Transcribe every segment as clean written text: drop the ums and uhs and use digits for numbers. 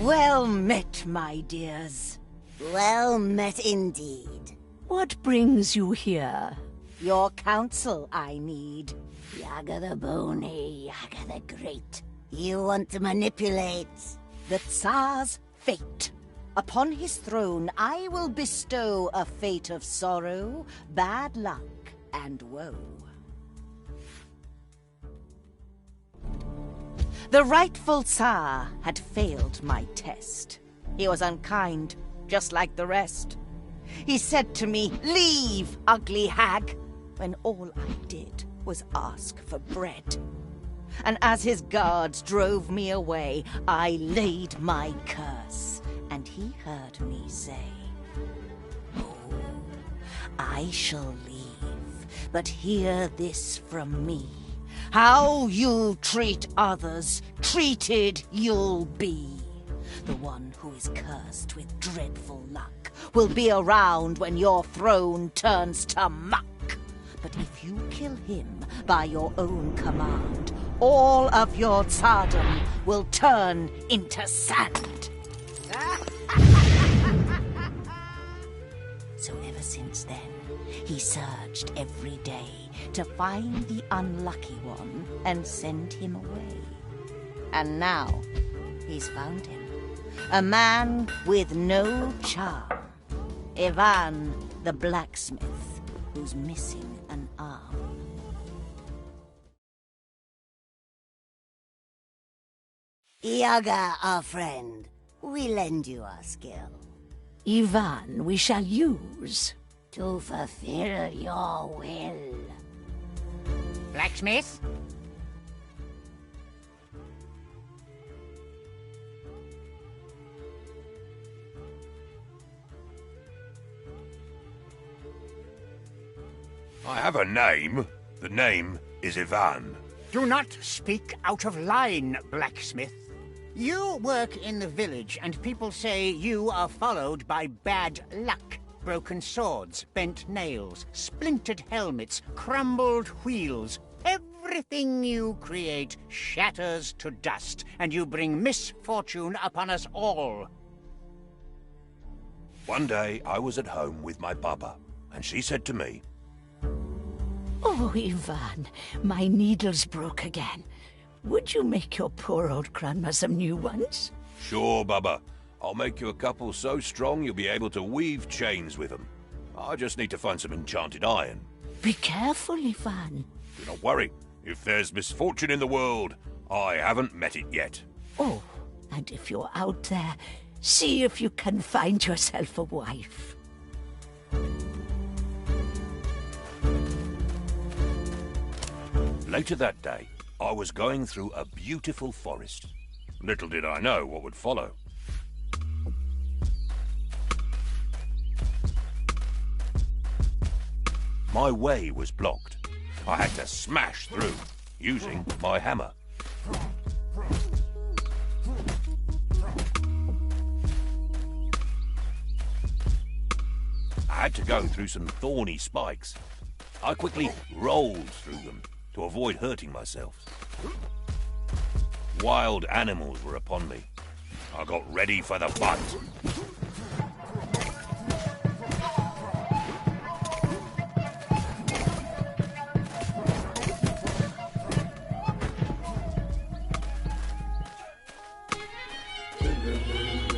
Well met, my dears. Well met indeed. What brings you here? Your counsel I need. Yaga the Bony, Yaga the Great. You want to manipulate the Tsar's fate. Upon his throne I will bestow a fate of sorrow, bad luck, and woe. The rightful Tsar had failed my test. He was unkind, just like the rest. He said to me, "Leave, ugly hag," when all I did was ask for bread. And as his guards drove me away, I laid my curse, and he heard me say, "Oh, I shall leave, but hear this from me. How you treat others, treated you'll be. The one who is cursed with dreadful luck will be around when your throne turns to muck. But if you kill him by your own command, all of your tsardom will turn into sand." So ever since then, he searched every day to find the unlucky one and send him away. And now, he's found him. A man with no charm. Ivan the blacksmith, who's missing an arm. Yaga, our friend. We lend you our skill. Ivan we shall use. To fulfill your will. Blacksmith? I have a name. The name is Ivan. Do not speak out of line, blacksmith. You work in the village, and people say you are followed by bad luck. Broken swords, bent nails, splintered helmets, crumbled wheels. Everything you create shatters to dust, and you bring misfortune upon us all. One day I was at home with my baba, and she said to me, "Oh, Ivan, my needle's broke again. Would you make your poor old grandma some new ones?" "Sure, baba. I'll make you a couple so strong you'll be able to weave chains with them. I just need to find some enchanted iron." Be careful, Ivan. Do not worry. If there's misfortune in the world, I haven't met it yet. Oh, and if you're out there, see if you can find yourself a wife. Later that day, I was going through a beautiful forest. Little did I know what would follow. My way was blocked. I had to smash through, using my hammer. I had to go through some thorny spikes. I quickly rolled through them to avoid hurting myself. Wild animals were upon me. I got ready for the fight.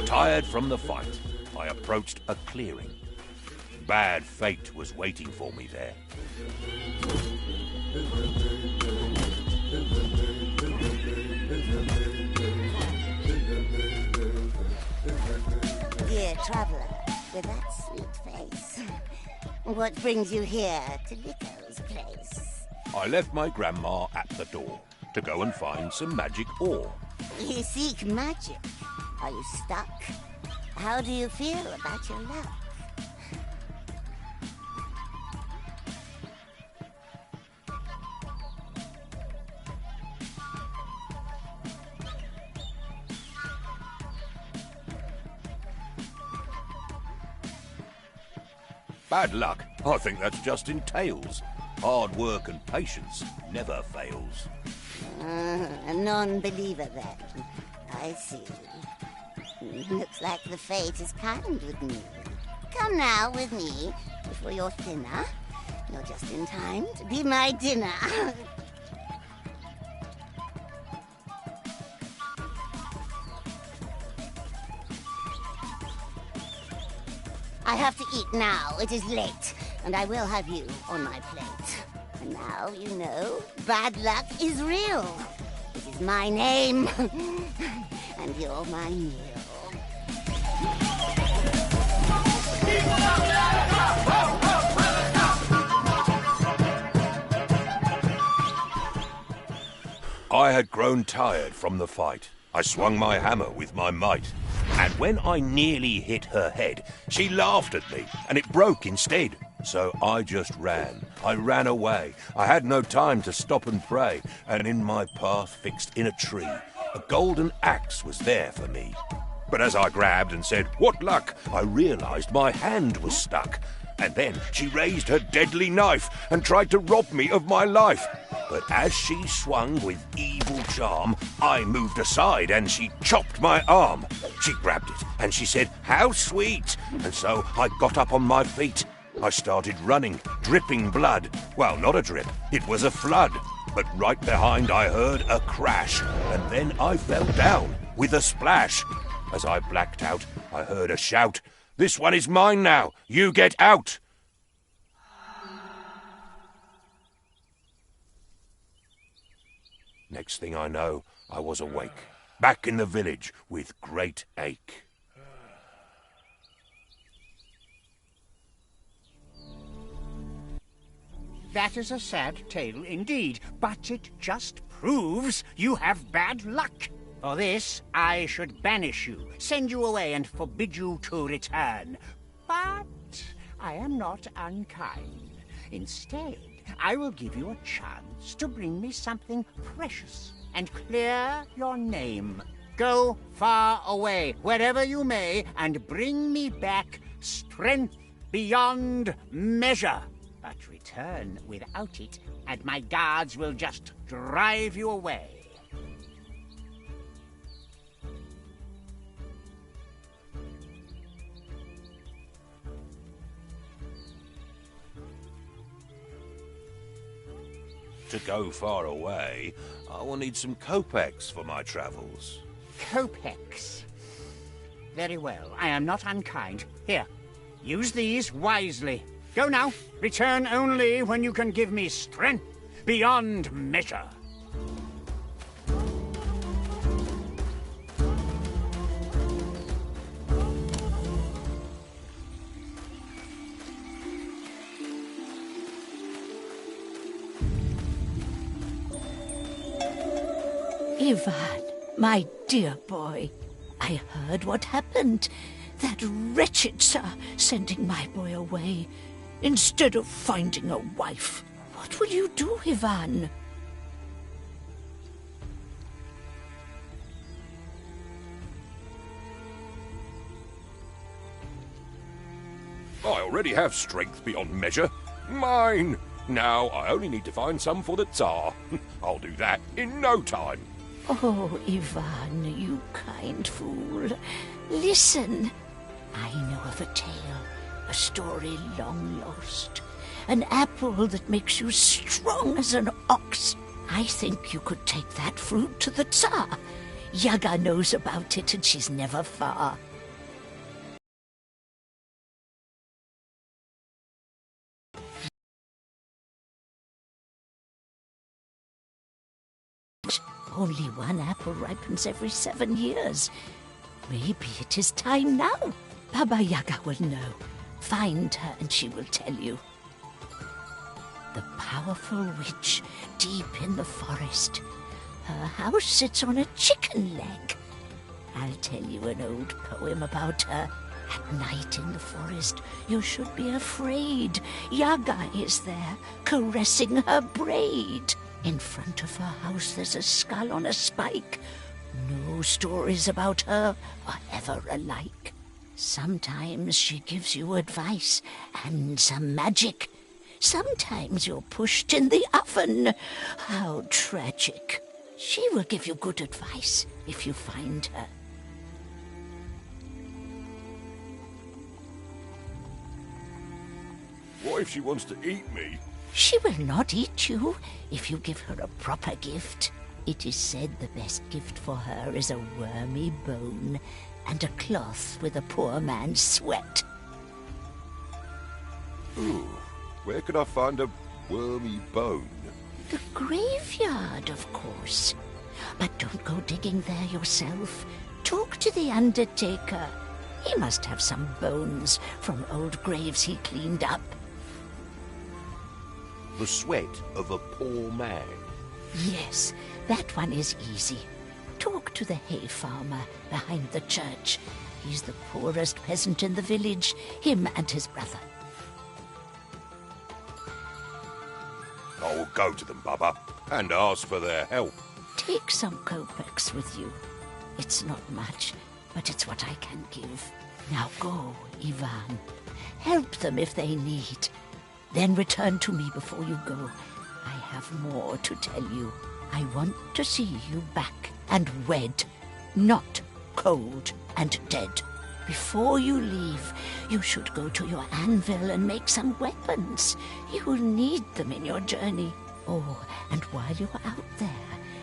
Tired from the fight, I approached a clearing. Bad fate was waiting for me there. Dear traveler, with that sweet face, what brings you here to Lico's place? I left my grandma at the door to go and find some magic ore. You seek magic. Are you stuck? How do you feel about your luck? Bad luck? I think that's just in tales. Hard work and patience never fails. A non-believer then. I see. Looks like the fate is kind with me. Come now with me before you're thinner. You're just in time to be my dinner. I have to eat now. It is late, and I will have you on my plate. And now you know bad luck is real. It is my name, and you're my meal. I had grown tired from the fight. I swung my hammer with my might. And when I nearly hit her head, she laughed at me, and it broke instead. So I just ran. I ran away. I had no time to stop and pray, and in my path fixed in a tree, a golden axe was there for me. But as I grabbed and said, "What luck?" I realized my hand was stuck. And then she raised her deadly knife and tried to rob me of my life. But as she swung with evil charm, I moved aside and she chopped my arm. She grabbed it and she said, "How sweet!" And so I got up on my feet. I started running, dripping blood. Well, not a drip, it was a flood. But right behind I heard a crash, and then I fell down with a splash. As I blacked out, I heard a shout, "This one is mine now, you get out!" Next thing I know, I was awake, back in the village with great ache. That is a sad tale indeed, but it just proves you have bad luck. For this, I should banish you, send you away, and forbid you to return. But I am not unkind. Instead, I will give you a chance to bring me something precious and clear your name. Go far away, wherever you may, and bring me back strength beyond measure. But return without it, and my guards will just drive you away. To go far away, I will need some kopecks for my travels. Kopecks. Very well, I am not unkind. Here, use these wisely. Go now. Return only when you can give me strength beyond measure. Ivan, my dear boy, I heard what happened. That wretched Tsar sending my boy away instead of finding a wife. What will you do, Ivan? I already have strength beyond measure. Mine! Now I only need to find some for the Tsar. I'll do that in no time. Oh, Ivan, you kind fool. Listen. I know of a tale, a story long lost. An apple that makes you strong as an ox. I think you could take that fruit to the Tsar. Yaga knows about it and she's never far. Only one apple ripens every 7 years. Maybe it is time now. Baba Yaga will know. Find her and she will tell you. The powerful witch deep in the forest. Her house sits on a chicken leg. I'll tell you an old poem about her. At night in the forest, you should be afraid. Yaga is there, caressing her braid. In front of her house there's a skull on a spike. No stories about her are ever alike. Sometimes she gives you advice and some magic. Sometimes you're pushed in the oven. How tragic. She will give you good advice if you find her. What if she wants to eat me? She will not eat you if you give her a proper gift. It is said the best gift for her is a wormy bone and a cloth with a poor man's sweat. Ooh, where could I find a wormy bone? The graveyard, of course. But don't go digging there yourself. Talk to the undertaker. He must have some bones from old graves he cleaned up. The sweat of a poor man. Yes, that one is easy. Talk to the hay farmer behind the church. He's the poorest peasant in the village, him and his brother. I will go to them, Baba, and ask for their help. Take some kopecks with you. It's not much, but it's what I can give. Now go, Ivan. Help them if they need. Then return to me before you go. I have more to tell you. I want to see you back and wed, not cold and dead. Before you leave, you should go to your anvil and make some weapons. You will need them in your journey. Oh, and while you're out there,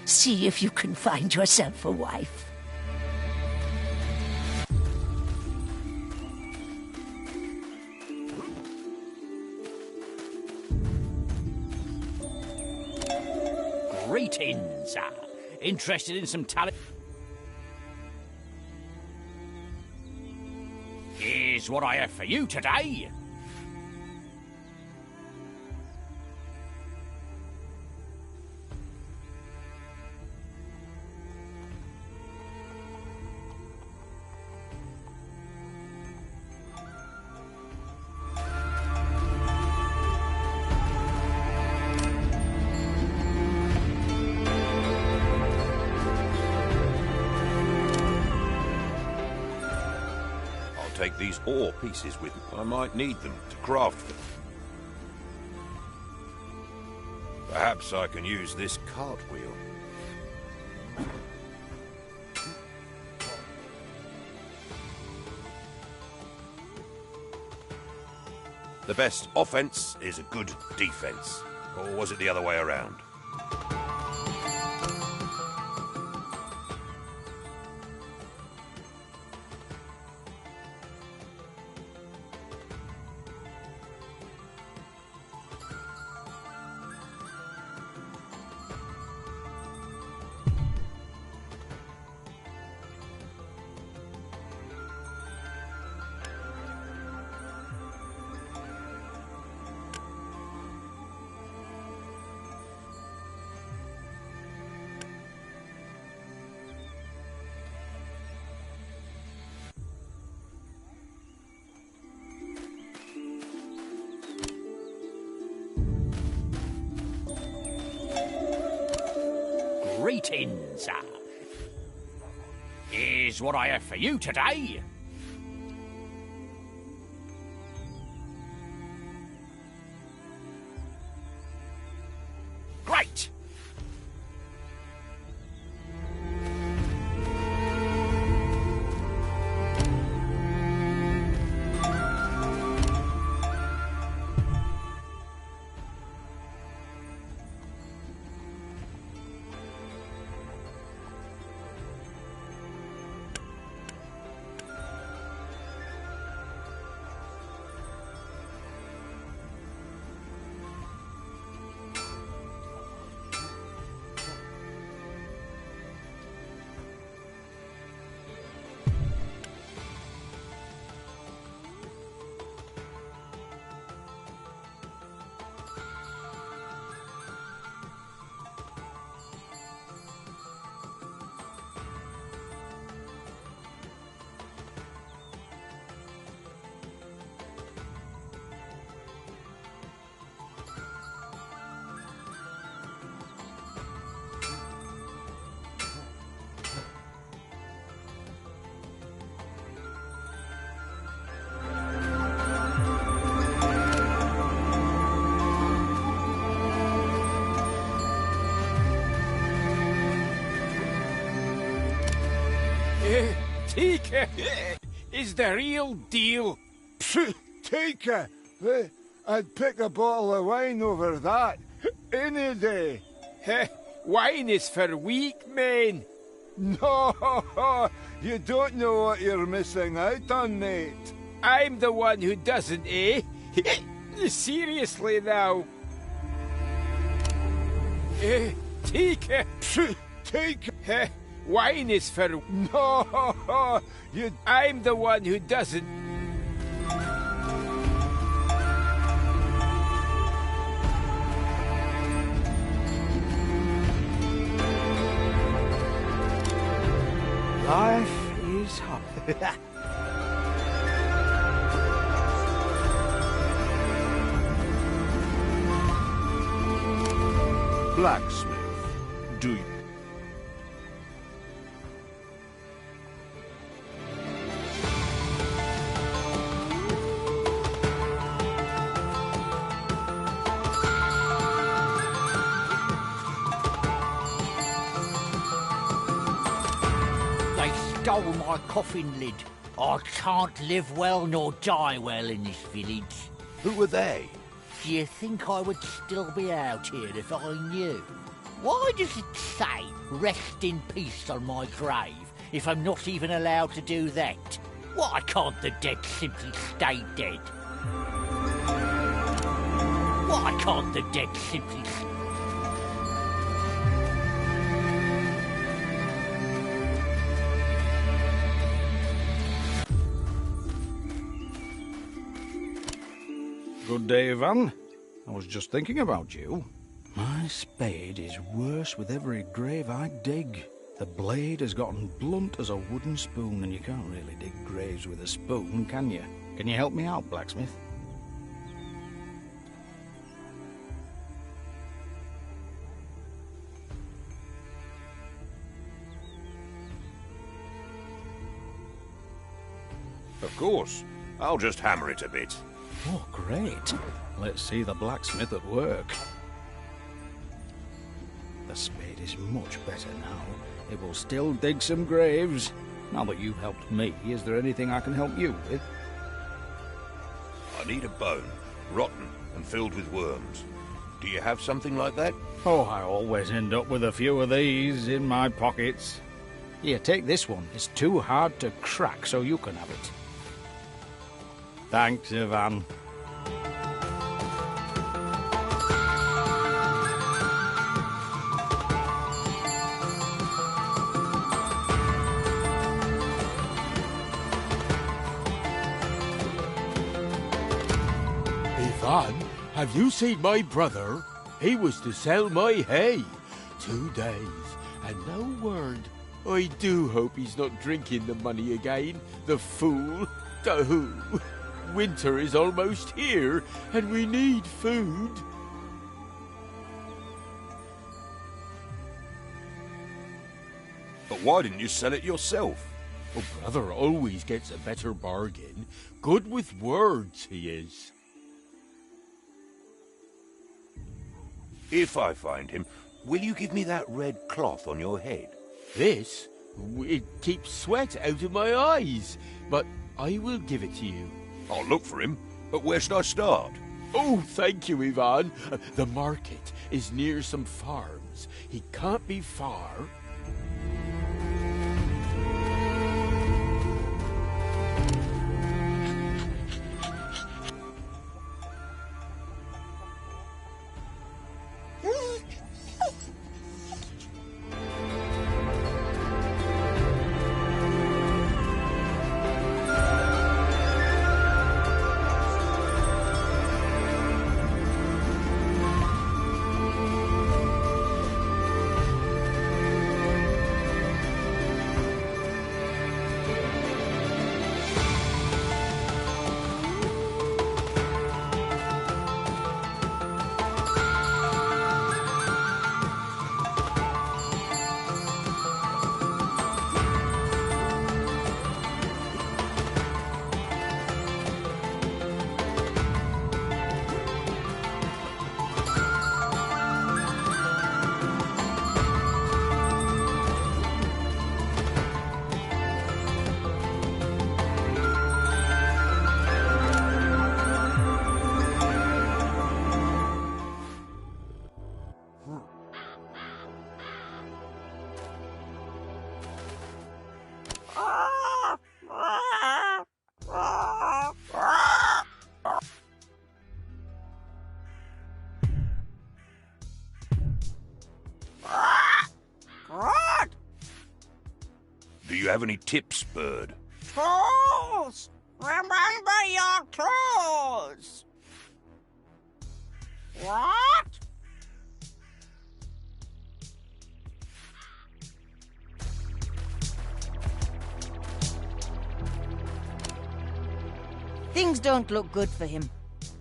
see if you can find yourself a wife. Greetings. Interested in some talent? Here's what I have for you today. Take these ore pieces with me. I might need them to craft them. Perhaps I can use this cartwheel. The best offense is a good defense. Or was it the other way around? Greetings. Here's what I have for you today. Great. Tika is the real deal. Tika, I'd pick a bottle of wine over that any day. Heh, wine is for weak men. No, you don't know what you're missing out on, mate. I'm the one who doesn't, eh? Seriously now. Take it. Take... Wine is for... No, you... I'm the one who doesn't... Life is hard. Blacksmith, do you... They stole my coffin lid. I can't live well nor die well in this village. Who were they? Do you think I would still be out here if I knew? Why does it say rest in peace on my grave if I'm not even allowed to do that? Why can't the dead simply stay dead? Why can't the dead simply... Good day, Ivan. I was just thinking about you. My spade is worse with every grave I dig. The blade has gotten blunt as a wooden spoon, and you can't really dig graves with a spoon, can you? Can you help me out, blacksmith? Of course. I'll just hammer it a bit. Oh, great. Let's see the blacksmith at work. The spade is much better now. It will still dig some graves. Now that you've helped me, is there anything I can help you with? I need a bone, rotten and filled with worms. Do you have something like that? Oh, I always end up with a few of these in my pockets. Here, take this one. It's too hard to crack, so you can have it. Thanks, Ivan. Ivan, have you seen my brother? He was to sell my hay. 2 days, and no word. I do hope he's not drinking the money again, the fool. Dahoo. Winter is almost here, and we need food. But why didn't you sell it yourself? Oh, brother always gets a better bargain. Good with words, he is. If I find him, will you give me that red cloth on your head? This? It keeps sweat out of my eyes, but I will give it to you. I'll look for him, but where should I start? Oh, thank you, Ivan. The market is near some farms. He can't be far. Do you have any tips, bird? Tools! Remember your tools! What? Things don't look good for him.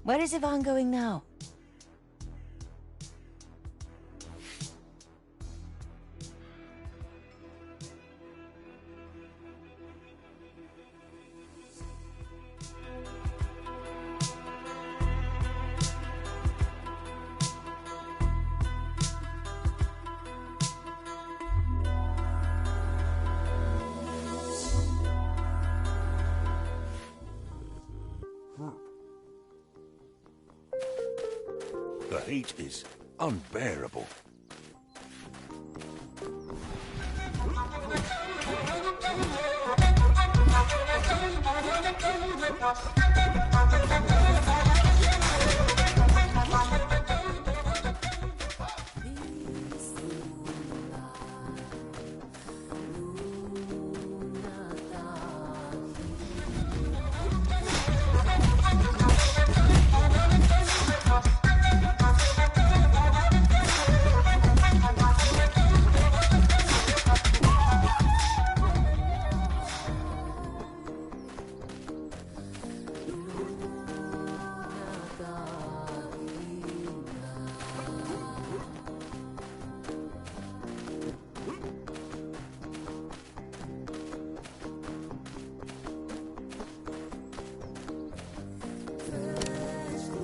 Where is Ivan going now? The heat is unbearable.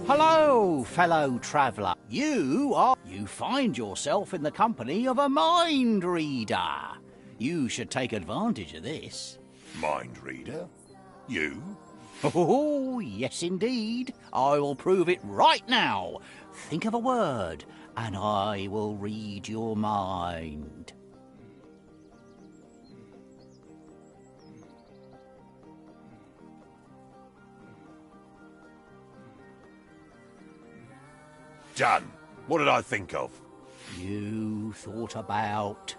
Hello, fellow traveller. You find yourself in the company of a mind reader. You should take advantage of this. Mind reader? You? Oh, yes indeed. I will prove it right now. Think of a word, and I will read your mind. Done. What did I think of? You thought about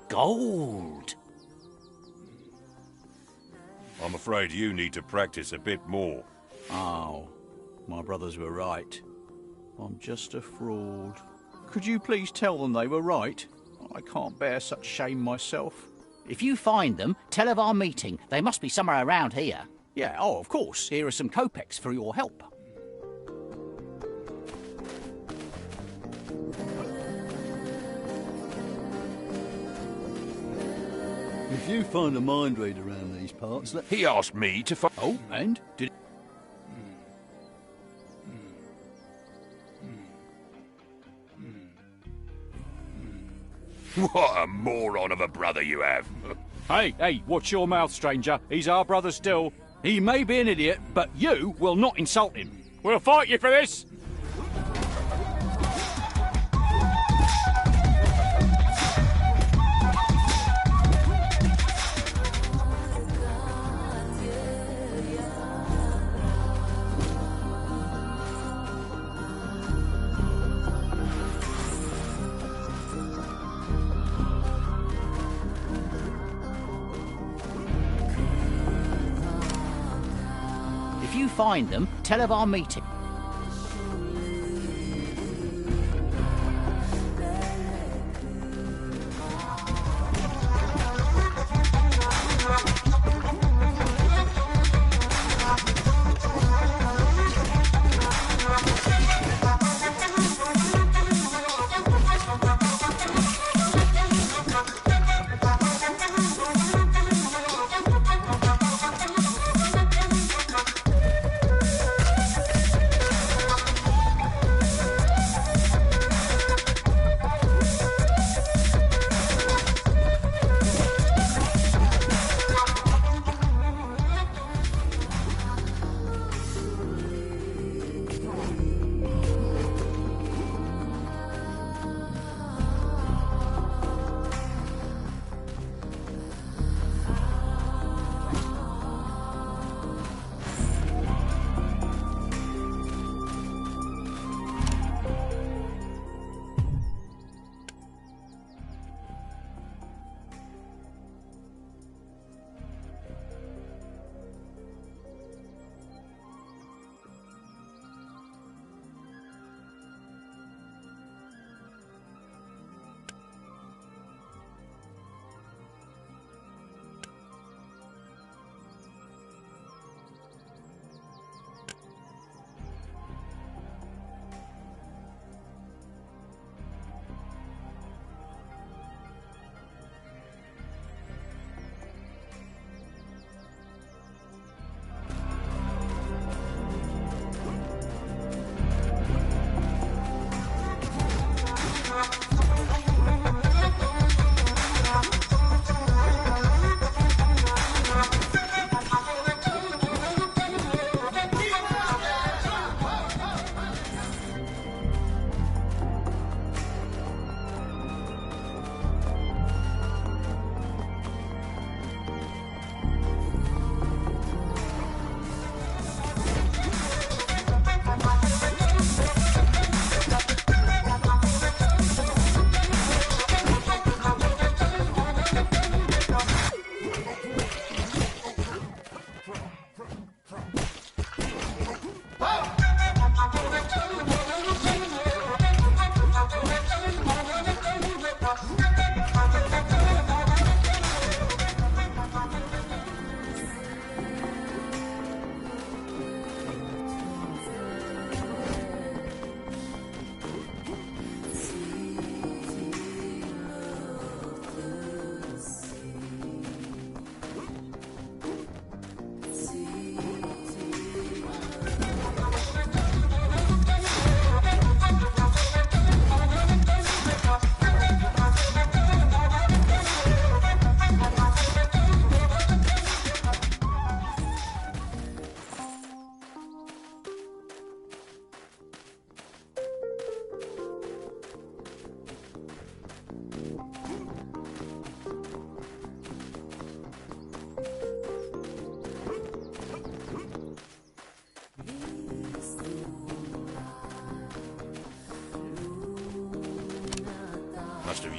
gold. I'm afraid you need to practice a bit more. Oh, my brothers were right. I'm just a fraud. Could you please tell them they were right? I can't bear such shame myself. If you find them, tell of our meeting. They must be somewhere around here. Yeah, oh, of course. Here are some kopecks for your help. If you find a mind reader around these parts, let... He asked me to find... Oh, and? Did... What a moron of a brother you have. Hey, watch your mouth, stranger. He's our brother still. He may be an idiot, but you will not insult him. We'll fight you for this. If you find them, tell of our meeting.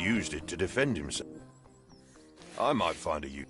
used it to defend himself. I might find a use.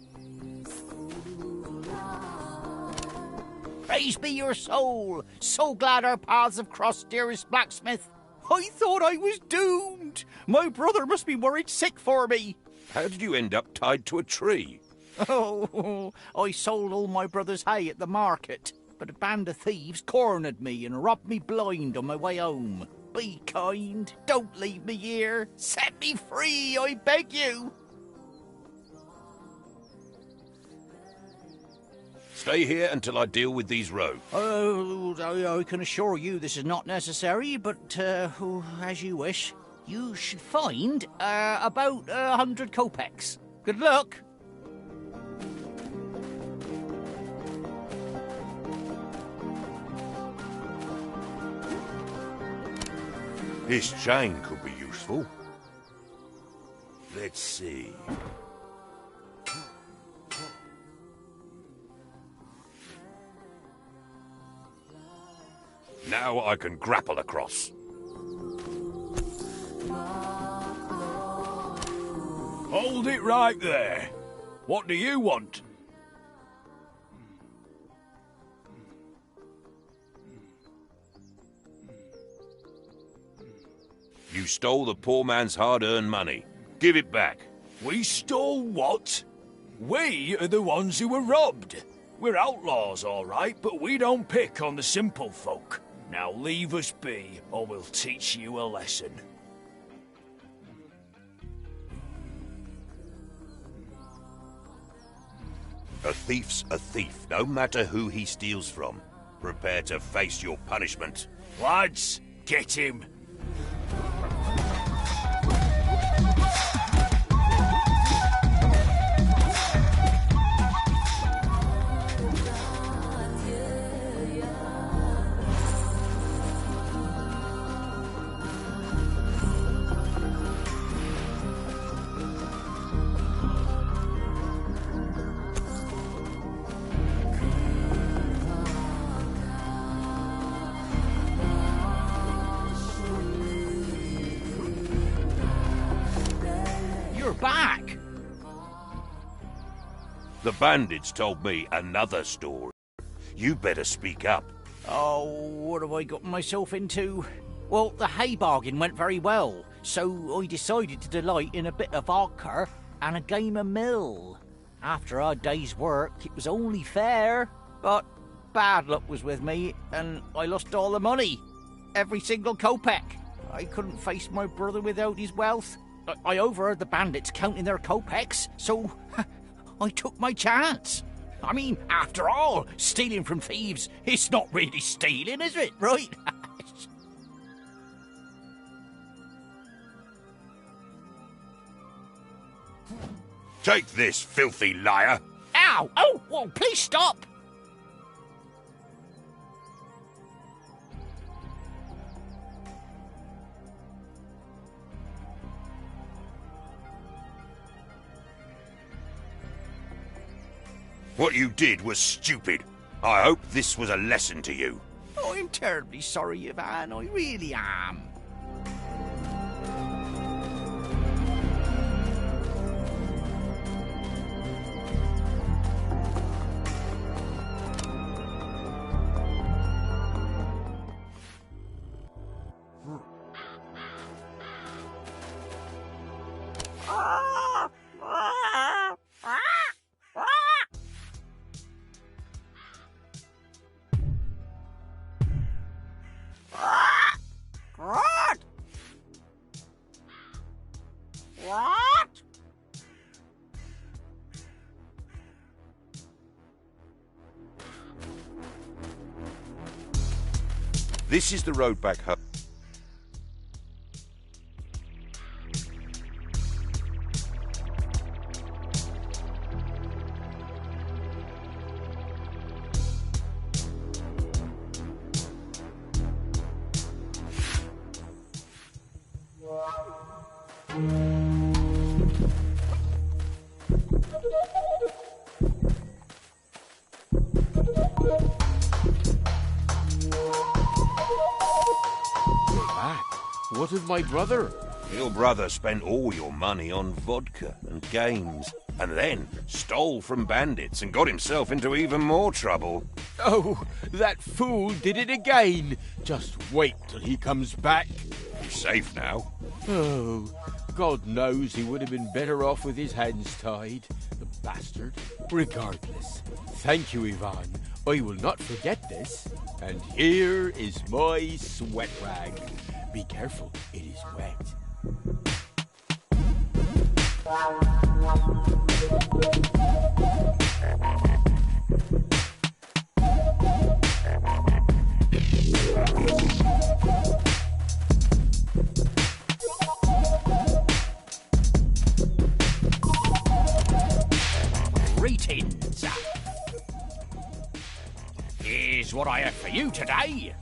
Praise be your soul! So glad our paths have crossed, dearest blacksmith. I thought I was doomed. My brother must be worried sick for me. How did you end up tied to a tree? Oh, I sold all my brother's hay at the market, but a band of thieves cornered me and robbed me blind on my way home. Be kind. Don't leave me here. Set me free, I beg you. Stay here until I deal with these rogues. Oh, I can assure you this is not necessary, but as you wish. You should find about 100 kopecks. Good luck. This chain could be useful. Let's see. Now I can grapple across. Hold it right there. What do you want? You stole the poor man's hard-earned money. Give it back. We stole what? We are the ones who were robbed. We're outlaws, all right, but we don't pick on the simple folk. Now leave us be, or we'll teach you a lesson. A thief's a thief, no matter who he steals from. Prepare to face your punishment. Lads, get him. Back. The bandits told me another story. You better speak up. Oh, what have I got myself into? Well, the hay bargain went very well, so I decided to delight in a bit of vodka and a game of mill. After our day's work, it was only fair, but bad luck was with me, and I lost all the money. Every single kopeck. I couldn't face my brother without his wealth. I overheard the bandits counting their kopecks, so I took my chance. I mean, after all, stealing from thieves, it's not really stealing, is it? Right? Take this, filthy liar! Ow! Oh, whoa, please stop! What you did was stupid. I hope this was a lesson to you. Oh, I'm terribly sorry, Ivan. I really am. What? This is the road back home. What of my brother? Your brother spent all your money on vodka and games, and then stole from bandits and got himself into even more trouble. Oh, that fool did it again. Just wait till he comes back. He's safe now. Oh, God knows he would have been better off with his hands tied, the bastard. Regardless, thank you, Ivan. I will not forget this. And here is my sweat rag. Be careful, it is wet. Greetings. Here's what I have for you today.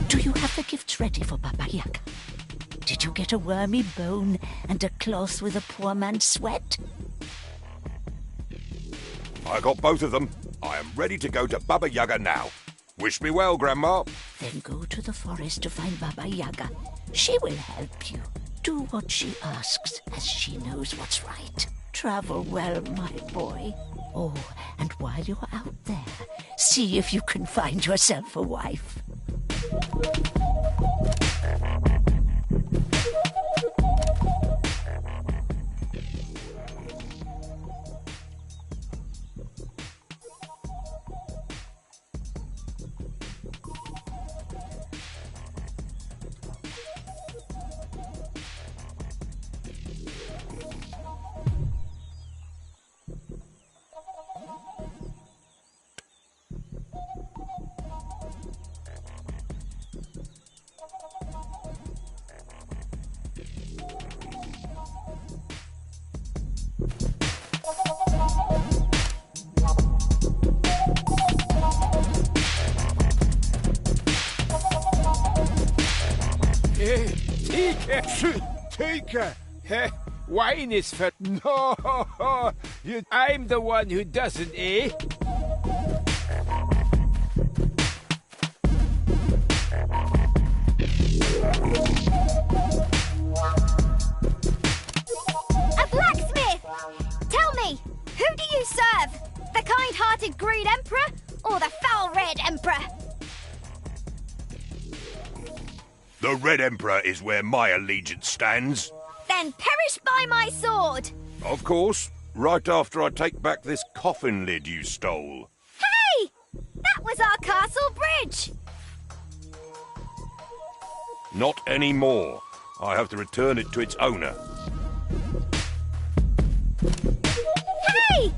Do you have the gifts ready for Baba Yaga? Did you get a wormy bone and a cloth with a poor man's sweat? I got both of them. I am ready to go to Baba Yaga now. Wish me well, Grandma. Then go to the forest to find Baba Yaga. She will help you. Do what she asks, as she knows what's right. Travel well, my boy. Oh, and while you're out there, see if you can find yourself a wife. Tika! Wine is for... No, I'm the one who doesn't, eh? A blacksmith! Tell me, who do you serve? The kind-hearted Green Emperor or the foul Red Emperor? The Red Emperor is where my allegiance stands. Then perish by my sword! Of course, right after I take back this coffin lid you stole. Hey! That was our castle bridge! Not anymore. I have to return it to its owner. Hey!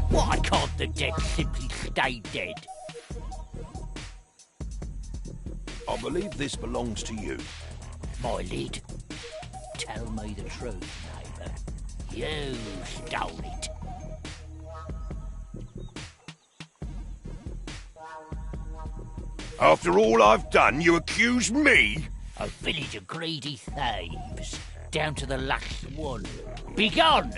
Why can't the dead simply stay dead? I believe this belongs to you. My lid? Tell me the truth, neighbour. You stole it. After all I've done, you accuse me? A village of greedy thieves, down to the last one. Begone!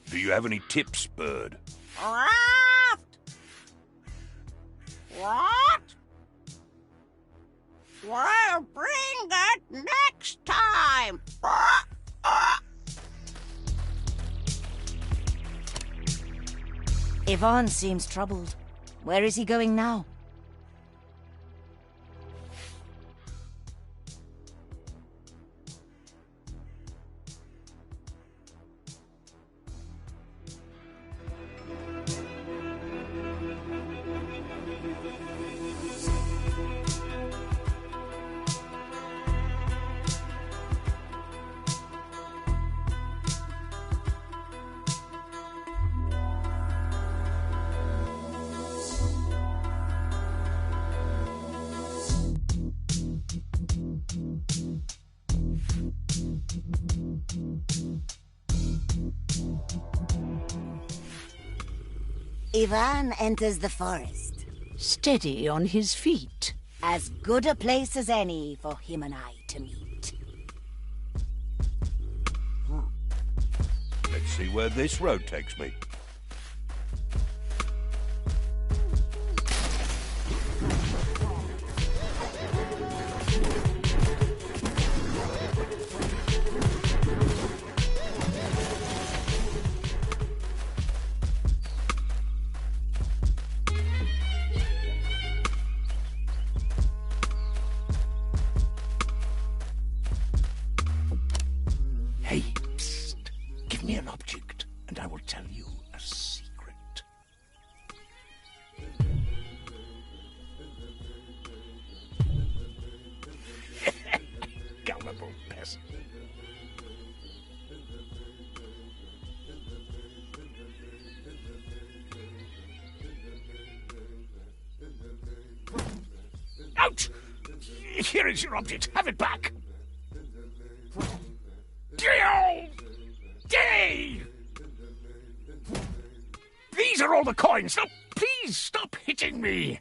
Do you have any tips, bird? Raft! What? We'll bring it next time! Ivan seems troubled. Where is he going now? Ivan enters the forest. Steady on his feet. As good a place as any for him and I to meet. Let's see where this road takes me. Hey, psst. Give me an object, and I will tell you a secret. Gullible peasant. Ouch! Here is your object. Have it back. These are all the coins. Now, please stop hitting me.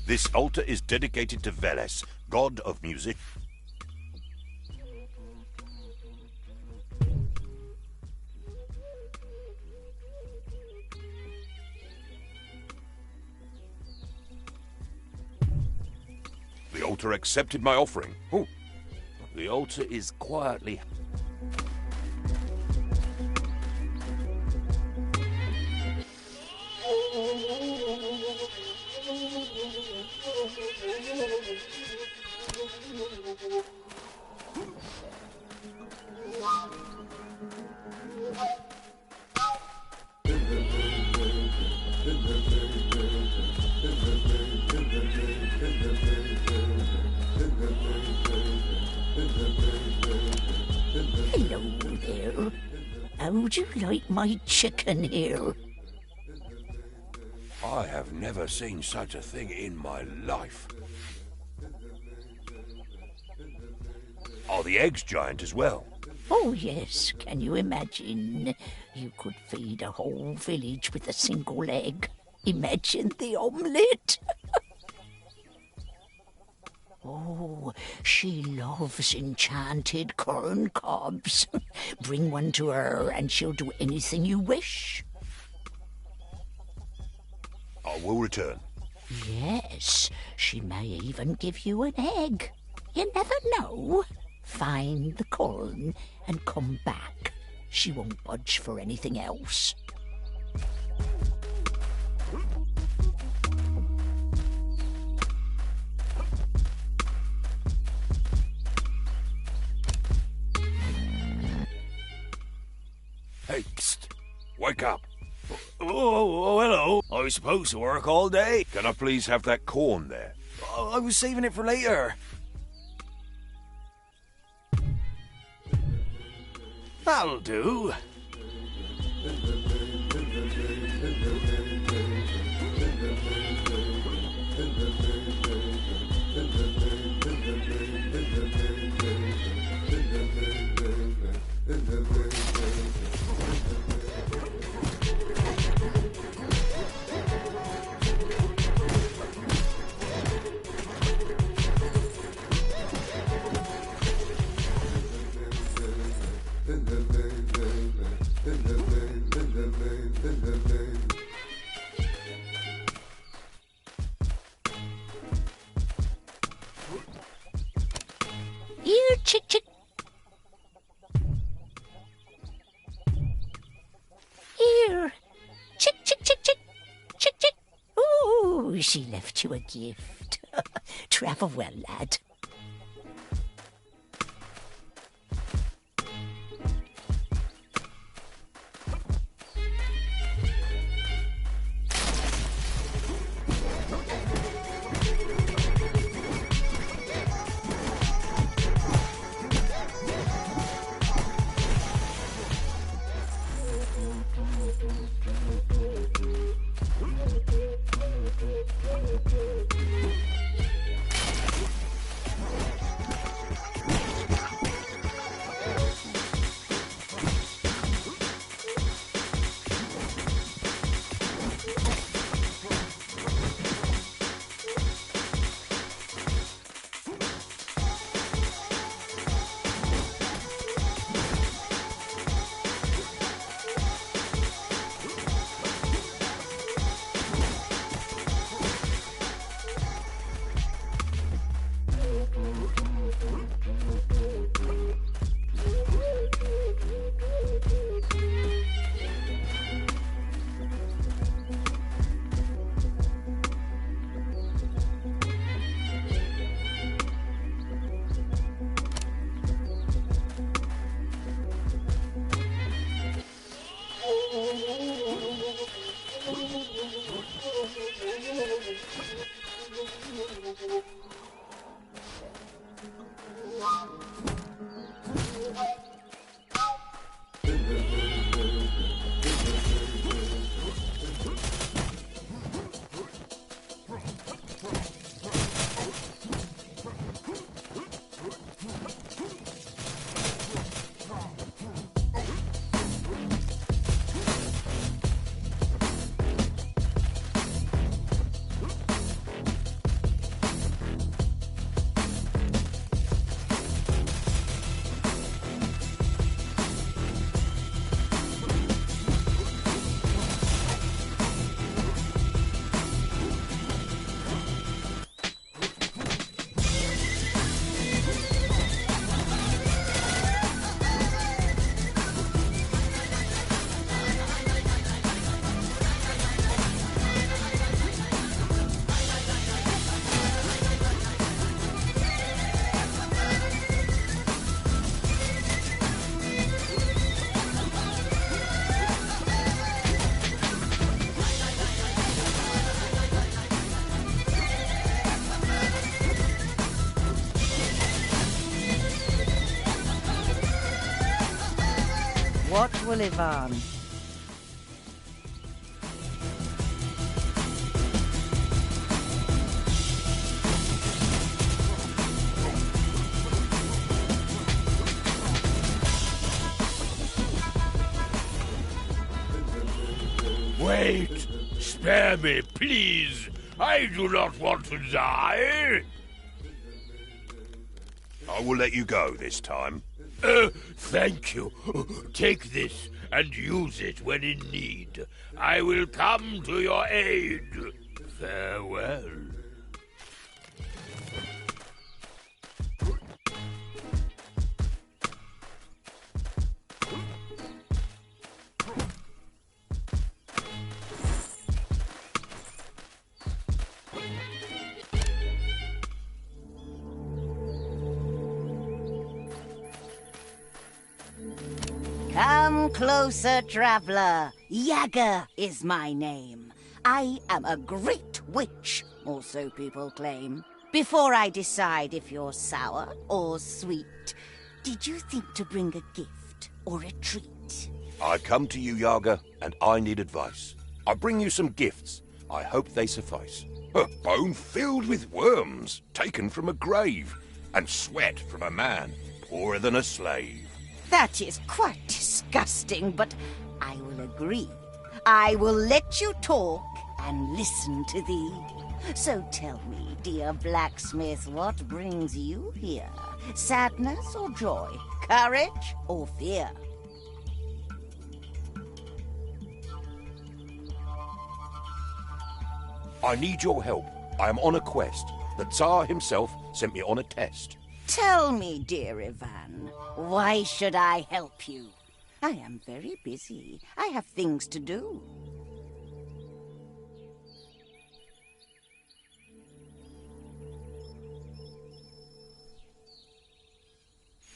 This altar is dedicated to Veles, god of music. The altar accepted my offering. Oh, the altar is quietly... Hello there. How'd you like my chicken here? I have never seen such a thing in my life. Are the eggs giant as well? Oh, yes. Can you imagine? You could feed a whole village with a single egg. Imagine the omelette. Oh, she loves enchanted corn cobs. Bring one to her and she'll do anything you wish. I will return. Yes, she may even give you an egg. You never know. Find the corn and come back. She won't budge for anything else. Hey, psst. Wake up. Oh, hello. I was supposed to work all day. Can I please have that corn there? I was saving it for later. That'll do. Here, chick, chick. Here. Chick, chick, chick, chick. Chick, chick. Ooh, she left you a gift. Travel well, lad. What will Ivan? Wait! Spare me, please! I do not want to die! I will let you go this time. Thank you. Take this and use it when in need. I will come to your aid. Farewell. Come closer, traveler. Yaga is my name. I am a great witch, or so people claim. Before I decide if you're sour or sweet, did you think to bring a gift or a treat? I come to you, Yaga, and I need advice. I bring you some gifts. I hope they suffice. A bone filled with worms, taken from a grave, and sweat from a man poorer than a slave. That is quite disgusting, but I will agree. I will let you talk and listen to thee. So tell me, dear blacksmith, what brings you here? Sadness or joy? Courage or fear? I need your help. I am on a quest. The Tsar himself sent me on a test. Tell me, dear Ivan, why should I help you? I am very busy. I have things to do.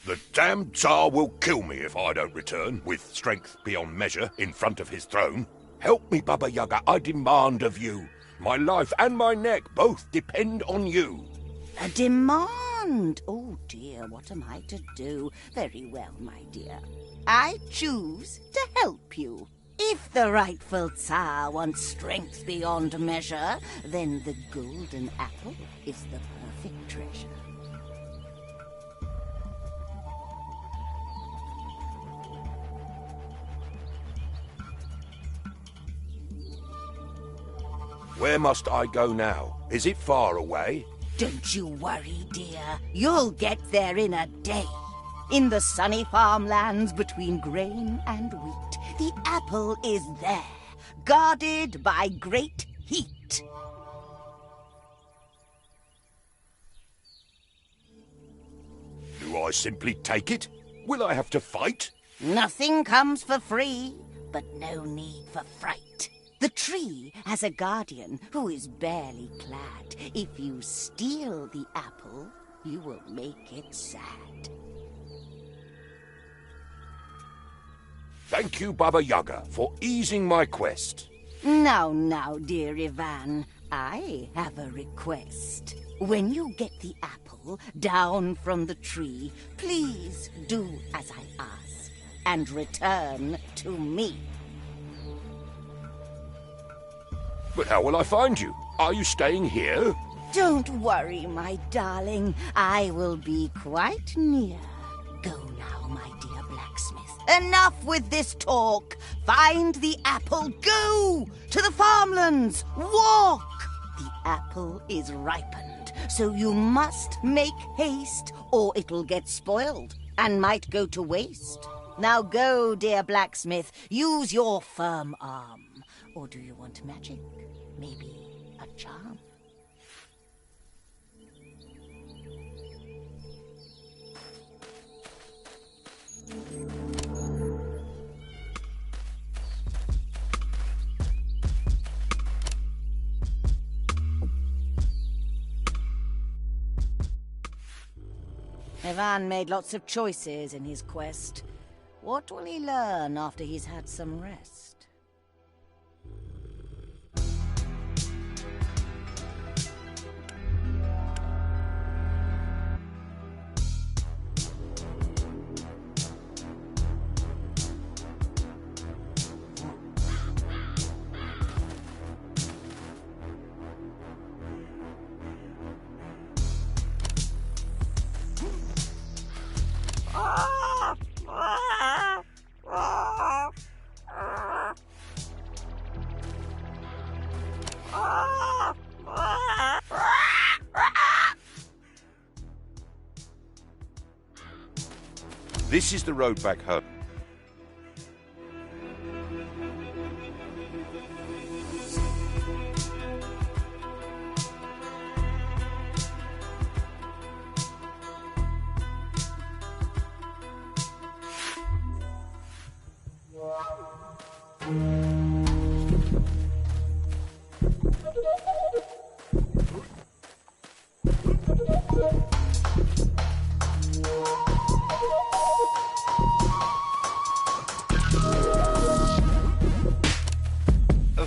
The damned Tsar will kill me if I don't return, with strength beyond measure, in front of his throne. Help me, Baba Yaga, I demand of you. My life and my neck both depend on you. A demand? Oh dear, what am I to do? Very well, my dear. I choose to help you. If the rightful Tsar wants strength beyond measure, then the golden apple is the perfect treasure. Where must I go now? Is it far away? Don't you worry, dear. You'll get there in a day. In the sunny farmlands between grain and wheat, the apple is there, guarded by great heat. Do I simply take it? Will I have to fight? Nothing comes for free, but no need for fright. The tree has a guardian who is barely clad. If you steal the apple, you will make it sad. Thank you, Baba Yaga, for easing my quest. Now, dear Ivan, I have a request. When you get the apple down from the tree, please do as I ask and return to me. But how will I find you? Are you staying here? Don't worry, my darling. I will be quite near. Go now, my dear blacksmith. Enough with this talk. Find the apple. Go to the farmlands. Walk. The apple is ripened, so you must make haste, or it'll get spoiled and might go to waste. Now go, dear blacksmith. Use your firm arm. Or do you want magic? Maybe a charm? Ivan made lots of choices in his quest. What will he learn after he's had some rest? This is the road back home.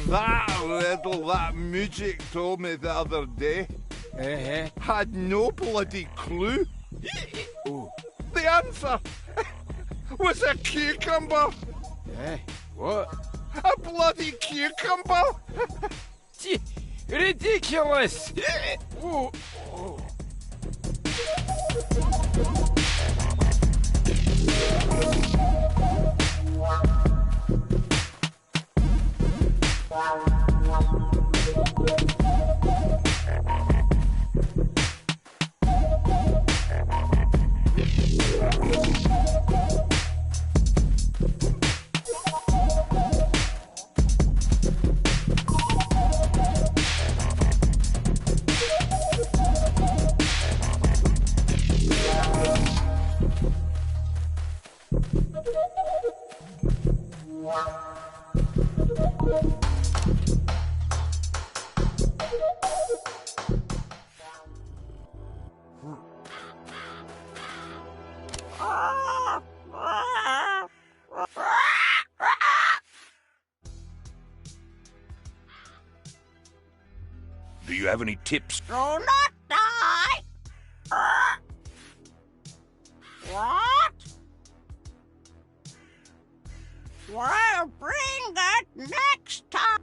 That riddle that Mujik told me the other day had no bloody clue. The answer was a cucumber. What? A bloody cucumber. Ridiculous! Oh. Do you have any tips? Do not die! What? We'll bring it next time!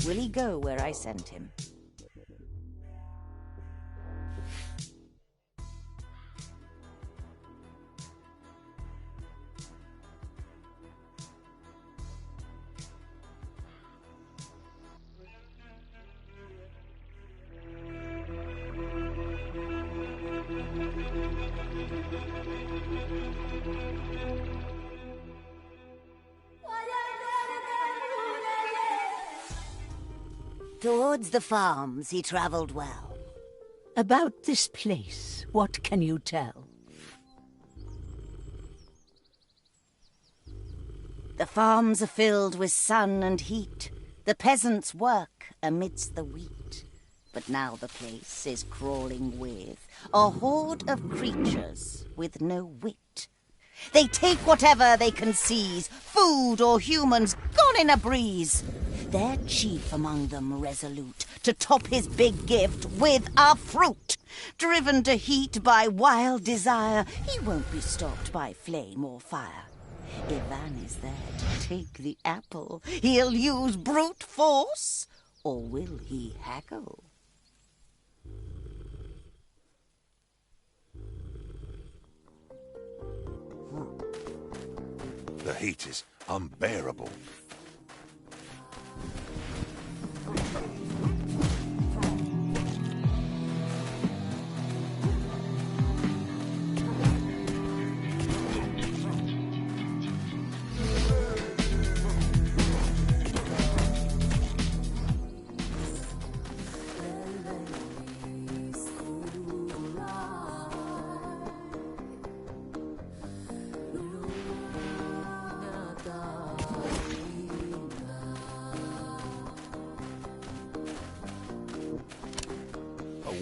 Will he go where I sent him? Towards the farms he travelled well. About this place, what can you tell? The farms are filled with sun and heat. The peasants work amidst the wheat. But now the place is crawling with a horde of creatures with no wit. They take whatever they can seize, food or humans, gone in a breeze. Their chief among them resolute to top his big gift with a fruit. Driven to heat by wild desire, he won't be stopped by flame or fire. Ivan is there to take the apple. He'll use brute force, or will he haggle? The heat is unbearable.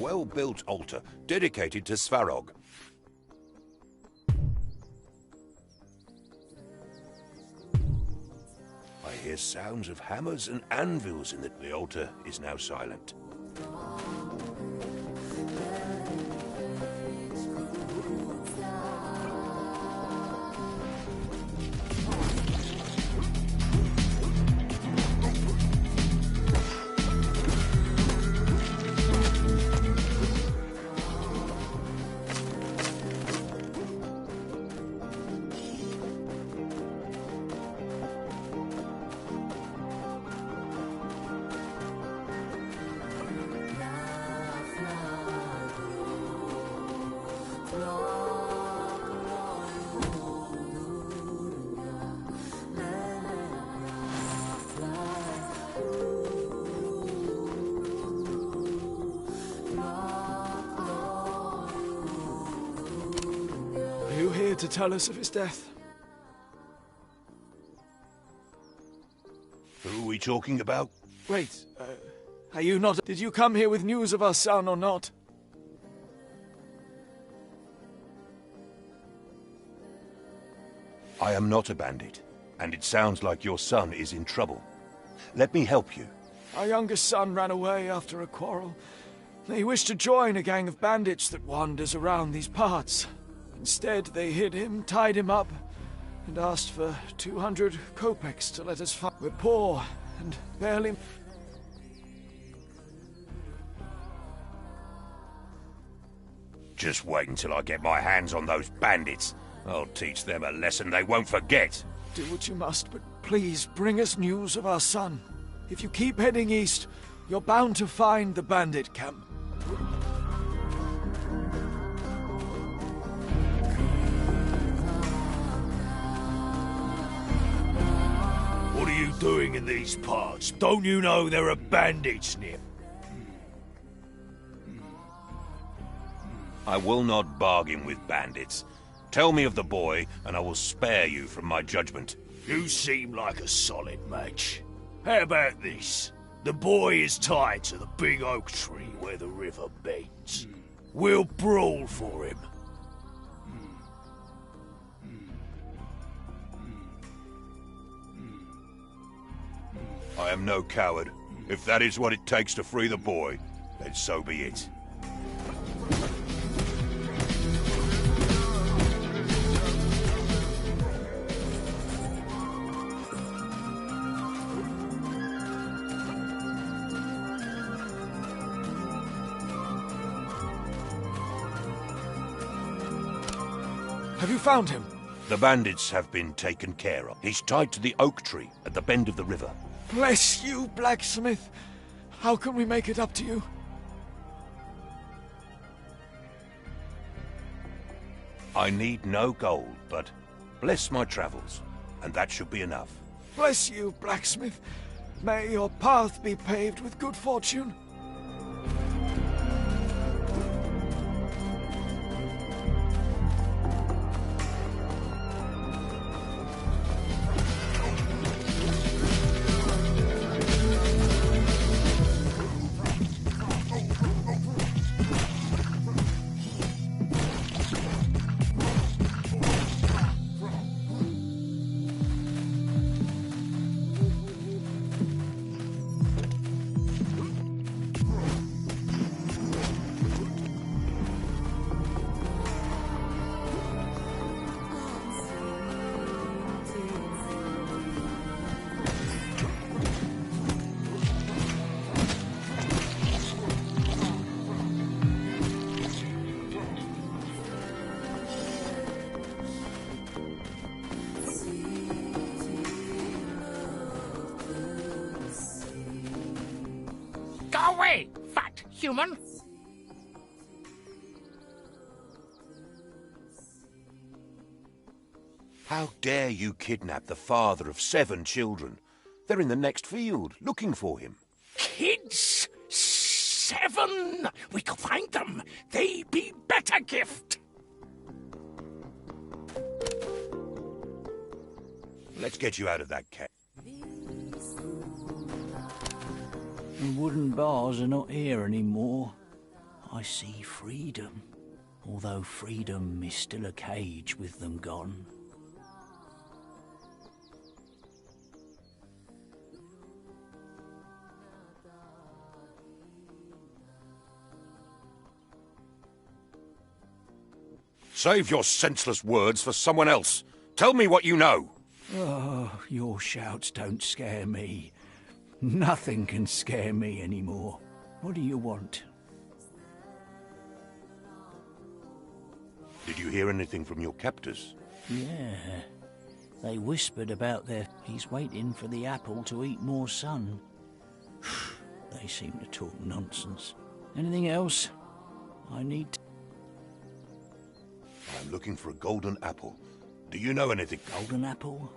well-built altar dedicated to Svarog. I hear sounds of hammers and anvils in the altar is now silent. To tell us of his death. Who are we talking about? Wait, are you not... Did you come here with news of our son or not? I am not a bandit, and it sounds like your son is in trouble. Let me help you. Our youngest son ran away after a quarrel. He wished to join a gang of bandits that wanders around these parts. Instead, they hid him, tied him up, and asked for 200 kopecks to let us find. We're poor and barely... Just wait until I get my hands on those bandits. I'll teach them a lesson they won't forget. Do what you must, but please bring us news of our son. If you keep heading east, you're bound to find the bandit camp. What are you doing in these parts? Don't you know there are bandits near? I will not bargain with bandits. Tell me of the boy, and I will spare you from my judgment. You seem like a solid match. How about this? The boy is tied to the big oak tree where the river bends. We'll brawl for him. I am no coward. If that is what it takes to free the boy, then so be it. Have you found him? The bandits have been taken care of. He's tied to the oak tree at the bend of the river. Bless you, blacksmith. How can we make it up to you? I need no gold, but bless my travels, and that should be enough. Bless you, blacksmith. May your path be paved with good fortune. Go away, fat human! How dare you kidnap the father of 7 children? They're in the next field, looking for him. Kids? 7? We could find them. They be better gift. Let's get you out of that cave. The wooden bars are not here anymore. I see freedom. Although freedom is still a cage with them gone. Save your senseless words for someone else. Tell me what you know. Oh, your shouts don't scare me. Nothing can scare me anymore. What do you want? Did you hear anything from your captors? Yeah. They whispered about he's waiting for the apple to eat more sun. They seem to talk nonsense. Anything else? I need to... I'm looking for a golden apple. Do you know anything? Golden apple?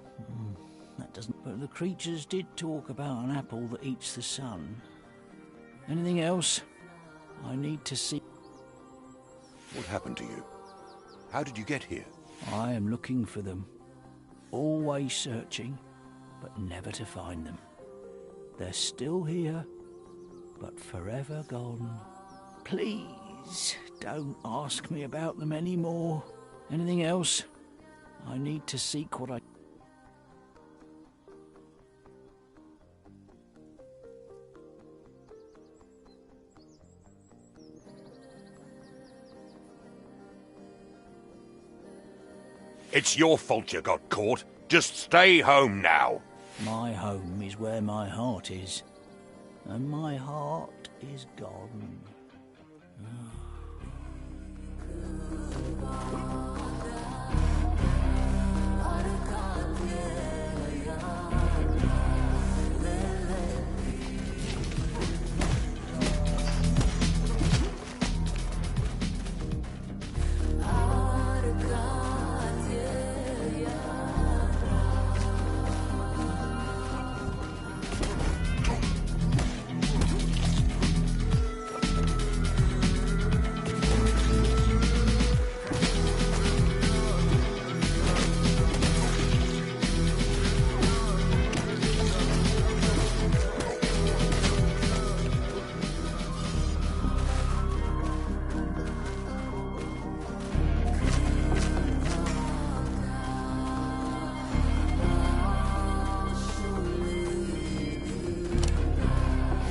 That doesn't... But the creatures did talk about an apple that eats the sun. Anything else? I need to see... What happened to you? How did you get here? I am looking for them. Always searching, but never to find them. They're still here, but forever gone. Please, don't ask me about them anymore. Anything else? I need to seek what I... It's your fault you got caught. Just stay home now. My home is where my heart is. And my heart is gone.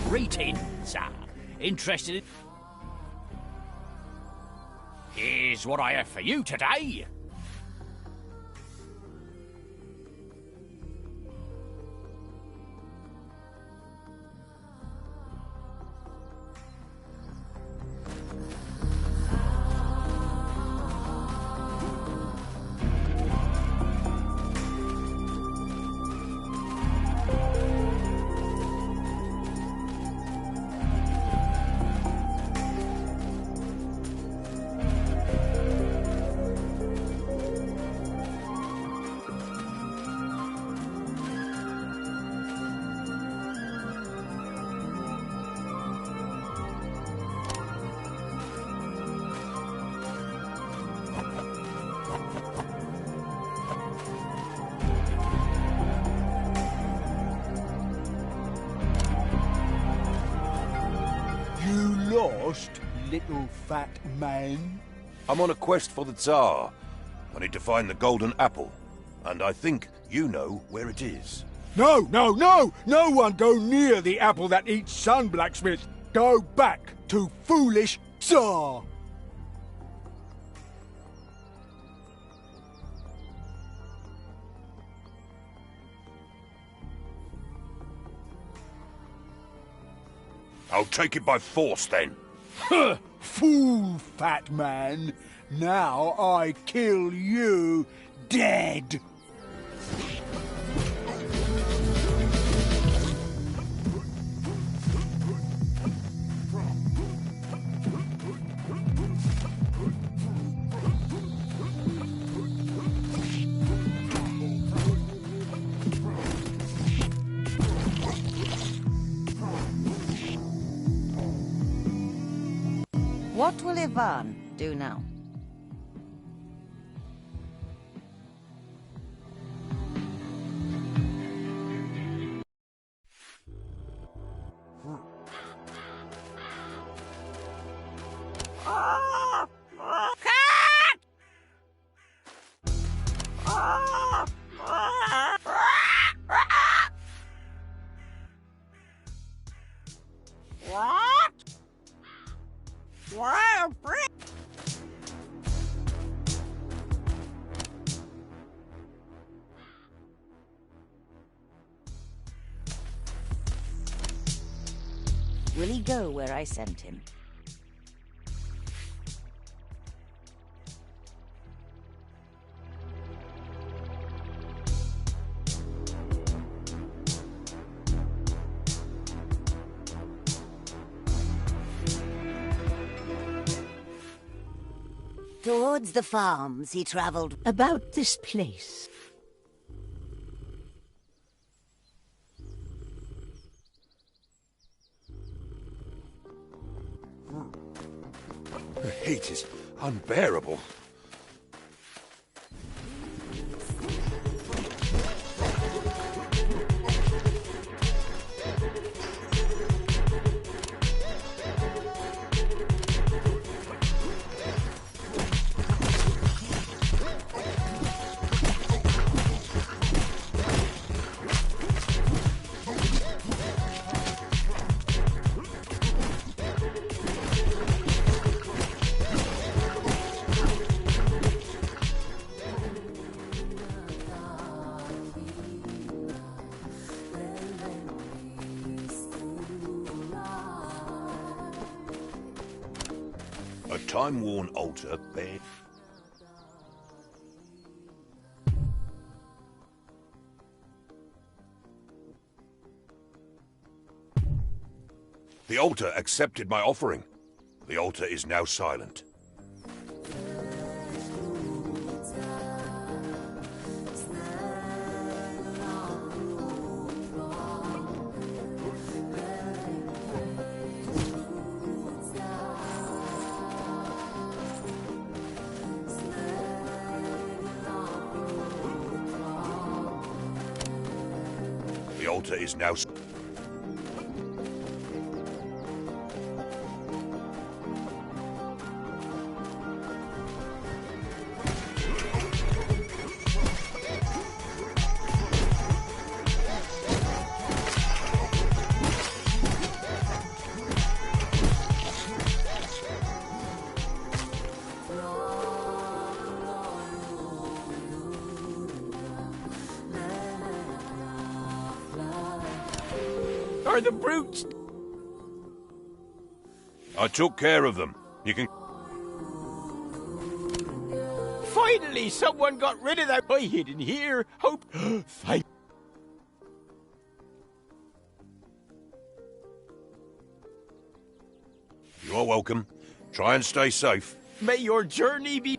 Greetings, interested in... Here's what I have for you today. Little fat man. I'm on a quest for the Tsar. I need to find the golden apple. And I think you know where it is. No! No one go near the apple that eats sun, blacksmith. Go back to foolish Tsar. I'll take it by force then. Fool, fat man. Now I kill you dead. What will Ivan do now? What? Wild brick? Will he go where I sent him? Towards the farms he travelled. About this place. The heat is unbearable. A time-worn altar bear. The altar accepted my offering. The altar is now silent. The altar is now... Are the brutes? I took care of them. You can... Finally, someone got rid of that. I hid in here. Hope. Thank. You're welcome. Try and stay safe. May your journey be.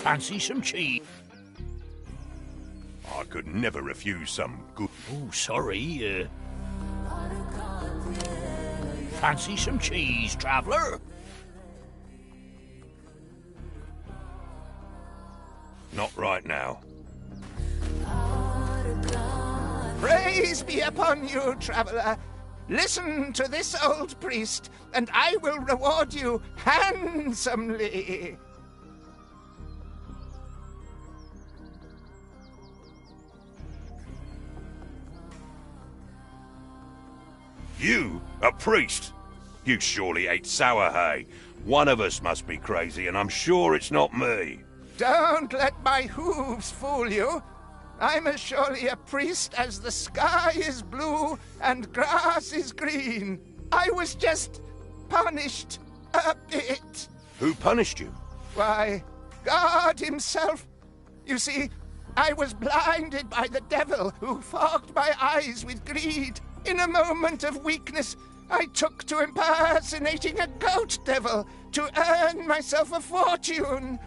Fancy some cheese? I could never refuse some good... Oh, sorry, Fancy some cheese, traveller? Not right now. Praise be upon you, traveller. Listen to this old priest, and I will reward you handsomely. You, a priest? You surely ate sour hay. One of us must be crazy, and I'm sure it's not me. Don't let my hooves fool you. I'm as surely a priest as the sky is blue and grass is green. I was just punished a bit. Who punished you? Why, God himself. You see, I was blinded by the devil who fogged my eyes with greed. In a moment of weakness, I took to impersonating a goat devil to earn myself a fortune.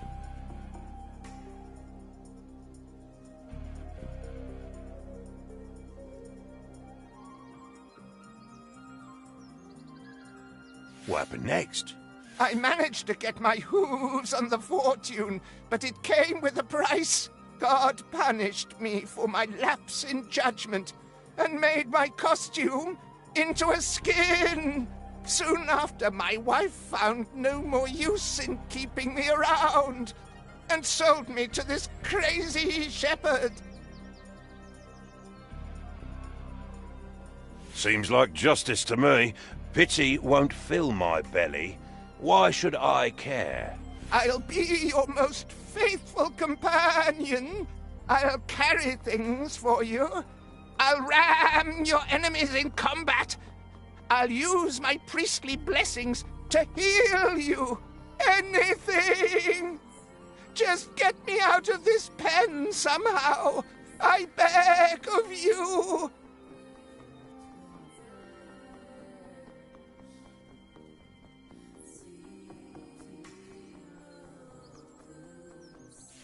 What happened next? I managed to get my hooves on the fortune, but it came with a price. God punished me for my lapse in judgment and made my costume into a skin. Soon after, my wife found no more use in keeping me around and sold me to this crazy shepherd. Seems like justice to me. Pity won't fill my belly. Why should I care? I'll be your most faithful companion. I'll carry things for you. I'll ram your enemies in combat. I'll use my priestly blessings to heal you. Anything! Just get me out of this pen somehow. I beg of you.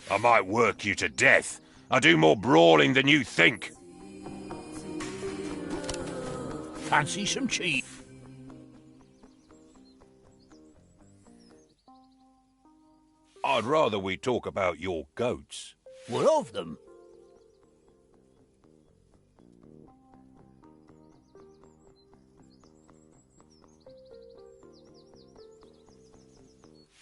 I might work you to death. I do more brawling than you think. Fancy some cheese? I'd rather we talk about your goats. What of them?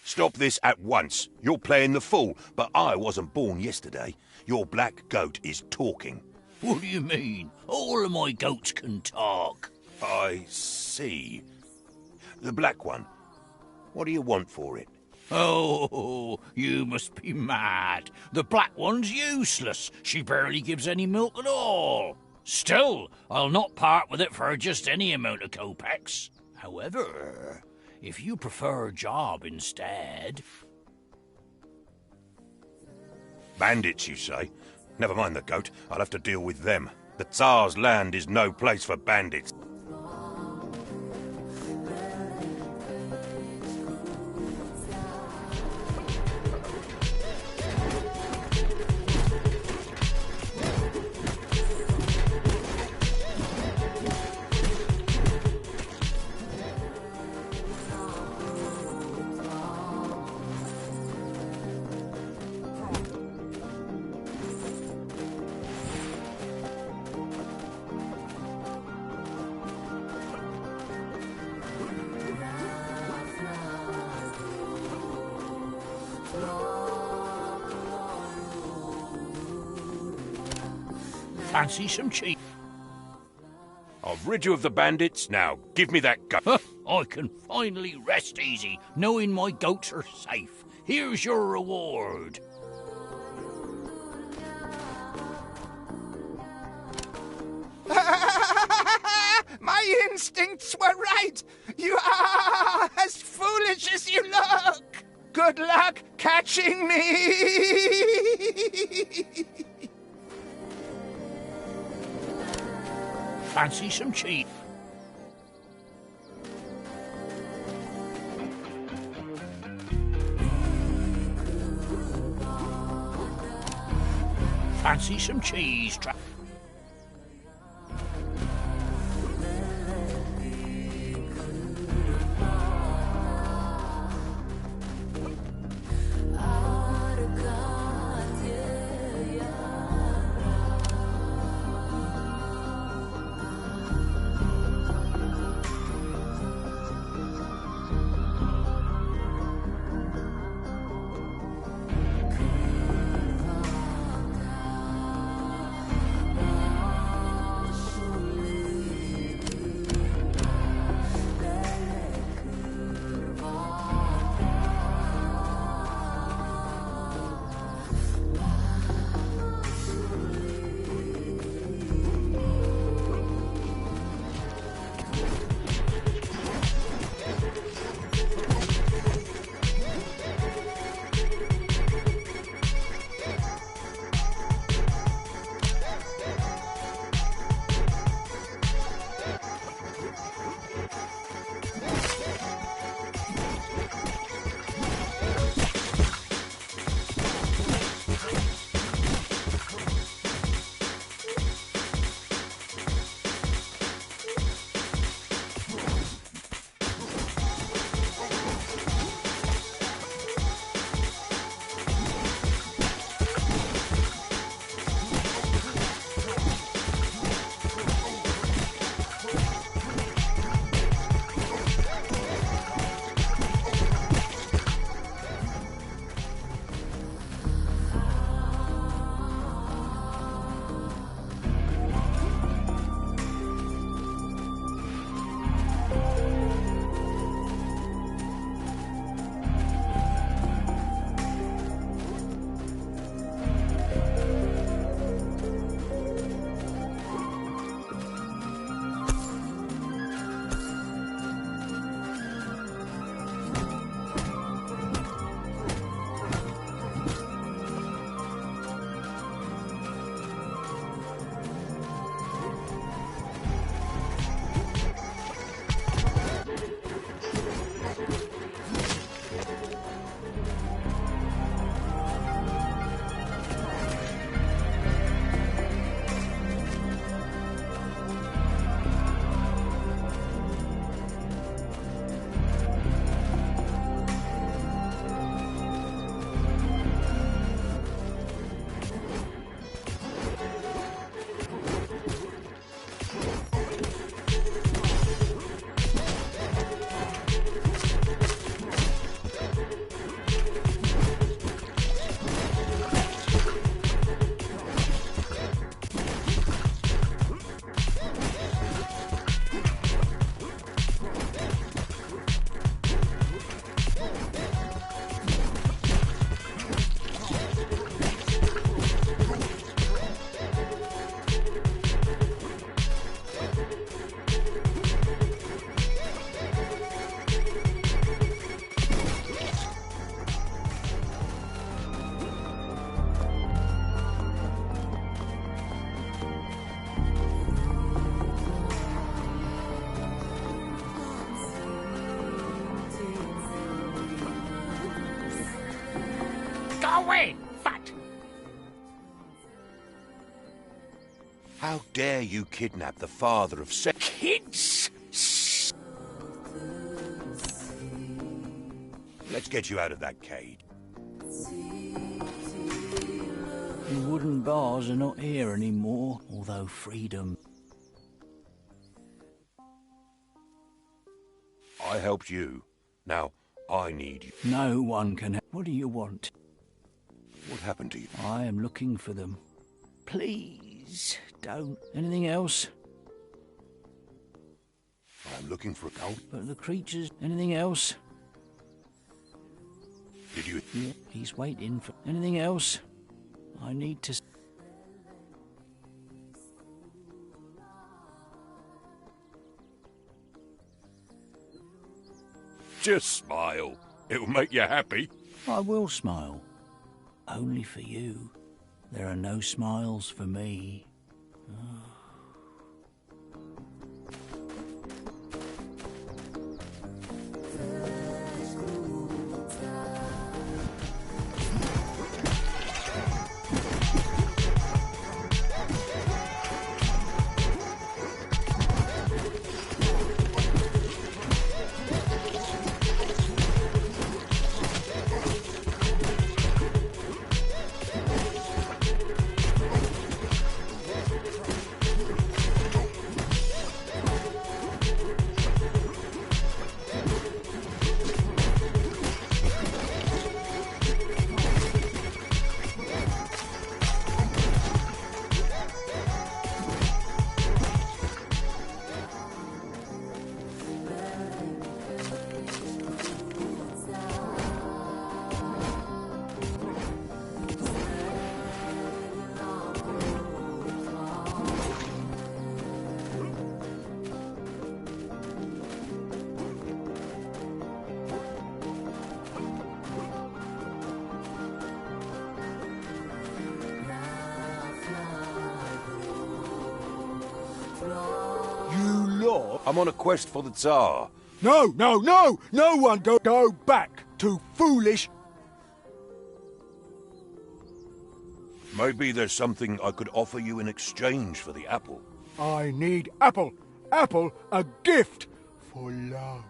Stop this at once. You're playing the fool, but I wasn't born yesterday. Your black goat is talking. What do you mean? All of my goats can talk. I see. The black one. What do you want for it? Oh, you must be mad. The black one's useless. She barely gives any milk at all. Still, I'll not part with it for just any amount of kopecks. However, if you prefer a job instead... Bandits, you say? Never mind the goat. I'll have to deal with them. The Tsar's land is no place for bandits. Fancy some cheese? I've rid you of the bandits. Now, give me that goat. I can finally rest easy, knowing my goats are safe. Here's your reward. My instincts were right. You are as foolish as you look. Good luck catching me. Fancy some cheese? Fancy some cheese? Go away, fat! How dare you kidnap the father of Kids! Let's get you out of that cage. The wooden bars are not here anymore, although freedom... I helped you. Now, I need you. No one can... What do you want? What happened to you? I am looking for them. Please, don't... Anything else? I'm looking for a gold. But the creatures... Anything else? Did you... Yeah, he's waiting for... Anything else? I need to... Just smile. It'll make you happy. I will smile. Only for you. There are no smiles for me. I'm on a quest for the Tsar. No, no, no! No one go back to foolish... Maybe there's something I could offer you in exchange for the apple. I need apple. Apple, a gift for love.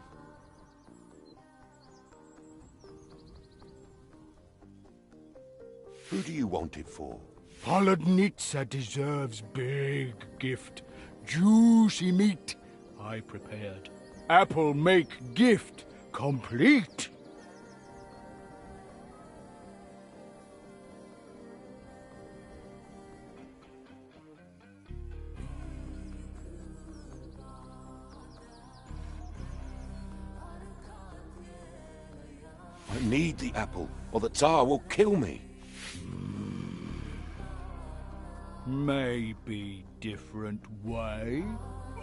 Who do you want it for? Polodnitsa deserves big gift. Juicy meat I prepared. Apple make gift complete. I need the apple, or the Tsar will kill me. Maybe different way.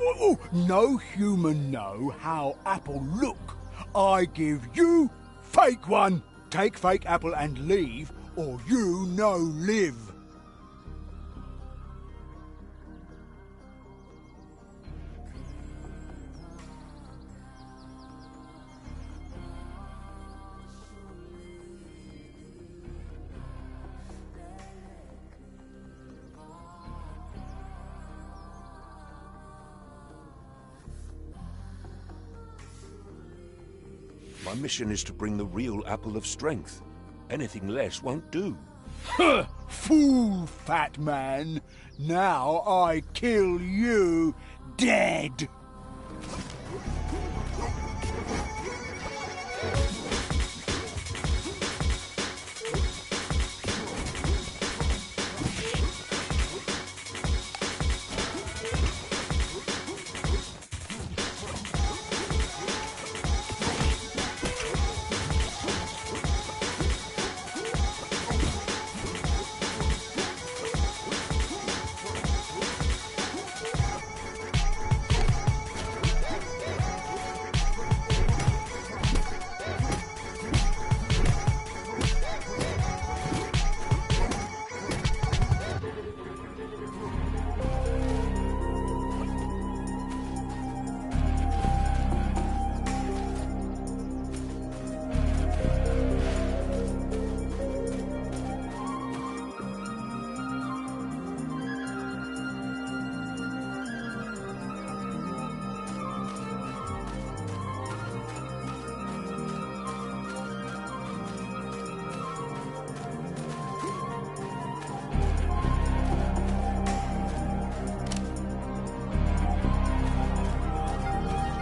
Oh, no human know how apple look. I give you fake one. Take fake apple and leave, or you no live. My mission is to bring the real apple of strength. Anything less won't do. Huh, fool, fat man. Now I kill you dead.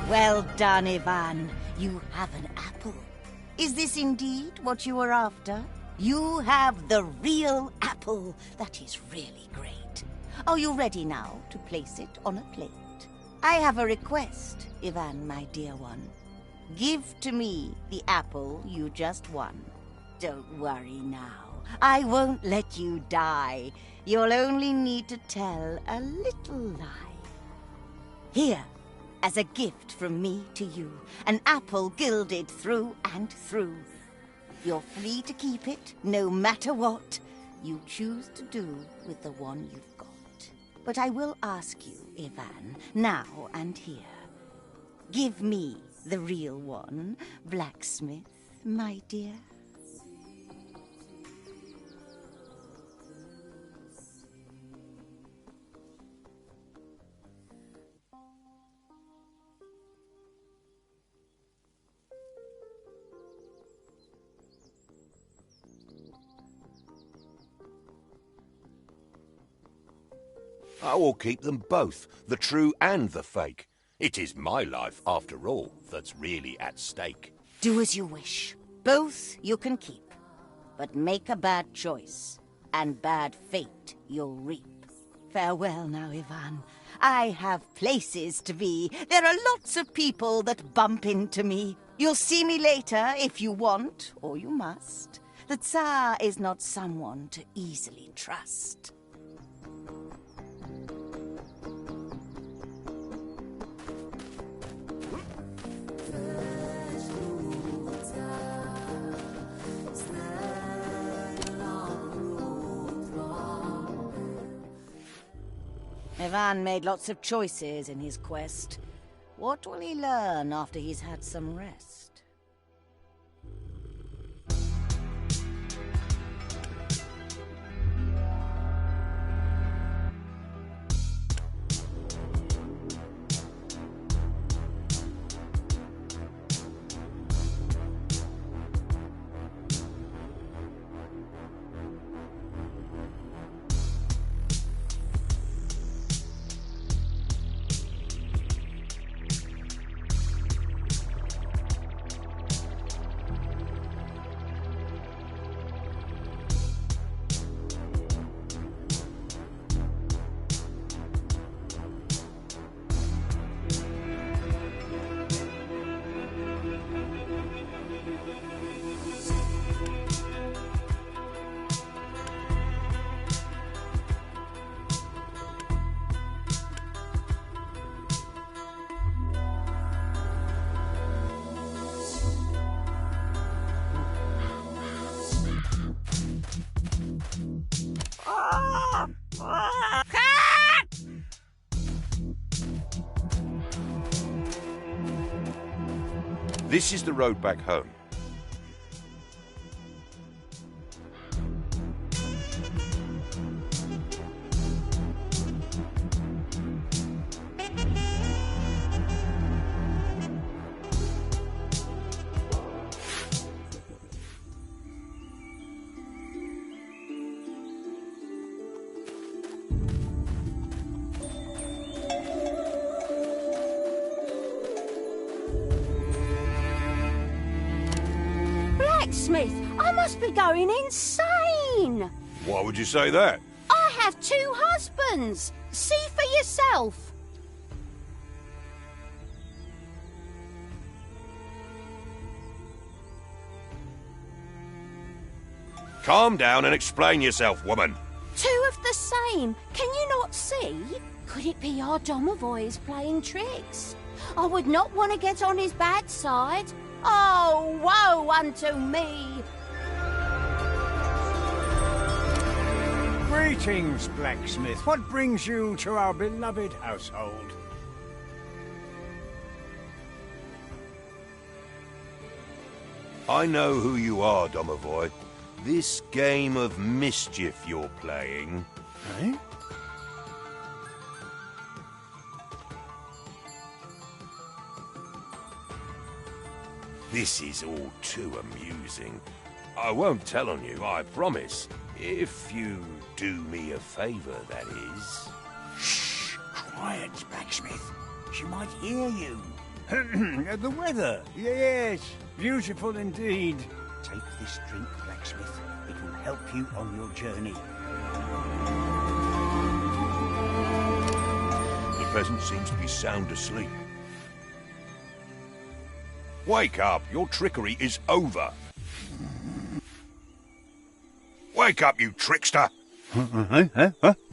Well done, Ivan. You have an apple. Is this indeed what you were after? You have the real apple. That is really great. Are you ready now to place it on a plate? I have a request, Ivan, my dear one. Give to me the apple you just won. Don't worry now. I won't let you die. You'll only need to tell a little lie. Here, as a gift from me to you, an apple gilded through and through. You're free to keep it, no matter what you choose to do with the one you've got. But I will ask you, Ivan, now and here. Give me the real one, blacksmith, my dear. I will keep them both, the true and the fake. It is my life, after all, that's really at stake. Do as you wish. Both you can keep. But make a bad choice, and bad fate you'll reap. Farewell now, Ivan. I have places to be. There are lots of people that bump into me. You'll see me later if you want, or you must. The Tsar is not someone to easily trust. Ivan made lots of choices in his quest. What will he learn after he's had some rest? This is the road back home. Blacksmith, I must be going insane! Why would you say that? I have 2 husbands! See for yourself! Calm down and explain yourself, woman. 2 of the same. Can you not see? Could it be our domovoi is playing tricks? I would not want to get on his bad side. Oh, woe unto me! Greetings, blacksmith. What brings you to our beloved household? I know who you are, domovoi. This game of mischief you're playing. Eh? This is all too amusing. I won't tell on you, I promise. If you do me a favor, that is. Shh! Quiet, blacksmith. She might hear you. The weather, yes, beautiful indeed. Take this drink, blacksmith. It will help you on your journey. The peasant seems to be sound asleep. Wake up! Your trickery is over. Wake up, you trickster! That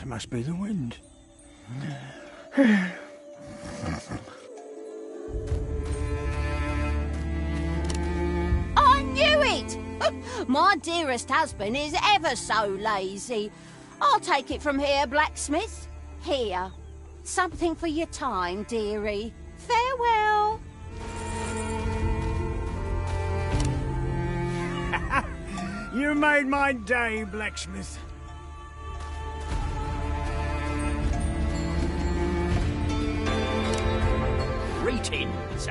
must be the wind. I knew it! My dearest husband is ever so lazy. I'll take it from here, blacksmith. Here. Something for your time, dearie. Farewell. You made my day, blacksmith. Greetings.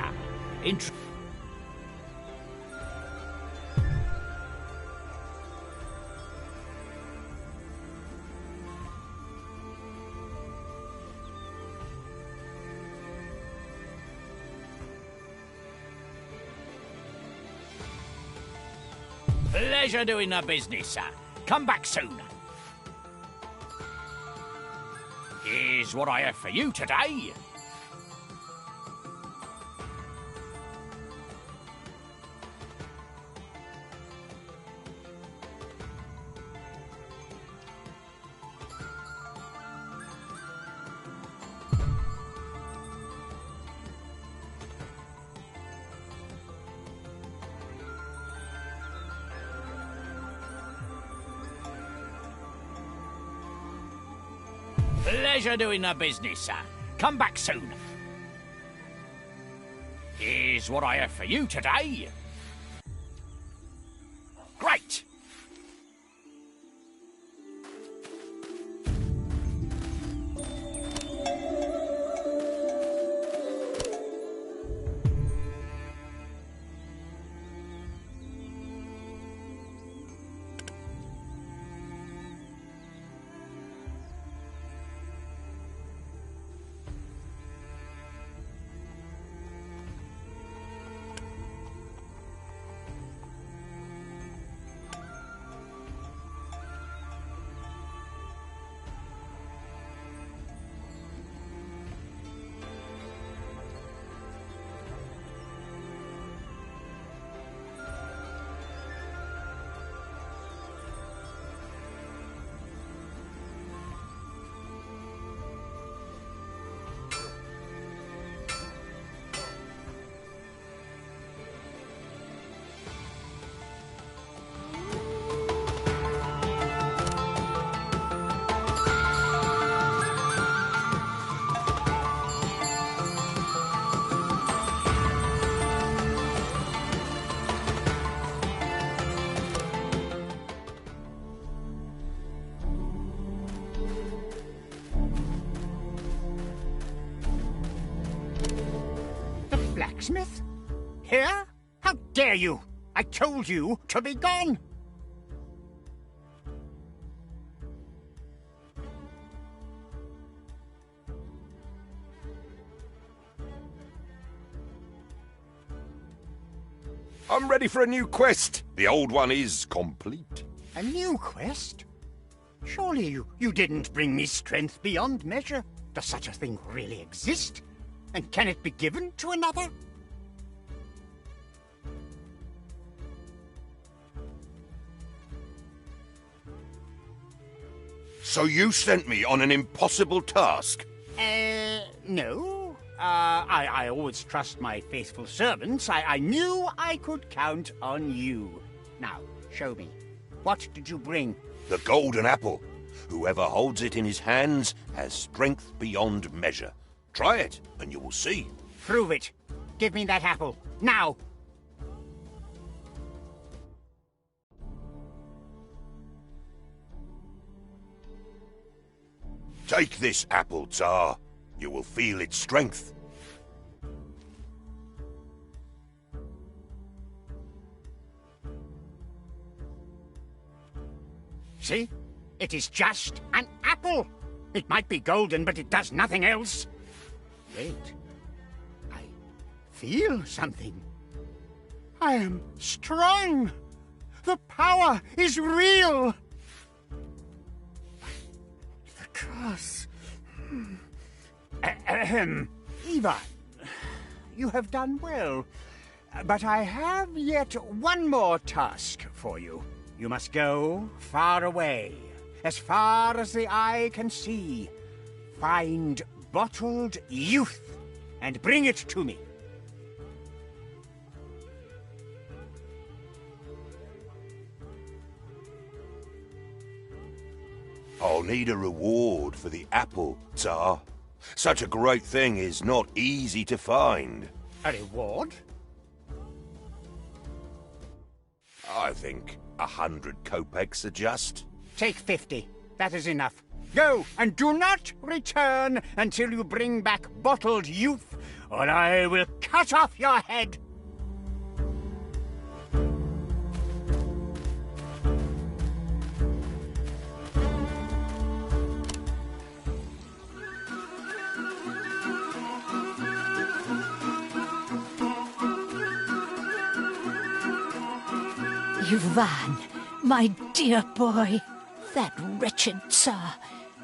Pleasure doing the business, sir. Come back soon. Here's what I have for you today. Pleasure doing the business, sir. Come back soon. Here's what I have for you today. Great! Blacksmith? Here? How dare you! I told you to be gone! I'm ready for a new quest. The old one is complete. A new quest? Surely you didn't bring me strength beyond measure. Does such a thing really exist? And can it be given to another? So you sent me on an impossible task? No. I always trust my faithful servants. I knew I could count on you. Now, show me. What did you bring? The golden apple. Whoever holds it in his hands has strength beyond measure. Try it, and you will see. Prove it. Give me that apple. Now! Take this apple, Tsar. You will feel its strength. See? It is just an apple. It might be golden, but it does nothing else. Wait. feel something. I am strong. The power is real. The curse. Ahem. Ivan, you have done well. But I have yet one more task for you. You must go far away, as far as the eye can see. Find bottled youth and bring it to me. I'll need a reward for the apple, Tsar. Such a great thing is not easy to find. A reward? I think 100 kopecks are just. Take 50. That is enough. Go, and do not return until you bring back bottled youth, or I will cut off your head. Ivan, my dear boy, that wretched Tsar.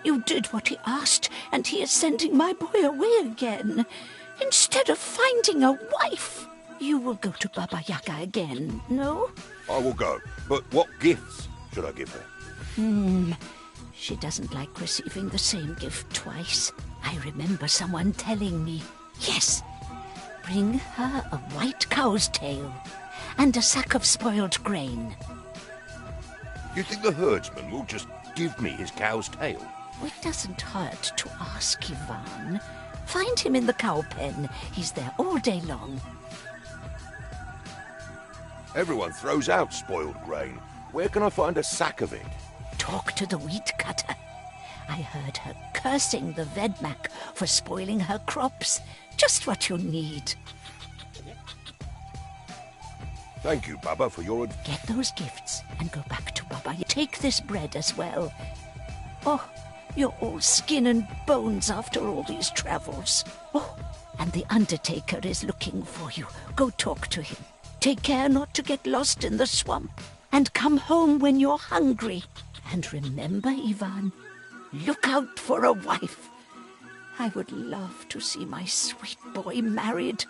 You did what he asked, and he is sending my boy away again. Instead of finding a wife, you will go to Baba Yaga again, no? I will go, but what gifts should I give her? She doesn't like receiving the same gift twice. I remember someone telling me. Yes, bring her a white cow's tail and a sack of spoiled grain. You think the herdsman will just give me his cow's tail? It doesn't hurt to ask, Ivan. Find him in the cow pen. He's there all day long. Everyone throws out spoiled grain. Where can I find a sack of it? Talk to the wheat cutter. I heard her cursing the Vedmak for spoiling her crops. Just what you need. Thank you, Baba, for your Get those gifts and go back to Baba. Take this bread as well. Oh, you're all skin and bones after all these travels. Oh, and the Undertaker is looking for you. Go talk to him. Take care not to get lost in the swamp. And come home when you're hungry. And remember, Ivan, look out for a wife. I would love to see my sweet boy married.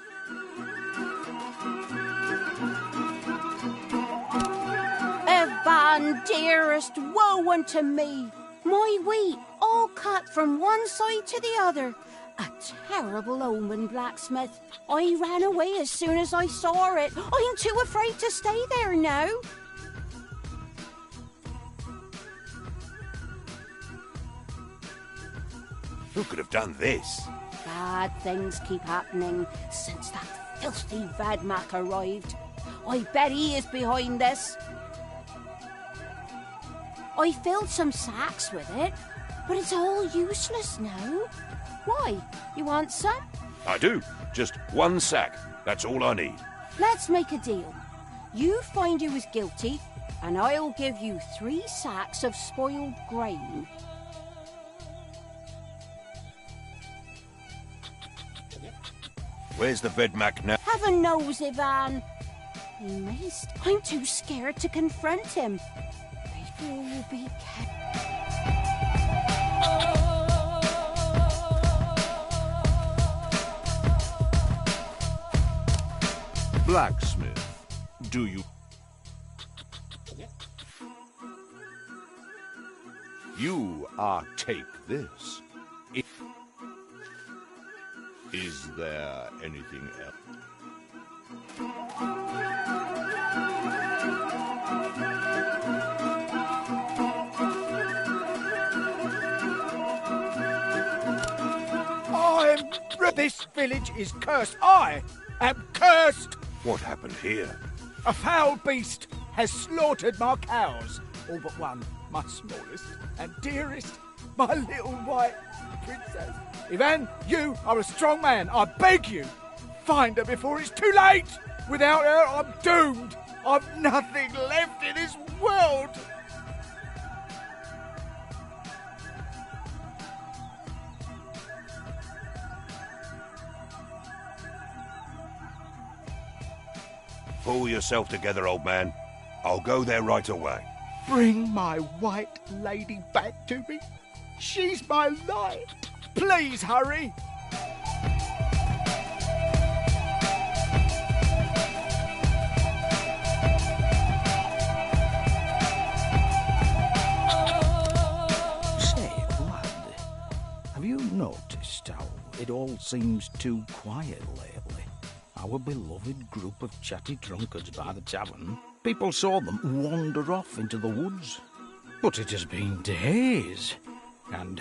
Ivan, dearest, woe unto me. My wheat all cut from one side to the other. A terrible omen, blacksmith. I ran away as soon as I saw it. I'm too afraid to stay there now. Who could have done this? Bad things keep happening since that filthy Vedmak arrived. I bet he is behind this. I filled some sacks with it, but it's all useless now. Why? You want some? I do. Just one sack. That's all I need. Let's make a deal. You find who is guilty, and I'll give you 3 sacks of spoiled grain. Where's the Vedmak now? Heaven knows, Ivan. He may I'm too scared to confront him. Maybe you'll be kept. Blacksmith, do you... You take this. Is there anything else? This village is cursed. I am cursed. What happened here? A foul beast has slaughtered my cows. All but one, my smallest and dearest, my little white princess. Ivan, you are a strong man. I beg you, find her before it's too late. Without her, I'm doomed. I've nothing left in this world. Pull yourself together, old man. I'll go there right away. Bring my white lady back to me. She's my life. Please hurry! Say, lad, have you noticed how it all seems too quiet lately? Our beloved group of chatty drunkards by the tavern. People saw them wander off into the woods. But it has been days, and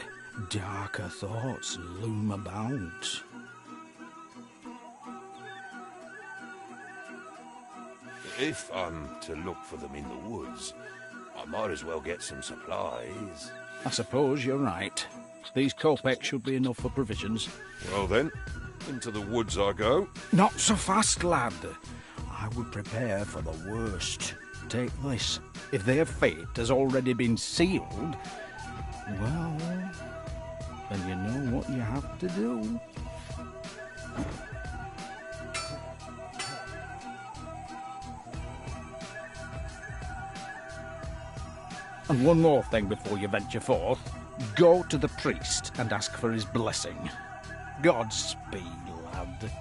darker thoughts loom about. If I'm to look for them in the woods, I might as well get some supplies. I suppose you're right. These kopecks should be enough for provisions. Well then, into the woods I go. Not so fast, lad. I would prepare for the worst. Take this. If their fate has already been sealed, well, then you know what you have to do. And one more thing before you venture forth. Go to the priest and ask for his blessing. Godspeed, lad.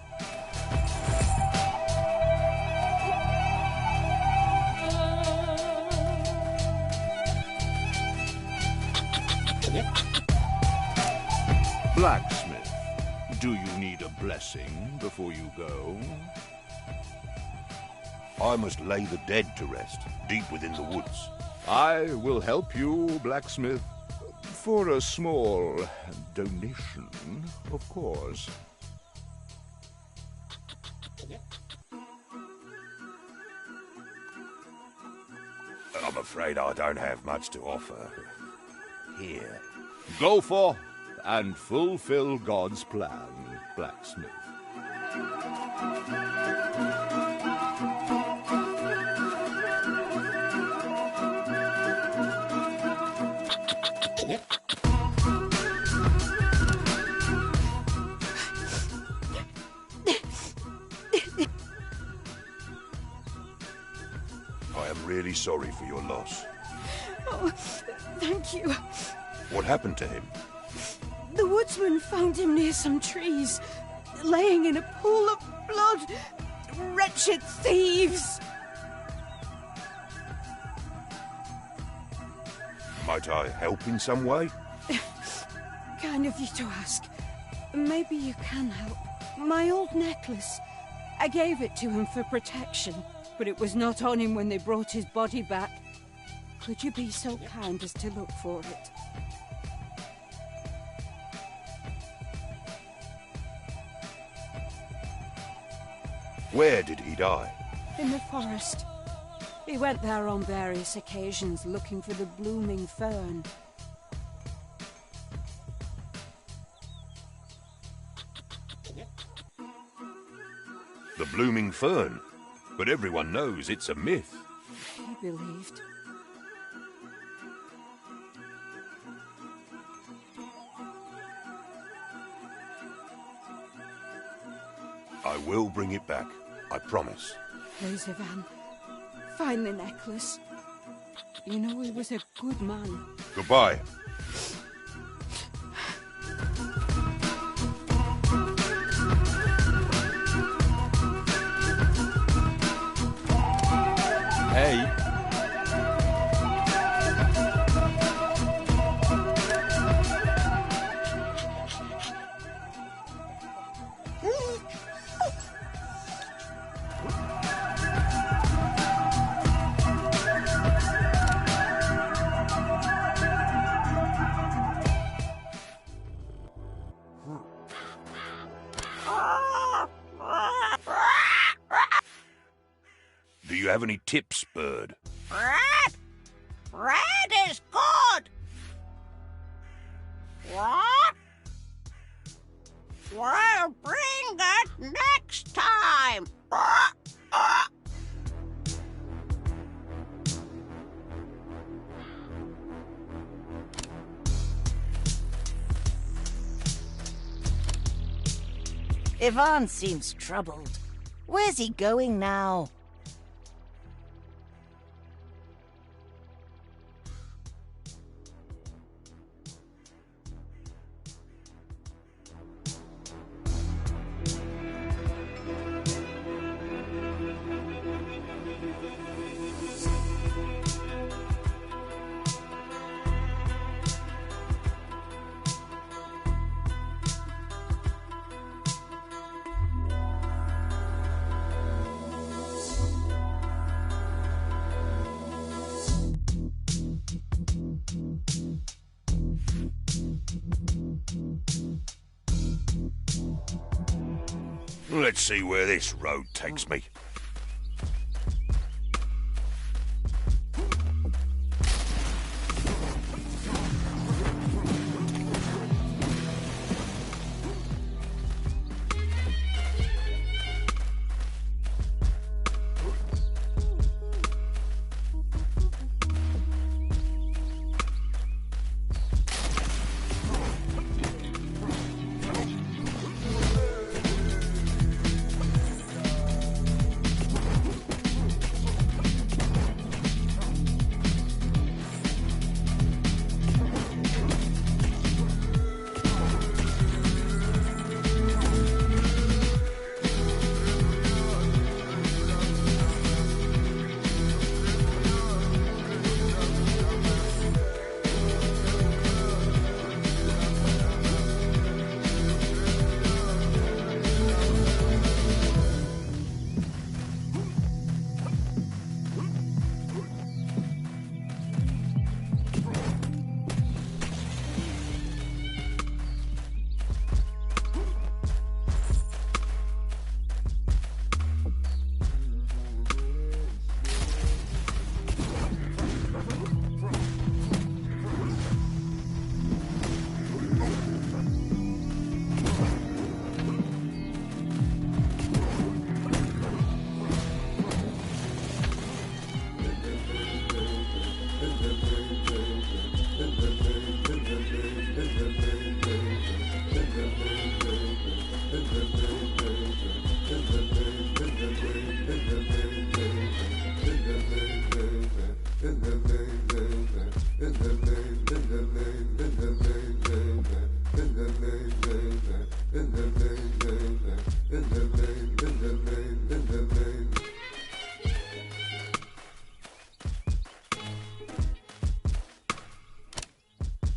Blacksmith, do you need a blessing before you go? I must lay the dead to rest, deep within the woods. I will help you, blacksmith, for a small donation, of course. I'm afraid I don't have much to offer. Here. Go forth and fulfill God's plan, blacksmith. I am really sorry for your loss. Oh, thank you. What happened to him? The woodsman found him near some trees, laying in a pool of blood. Wretched thieves! Might I help in some way? Kind of you to ask. Maybe you can help. My old necklace. I gave it to him for protection, but it was not on him when they brought his body back. Could you be so kind as to look for it? Where did he die? In the forest. He went there on various occasions looking for the blooming fern. The blooming fern? But everyone knows it's a myth. He believed. I will bring it back. I promise. Please, Ivan, find the necklace. You know he was a good man. Goodbye. Hey. Do you have any tips, bird? Red! Red is good! What? We'll bring it next time! Ivan seems troubled. Where's he going now? Let's see where this road takes me.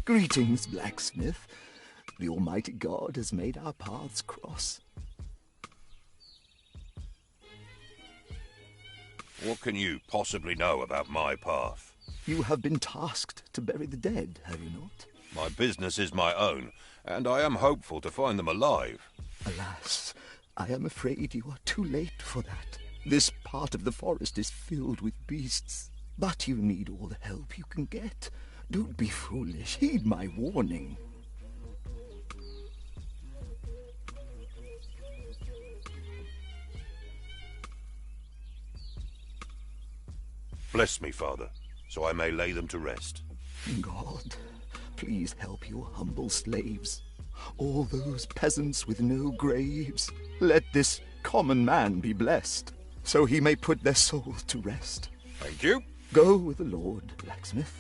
Greetings, blacksmith. The Almighty God has made our paths cross. What can you possibly know about my path? You have been tasked to bury the dead, have you not? My business is my own, and I am hopeful to find them alive. Alas, I am afraid you are too late for that. This part of the forest is filled with beasts, but you need all the help you can get. Don't be foolish. Heed my warning. Bless me, Father, so I may lay them to rest. God, please help your humble slaves. All those peasants with no graves. Let this common man be blessed, so he may put their souls to rest. Thank you. Go with the Lord, blacksmith.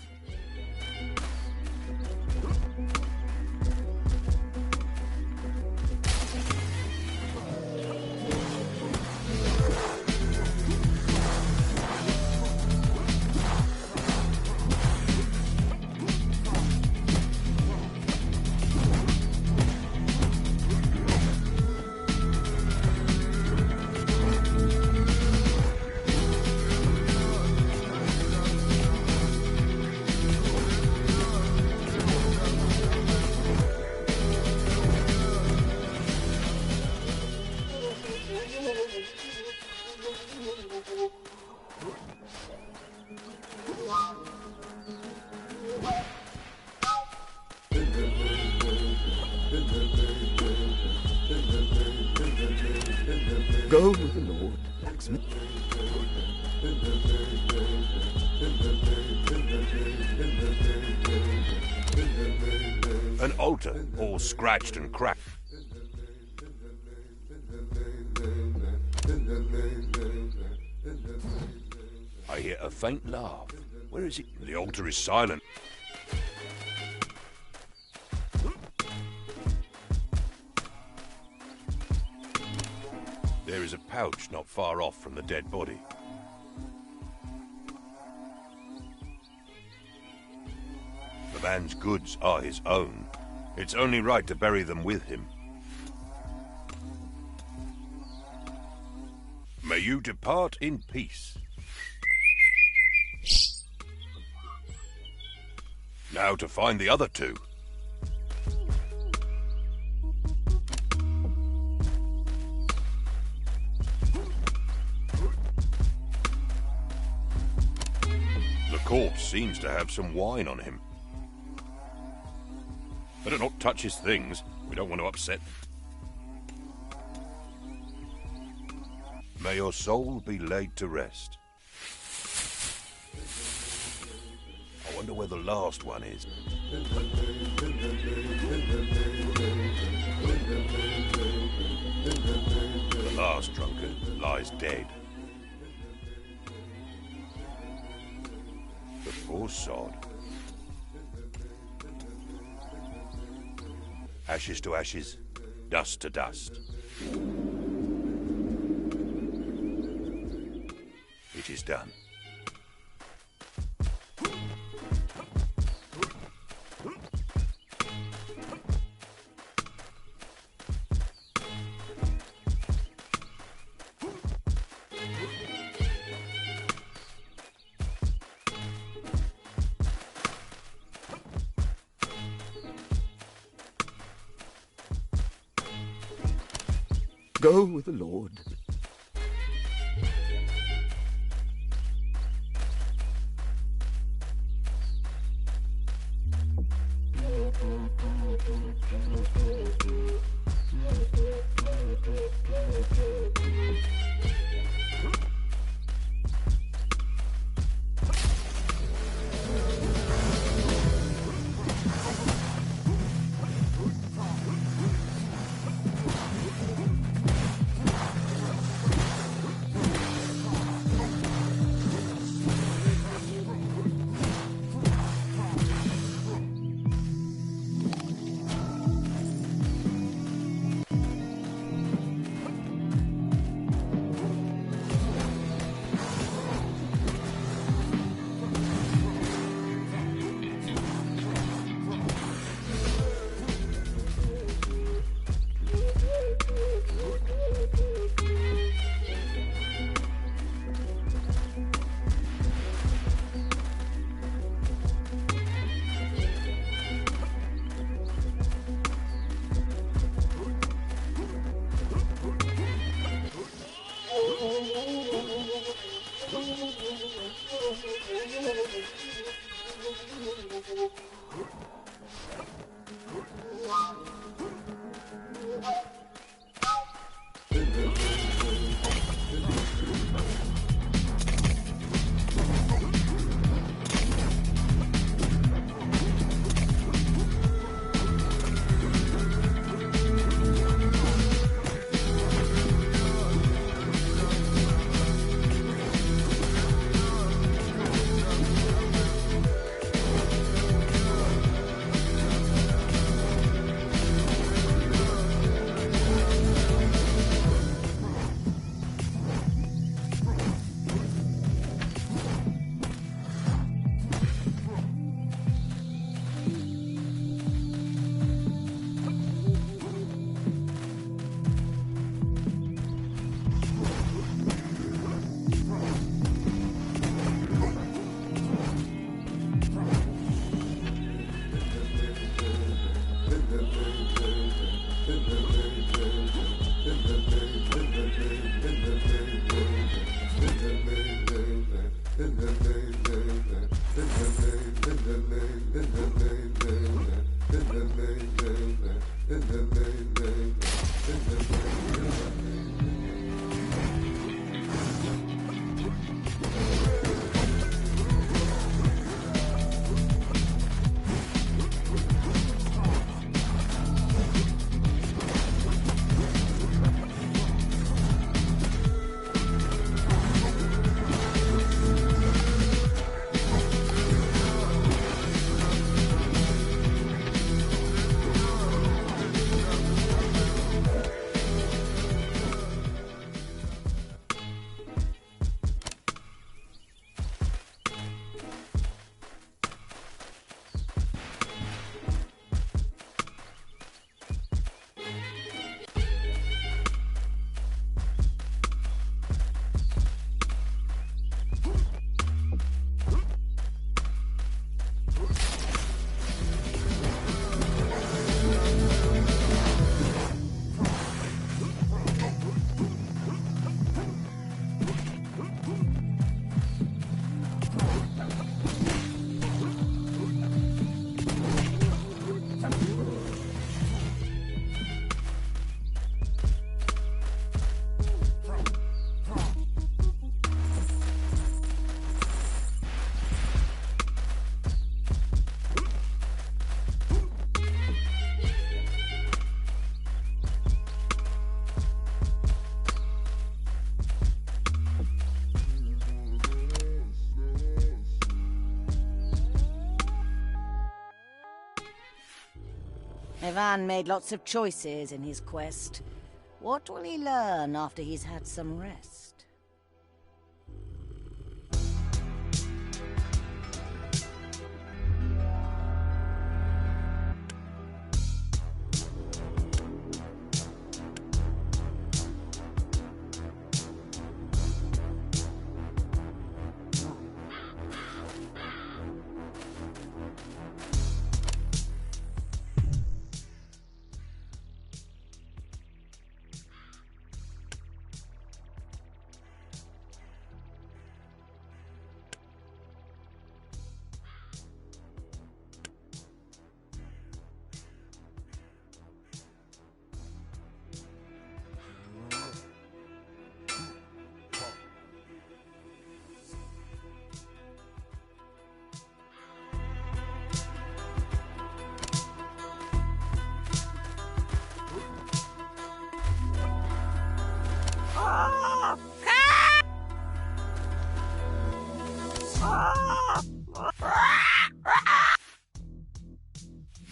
Go with the Lord, blacksmith. An altar, all scratched and cracked. I hear a faint laugh. Where is it? The altar is silent. There is a pouch not far off from the dead body. The man's goods are his own. It's only right to bury them with him. May you depart in peace. Now to find the other two. corpse seems to have some wine on him. Better not touch his things. We don't want to upset them. May your soul be laid to rest. I wonder where the last one is. The last drunkard lies dead. The poor sod. Ashes to ashes, dust to dust. It is done. Go with the Lord. Ivan made lots of choices in his quest. What will he learn after he's had some rest?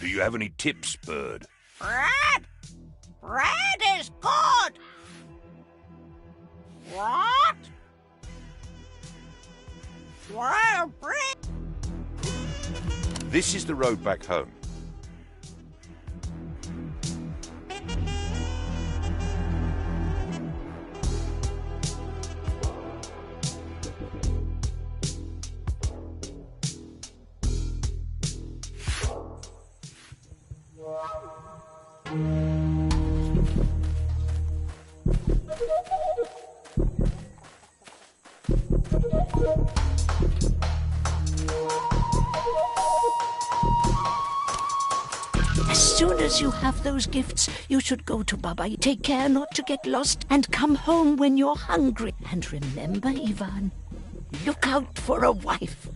Do you have any tips, bird? Bread? Bread is good! What? Well, bread... This is the road back home. As soon as you have those gifts, you should go to Baba. Take care not to get lost and come home when you're hungry. And remember, Ivan, look out for a wife.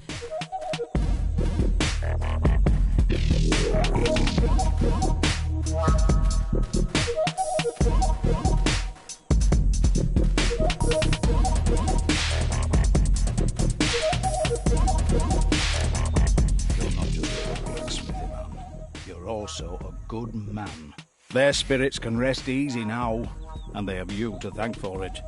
Also a good man. Their spirits can rest easy now, and they have you to thank for it.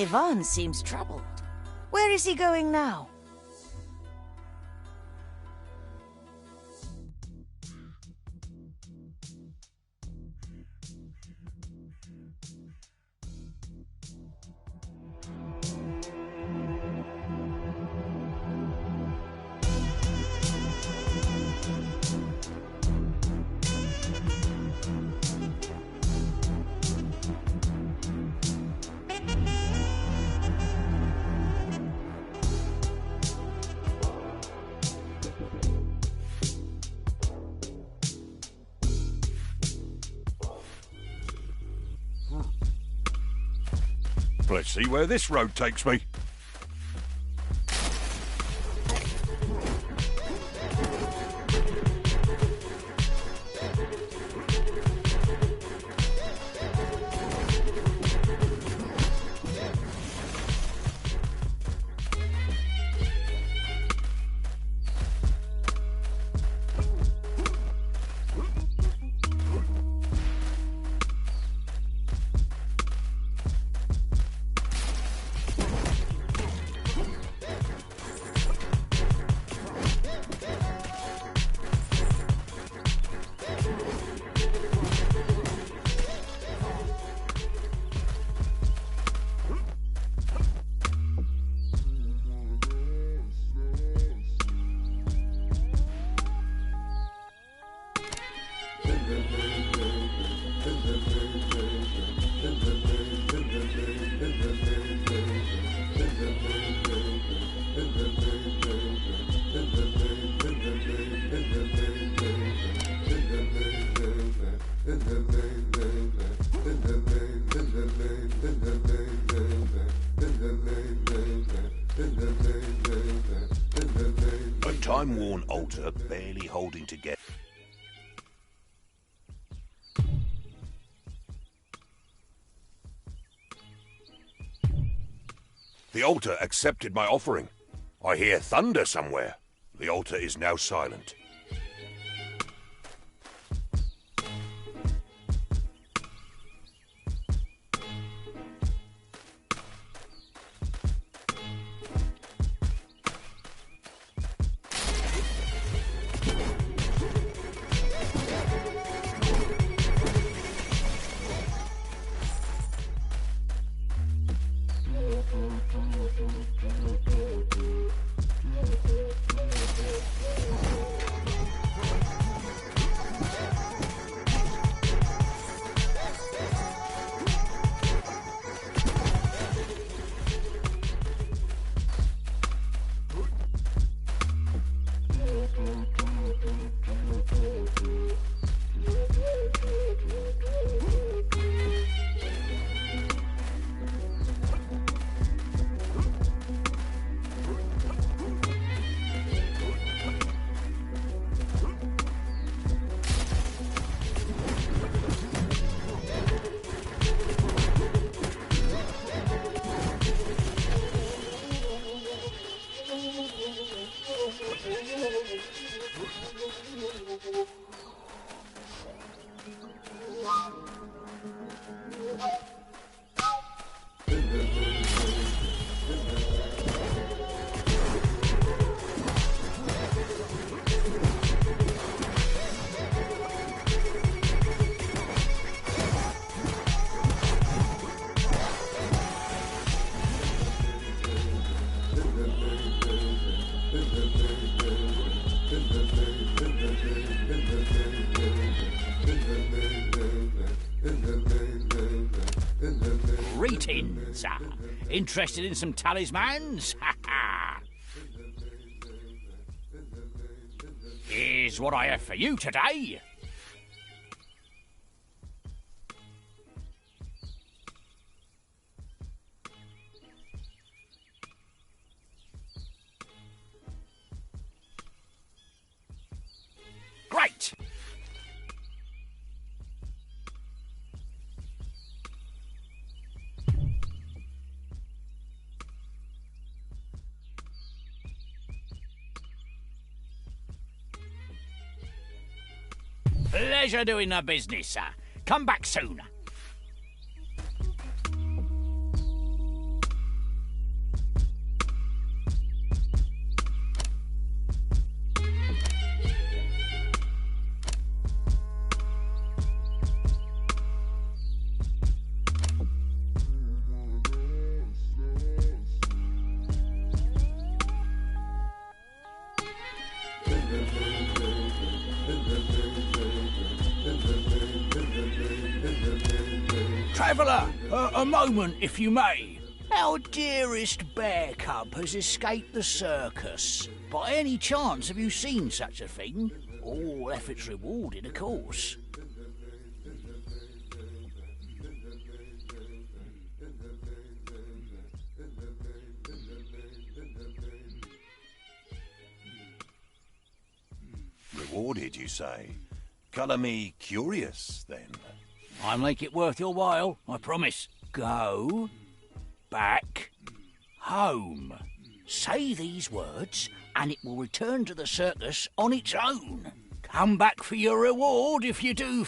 Ivan seems troubled. Where is he going now? Let's see where this road takes me. A time-worn altar barely holding together. The altar accepted my offering. I hear thunder somewhere. The altar is now silent. Greetings. Interested in some talismans? Here's what I have for you today. Great! Pleasure doing the business, sir. Come back soon. Traveller, a moment, if you may. Our dearest bear cub has escaped the circus. By any chance, have you seen such a thing? All efforts rewarded, of course. Rewarded, you say? Colour me curious, then. I'll make it worth your while, I promise. Go back home. Say these words, and it will return to the circus on its own. Come back for your reward if you do.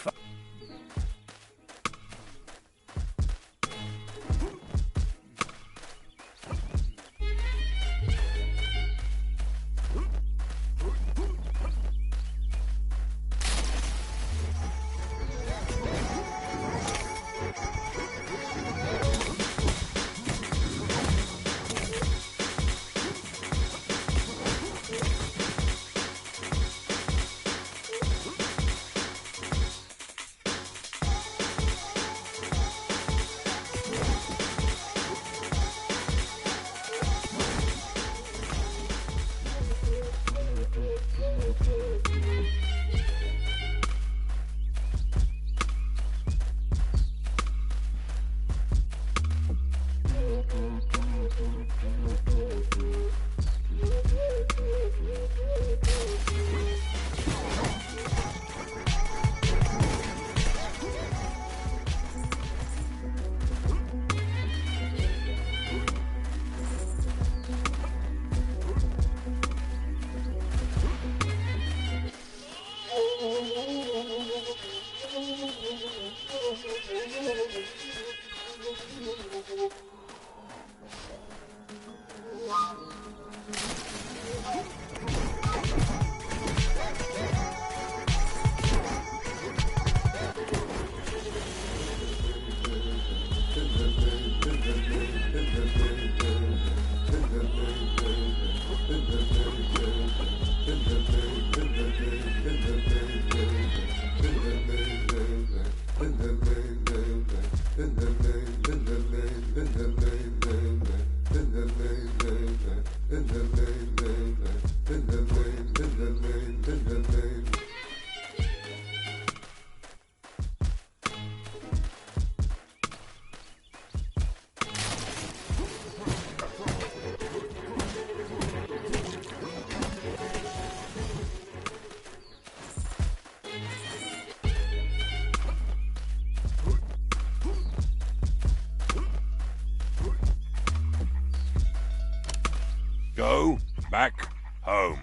Go back home.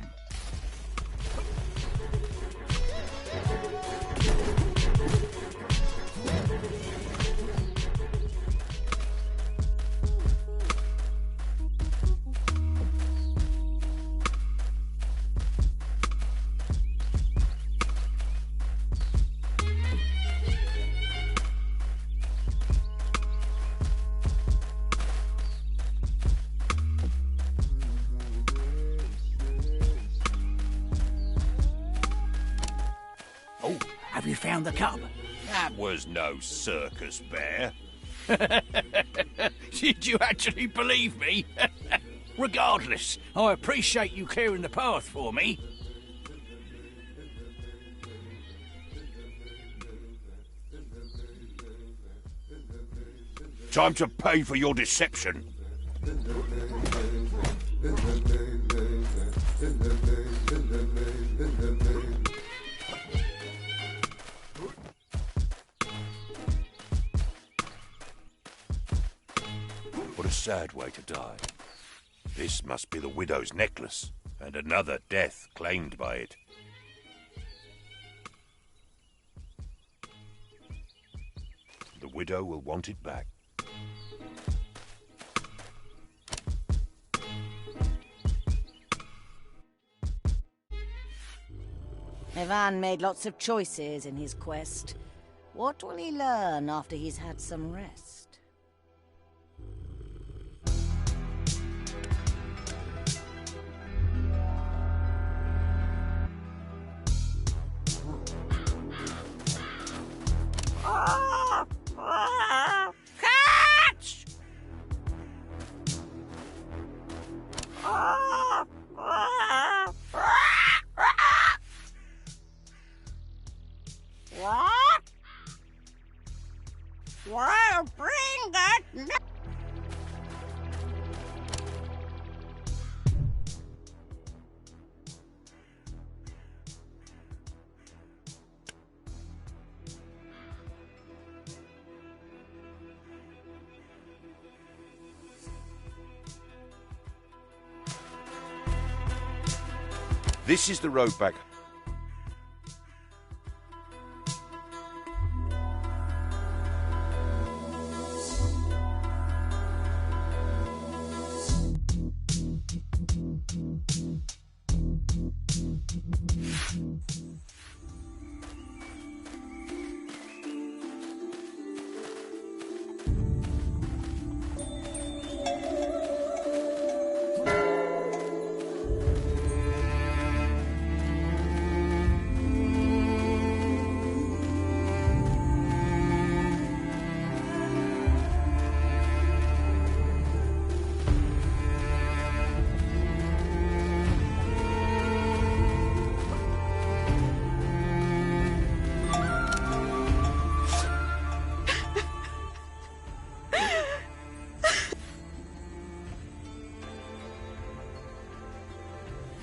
Have you found the cub? That was no circus bear. Did you actually believe me? Regardless, I appreciate you clearing the path for me. Time to pay for your deception. What a sad way to die. This must be the widow's necklace, and another death claimed by it. The widow will want it back. Ivan made lots of choices in his quest. What will he learn after he's had some rest? This is the road back.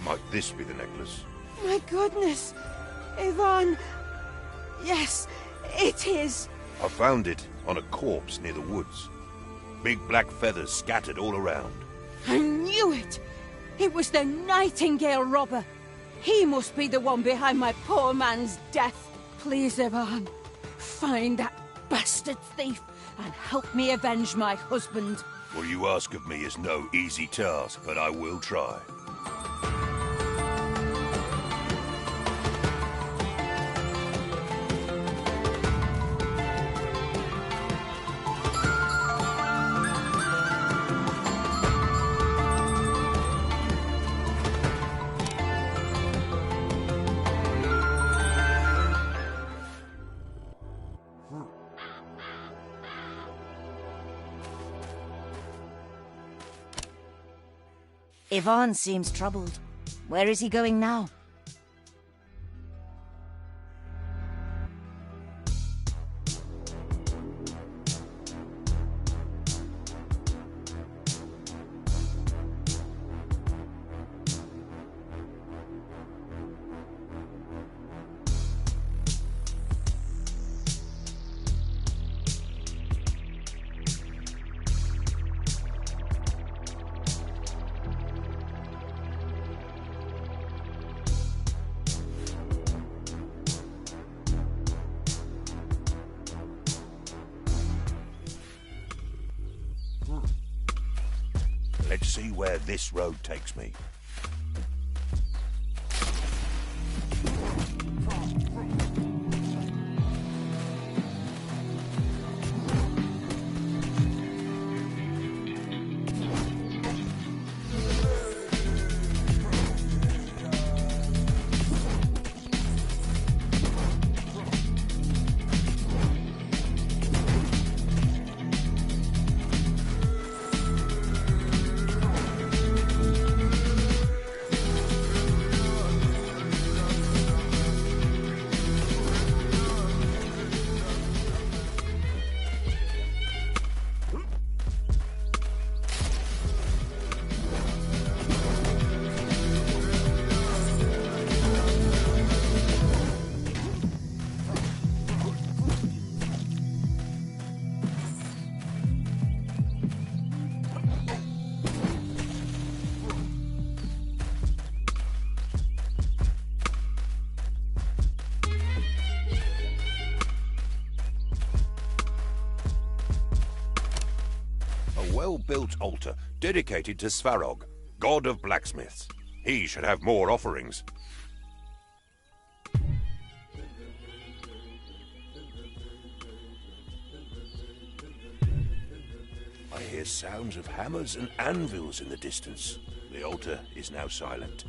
Might this be the necklace? My goodness! Yvonne! Yes, it is! I found it on a corpse near the woods. Big black feathers scattered all around. I knew it! It was the Nightingale robber! He must be the one behind my poor man's death. Please, Yvonne, find that bastard thief and help me avenge my husband. What you ask of me is no easy task, but I will try. Yvonne seems troubled. Where is he going now? Let's see where this road takes me. Well-built altar dedicated to Svarog, god of blacksmiths. He should have more offerings. I hear sounds of hammers and anvils in the distance. The altar is now silent.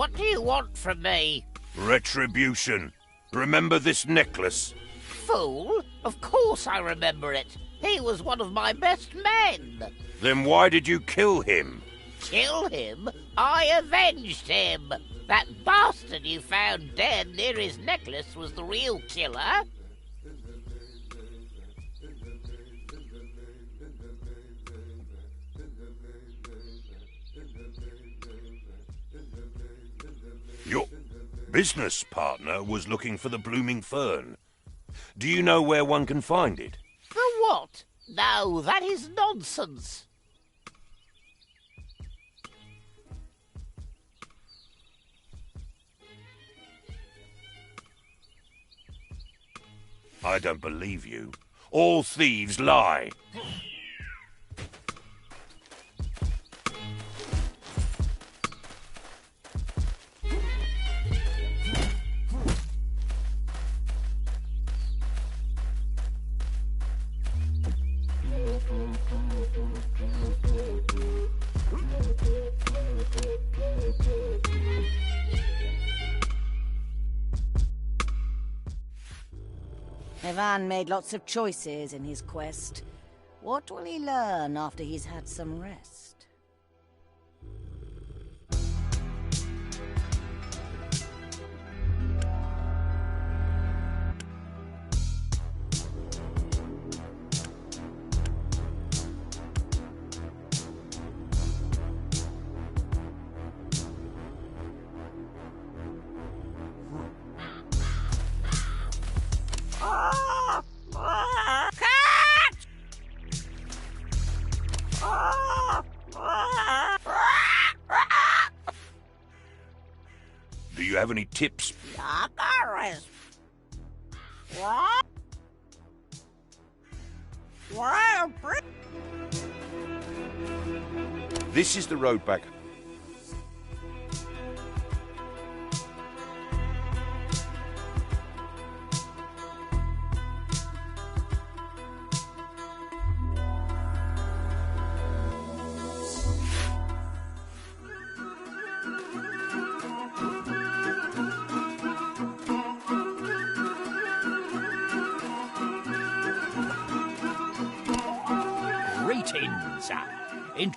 What do you want from me? Retribution. Remember this necklace? Fool! Of course I remember it. He was one of my best men. Then why did you kill him? Kill him? I avenged him. That bastard you found dead near his necklace was the real killer. Your business partner was looking for the blooming fern. Do you know where one can find it? The what? No, that is nonsense. I don't believe you. All thieves lie. Ivan made lots of choices in his quest. What will he learn after he's had some rest? Do you have any tips? Yaga is What? Wow, This is the road back. Greetings. In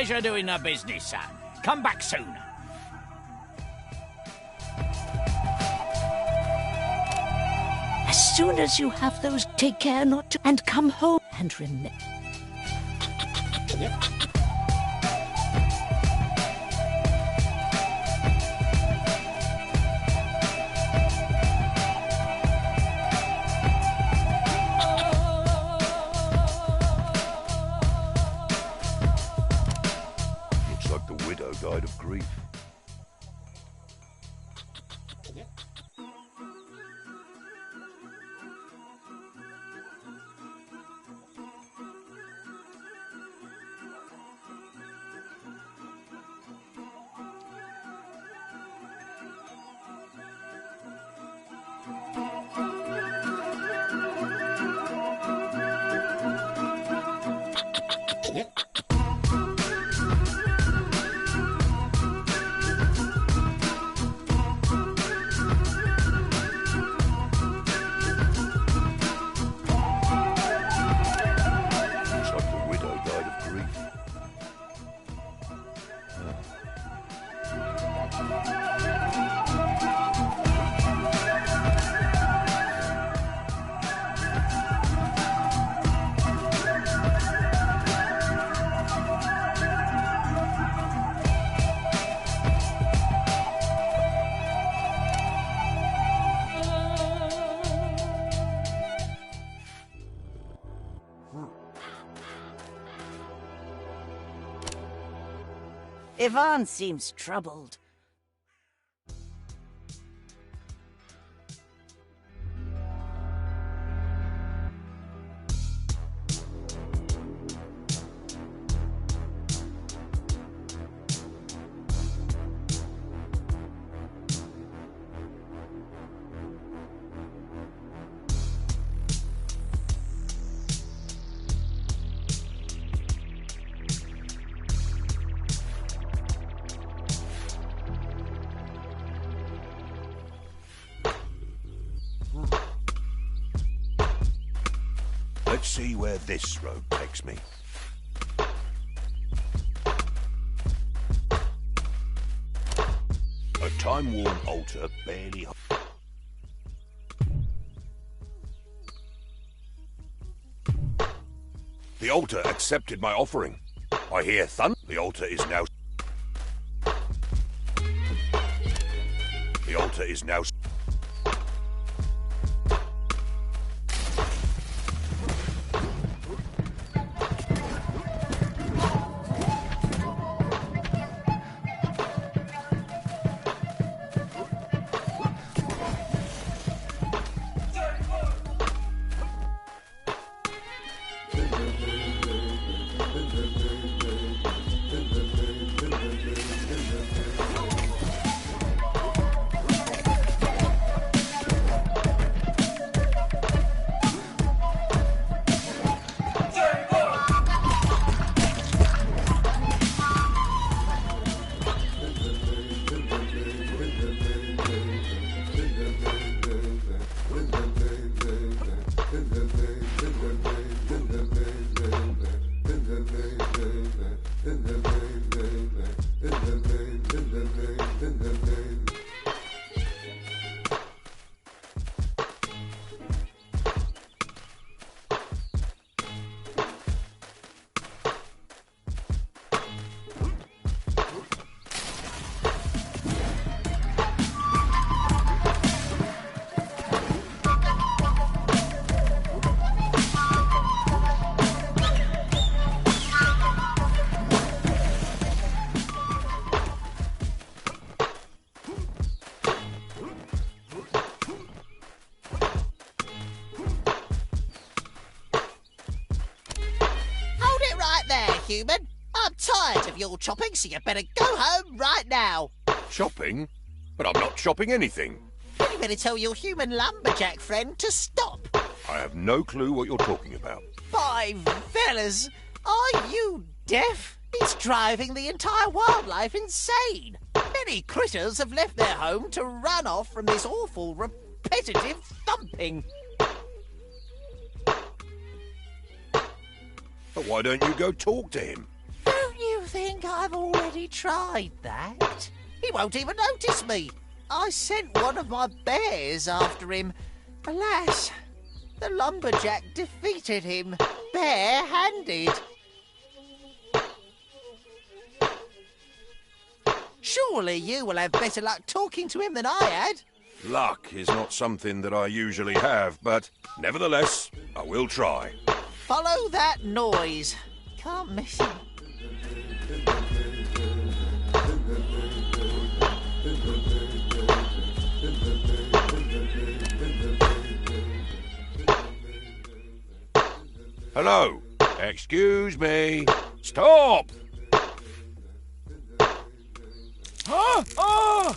pleasure doing the business, son. Come back soon. As soon as you have those, take care not to... And come home and remember... Looks like the widow died of grief. Ivan seems troubled. Let's see where this road takes me. A time-worn altar barely... The altar accepted my offering. I hear thunder. The altar is now... The altar is now... human. I'm tired of your chopping, so you better go home right now. Shopping? But I'm not shopping anything. Then you better tell your human lumberjack friend to stop. I have no clue what you're talking about. By fellas, are you deaf? It's driving the entire wildlife insane. Many critters have left their home to run off from this awful, repetitive thumping. But why don't you go talk to him? Don't you think I've already tried that? He won't even notice me. I sent one of my bears after him. Alas, the lumberjack defeated him bare-handed. Surely you will have better luck talking to him than I had. Luck is not something that I usually have, but nevertheless, I will try. Follow that noise. Can't miss him. Hello. Excuse me. Stop! Huh? Ah!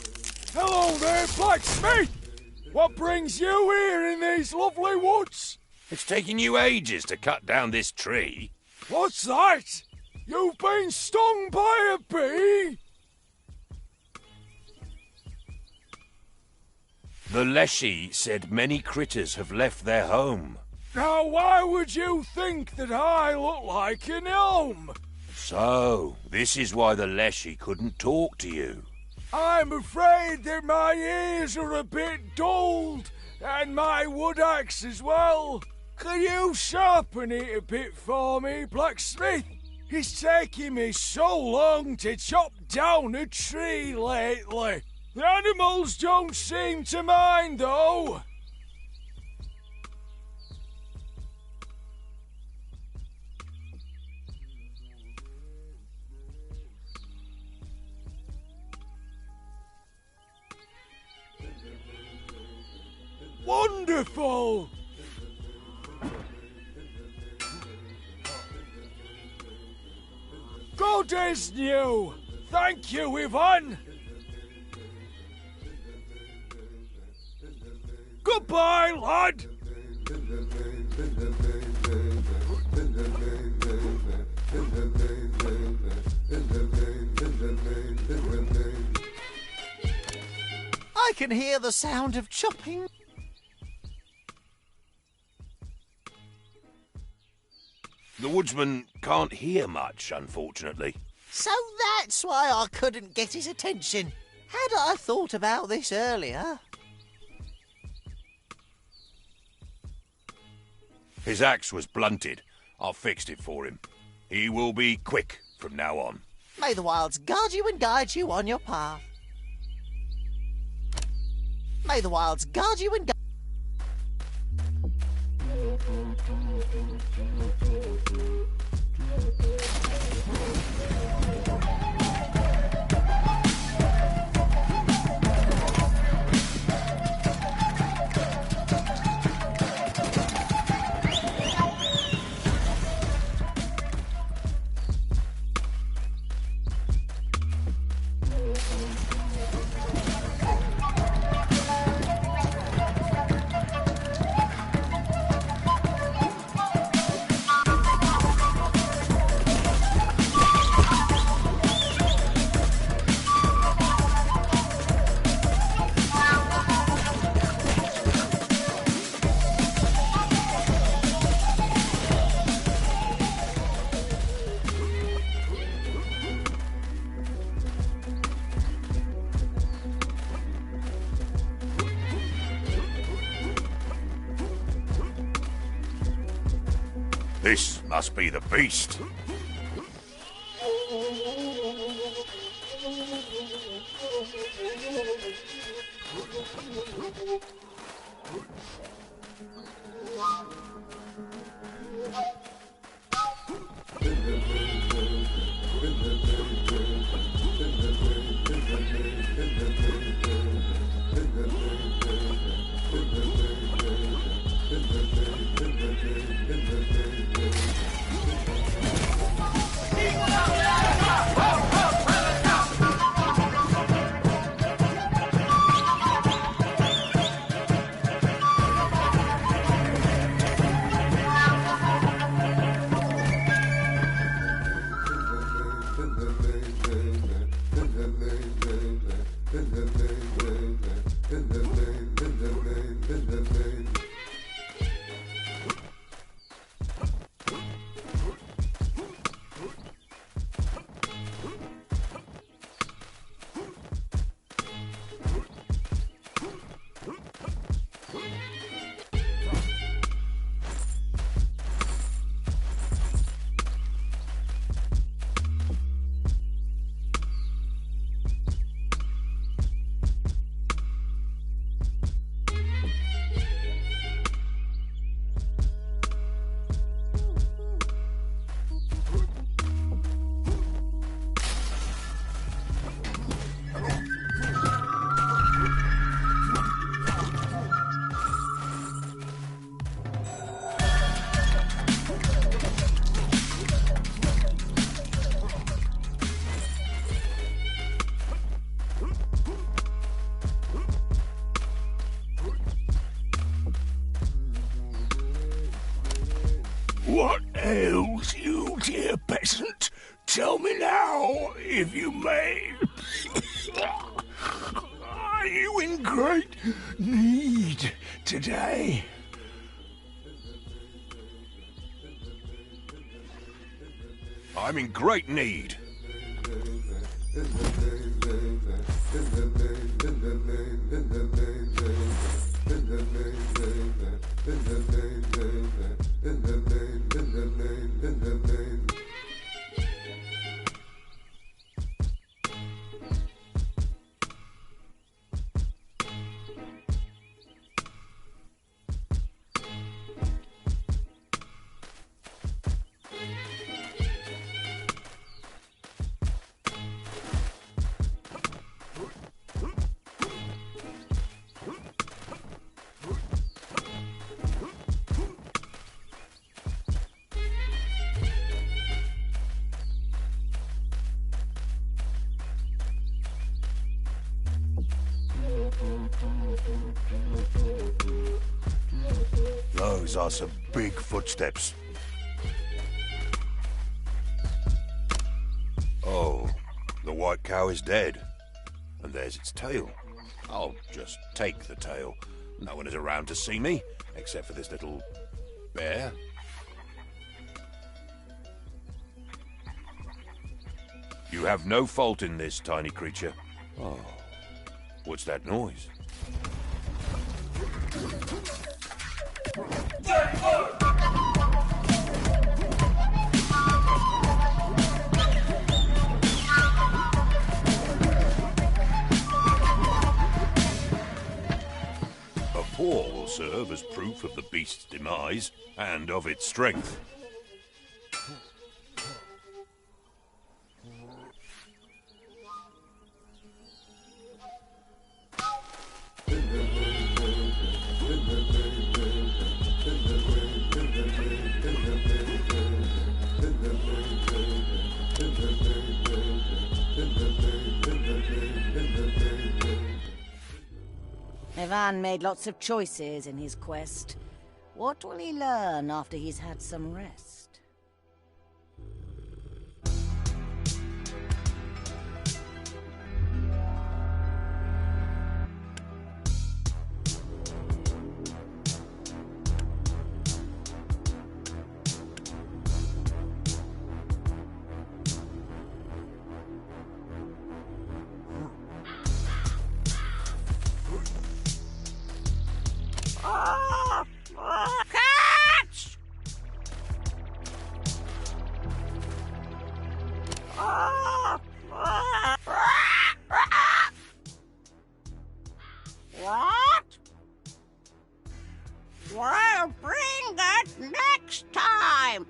Hello there, blacksmith! What brings you here in these lovely woods? It's taking you ages to cut down this tree. What's that? You've been stung by a bee? The Leshy said many critters have left their home. Now why would you think that I look like an elm? So, this is why the Leshy couldn't talk to you. I'm afraid that my ears are a bit dulled, and my wood axe as well. Can you sharpen it a bit for me, blacksmith? It's taking me so long to chop down a tree lately. The animals don't seem to mind, though. Wonderful! Good as new! Thank you, Ivan! Goodbye, lad! I can hear the sound of chopping. The woodsman can't hear much, unfortunately. So that's why I couldn't get his attention. Had I thought about this earlier? His axe was blunted. I fixed it for him. He will be quick from now on. May the wilds guard you and guide you on your path. May the wilds guard you and guide. This must be the beast. What ails you, dear peasant? Tell me now, if you may. Are you in great need today? I'm in great need. Those are some big footsteps. Oh, the white cow is dead. And there's its tail. I'll just take the tail. No one is around to see me, except for this little bear. You have no fault in this, tiny creature. Oh, what's that noise? A paw will serve as proof of the beast's demise and of its strength. Ivan made lots of choices in his quest. What will he learn after he's had some rest? Catch! What? We'll bring that next time.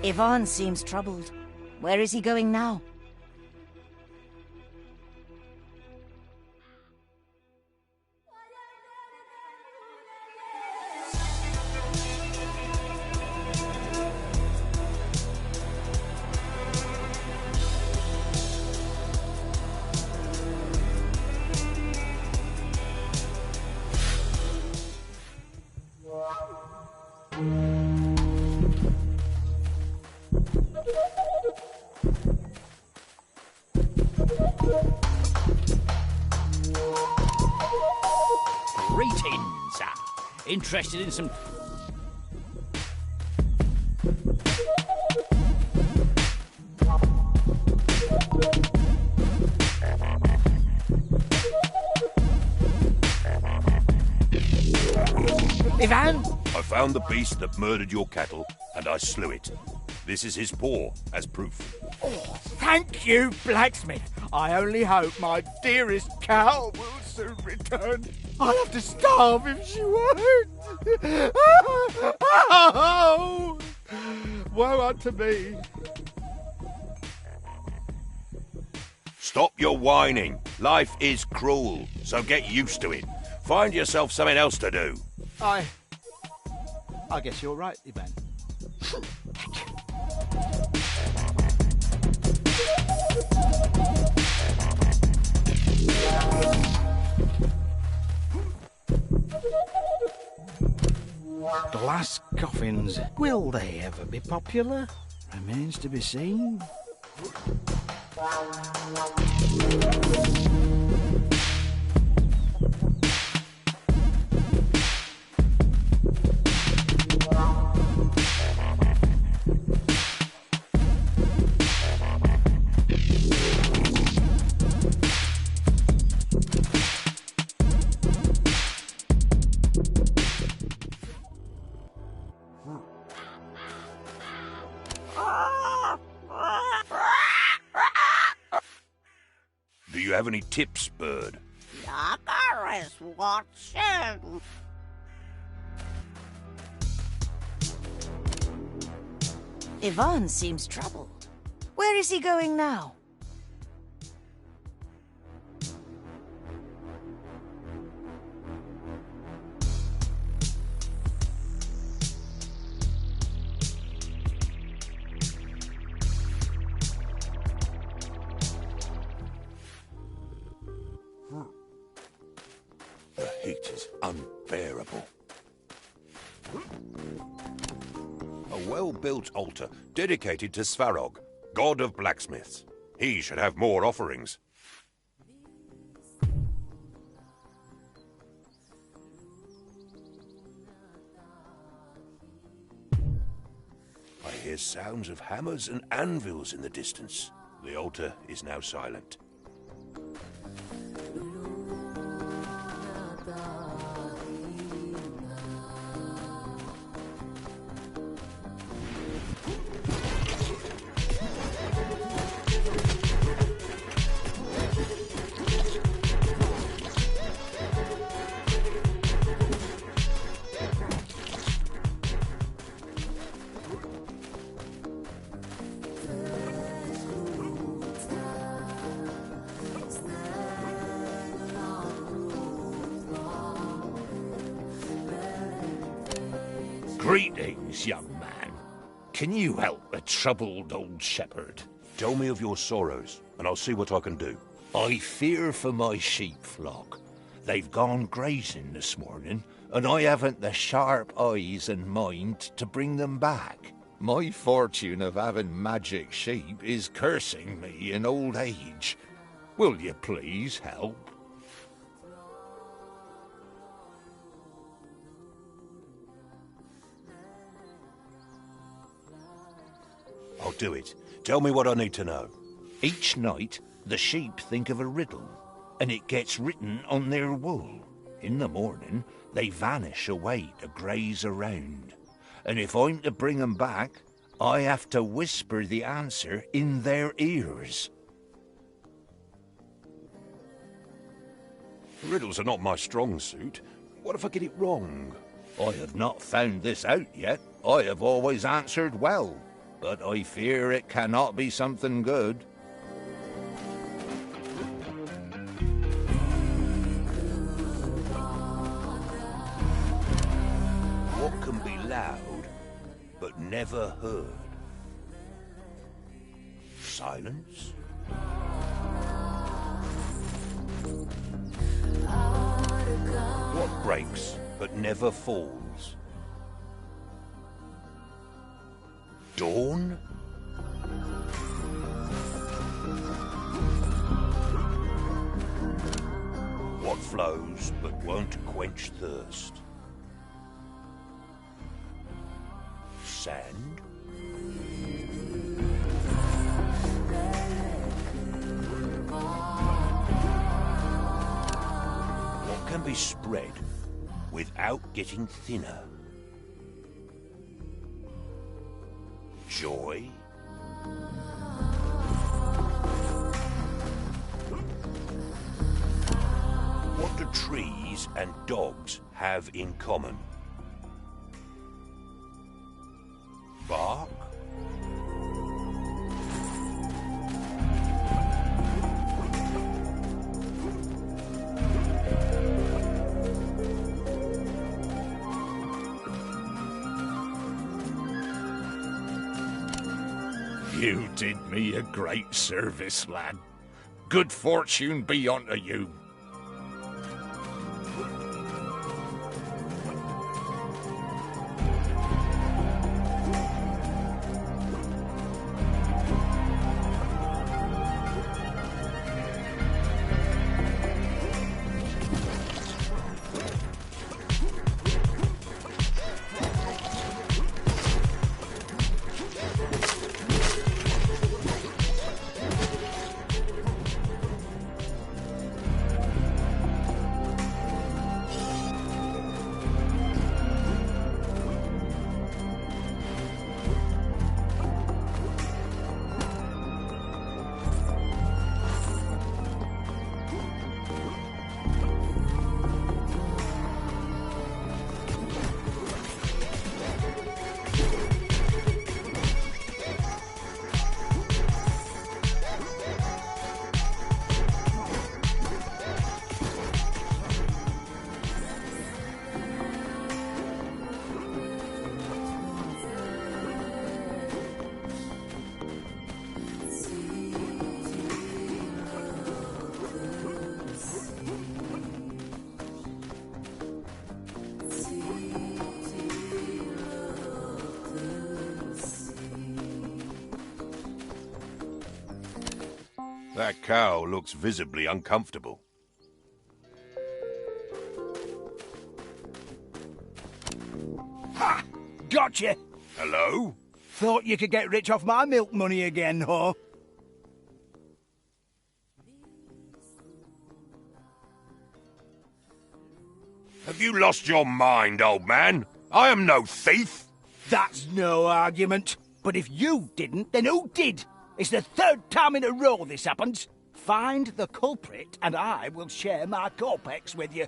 Ivan seems troubled. Where is he going now? Greetings. Interested in some... Ivan? I found the beast that murdered your cattle, and I slew it. This is his paw, as proof. Oh, thank you, blacksmith. I only hope my dearest cow will soon return. I'll have to starve if she won't. Oh, woe unto me. Stop your whining. Life is cruel, so get used to it. Find yourself something else to do. I guess you're right, Ivan. Glass coffins. Will they ever be popular? Remains to be seen. Do you have any tips, bird? Yaga is watching. Ivan seems troubled. Where is he going now? The heat is unbearable. A well-built altar dedicated to Svarog, god of blacksmiths. He should have more offerings. I hear sounds of hammers and anvils in the distance. The altar is now silent. Greetings, young man. Can you help a troubled old shepherd? Tell me of your sorrows, and I'll see what I can do. I fear for my sheep flock. They've gone grazing this morning, and I haven't the sharp eyes and mind to bring them back. My fortune of having magic sheep is cursing me in old age. Will you please help? I'll do it. Tell me what I need to know. Each night, the sheep think of a riddle, and it gets written on their wool. In the morning, they vanish away to graze around. And if I'm to bring them back, I have to whisper the answer in their ears. Riddles are not my strong suit. What if I get it wrong? I have not found this out yet. I have always answered well, but I fear it cannot be something good. What can be loud, but never heard? Silence? What breaks, but never falls? Dawn? What flows but won't quench thirst? Sand? What can be spread without getting thinner? Joy? What do trees and dogs have in common? Bark? You did me a great service, lad. Good fortune be unto you. That cow looks visibly uncomfortable. Ha! Gotcha! Hello? Thought you could get rich off my milk money again, huh? Have you lost your mind, old man? I am no thief. That's no argument. But if you didn't, then who did? It's the third time in a row this happens. Find the culprit, and I will share my kopecks with you.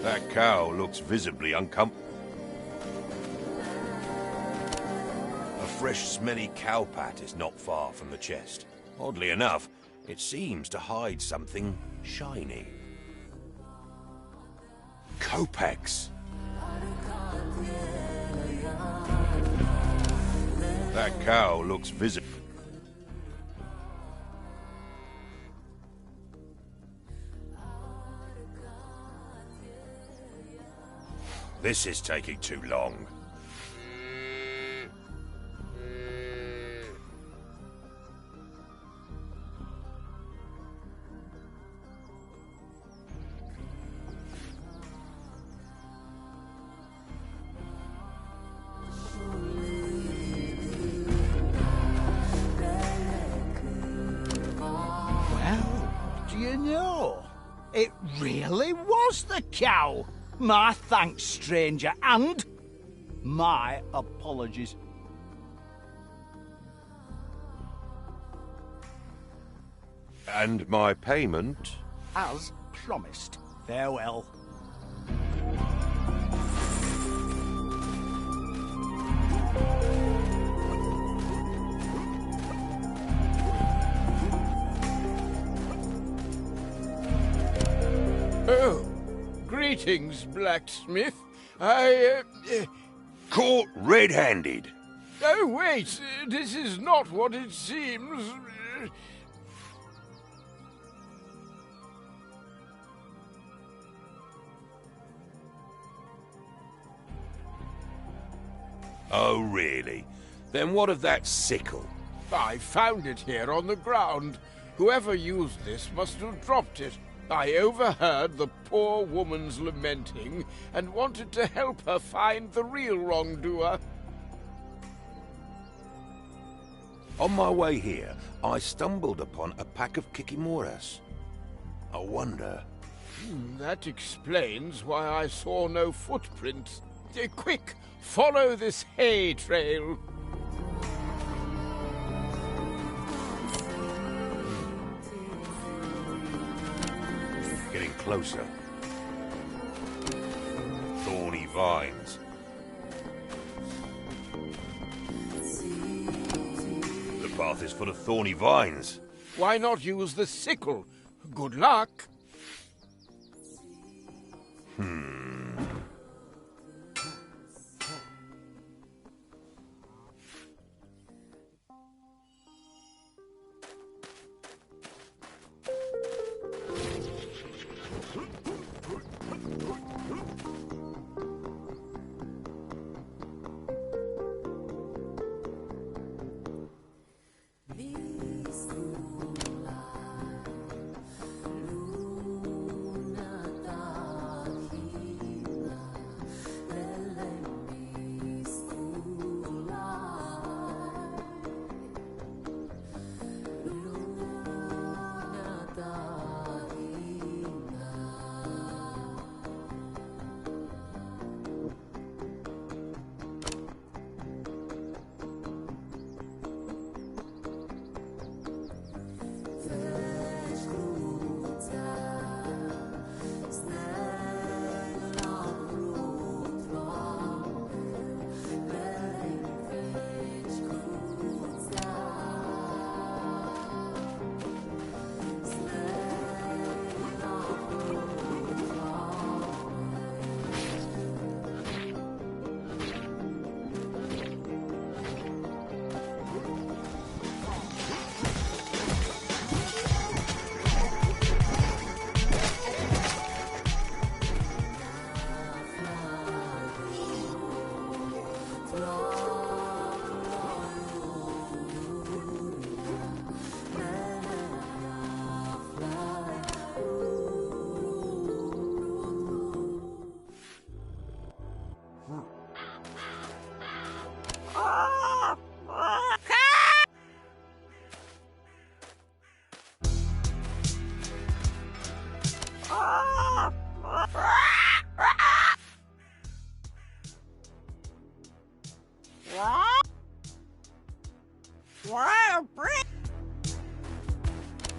That cow looks visibly uncomfortable. A fresh, smelly cow pat is not far from the chest. Oddly enough, it seems to hide something shiny. Kopecks. That cow looks visible. This is taking too long. Do you know? It really was the cow. My thanks, stranger, and my apologies. And my payment? As promised. Farewell. Oh, greetings, blacksmith. Caught red-handed. Oh, wait, this is not what it seems. Oh, really? Then what of that sickle? I found it here on the ground. Whoever used this must have dropped it. I overheard the poor woman's lamenting and wanted to help her find the real wrongdoer. On my way here, I stumbled upon a pack of kikimoras. I wonder... That explains why I saw no footprints. Quick, follow this hay trail. Getting closer. Thorny vines. The path is full of thorny vines. Why not use the sickle? Good luck.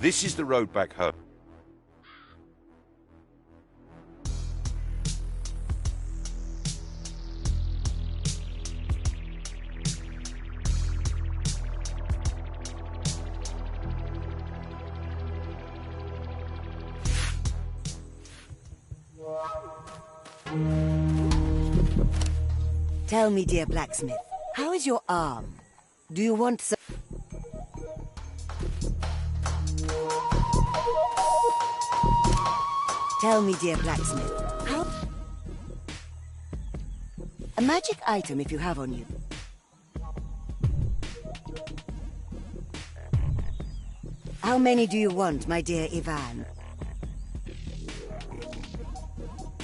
This is the road back home. Tell me, dear blacksmith, how is your arm? Do you want some... Tell me, dear blacksmith, how... A magic item if you have on you. How many do you want, my dear Ivan?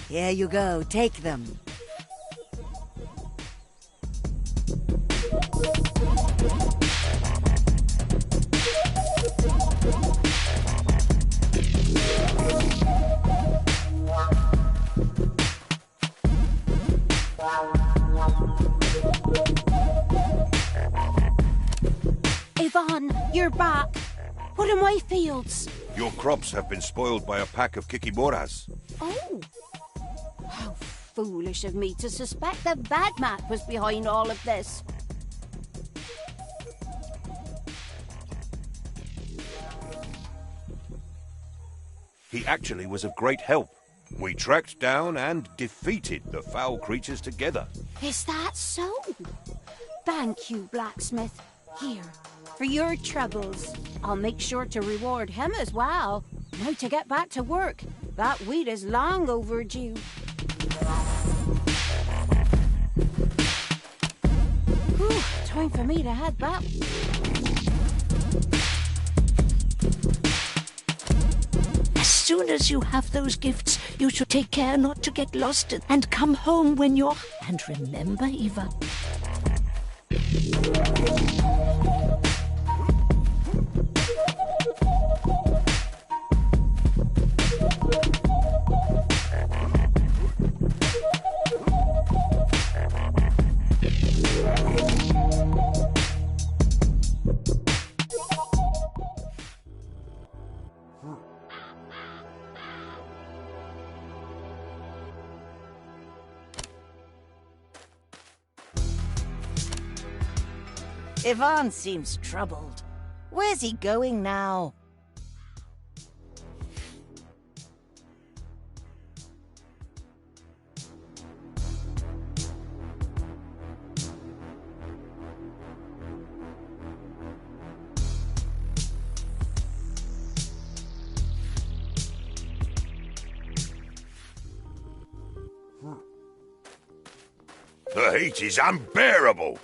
Here you go, take them. Ivan, you're back. What are my fields? Your crops have been spoiled by a pack of kikimoras. Oh. How foolish of me to suspect that Badmat was behind all of this. He actually was of great help. We tracked down and defeated the foul creatures together. Is that so? Thank you, blacksmith. Here, for your troubles. I'll make sure to reward him as well. Now to get back to work. That wheat is long overdue. Whew, time for me to head back. As soon as you have those gifts, you should take care not to get lost and come home when you're... And remember, Eva... Ivan seems troubled. Where's he going now? The heat is unbearable.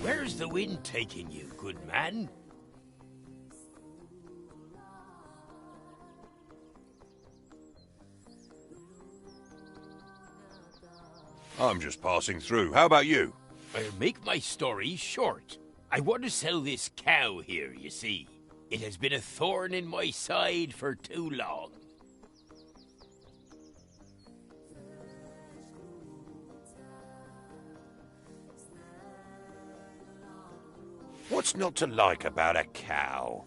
Where's the wind taking you, good man? I'm just passing through. How about you? I'll make my story short. I want to sell this cow here, you see. It has been a thorn in my side for too long. What's not to like about a cow?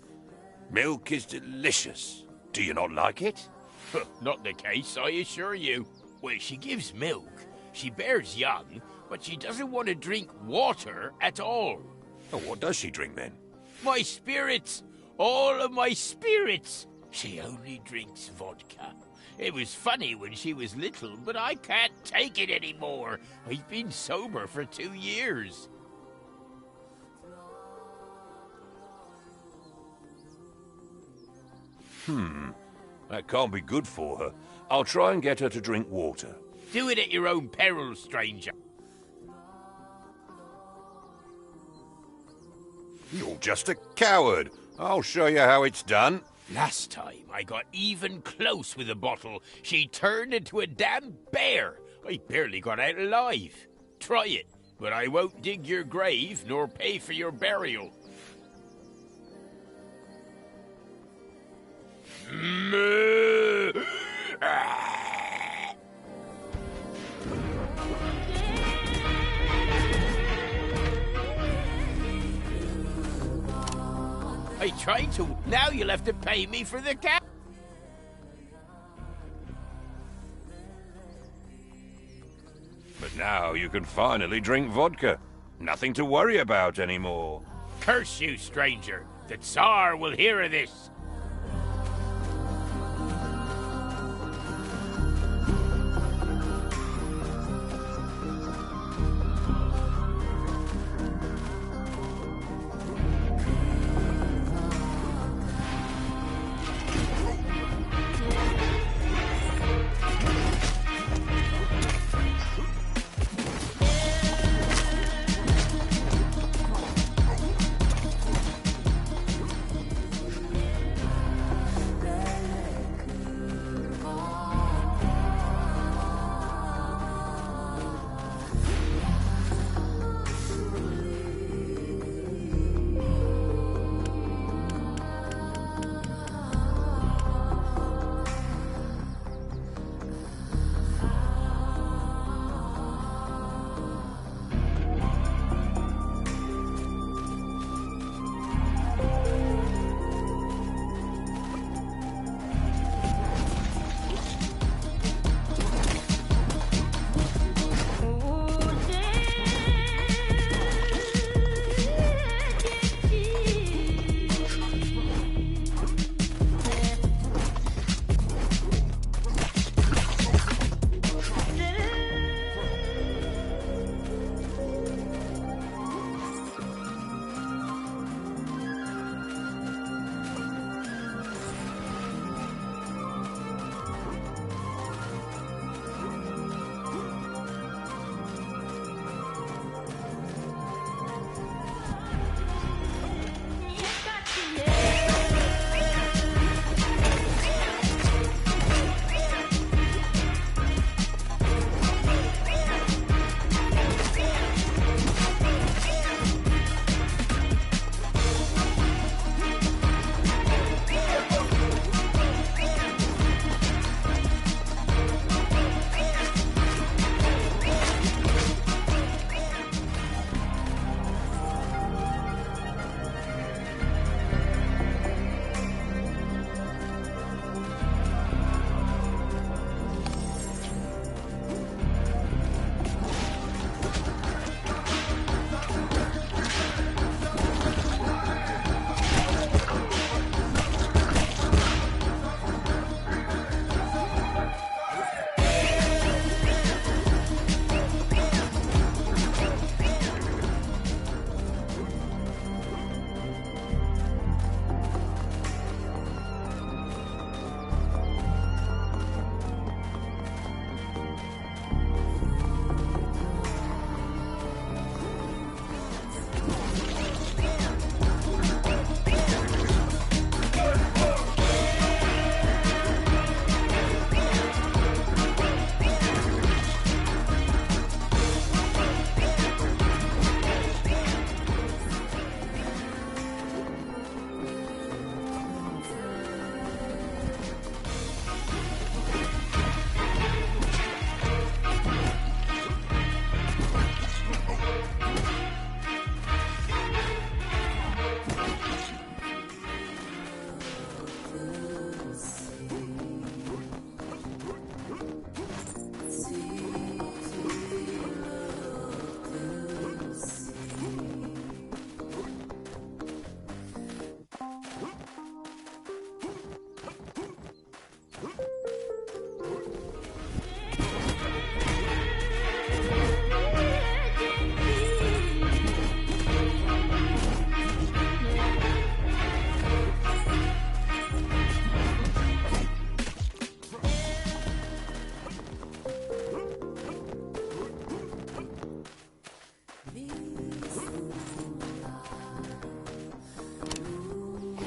Milk is delicious. Do you not like it? Not the case, I assure you. Well, she gives milk, she bears young, but she doesn't want to drink water at all. Oh, what does she drink then? My spirits! All of my spirits! She only drinks vodka. It was funny when she was little, but I can't take it anymore. I've been sober for 2 years. That can't be good for her. I'll try and get her to drink water. Do it at your own peril, stranger. You're just a coward. I'll show you how it's done. Last time I got even close with the bottle, she turned into a damn bear. I barely got out alive. Try it, but I won't dig your grave nor pay for your burial. I tried to. Now you'll have to pay me for the cow. Now you can finally drink vodka. Nothing to worry about anymore. Curse you, stranger. The Tsar will hear of this.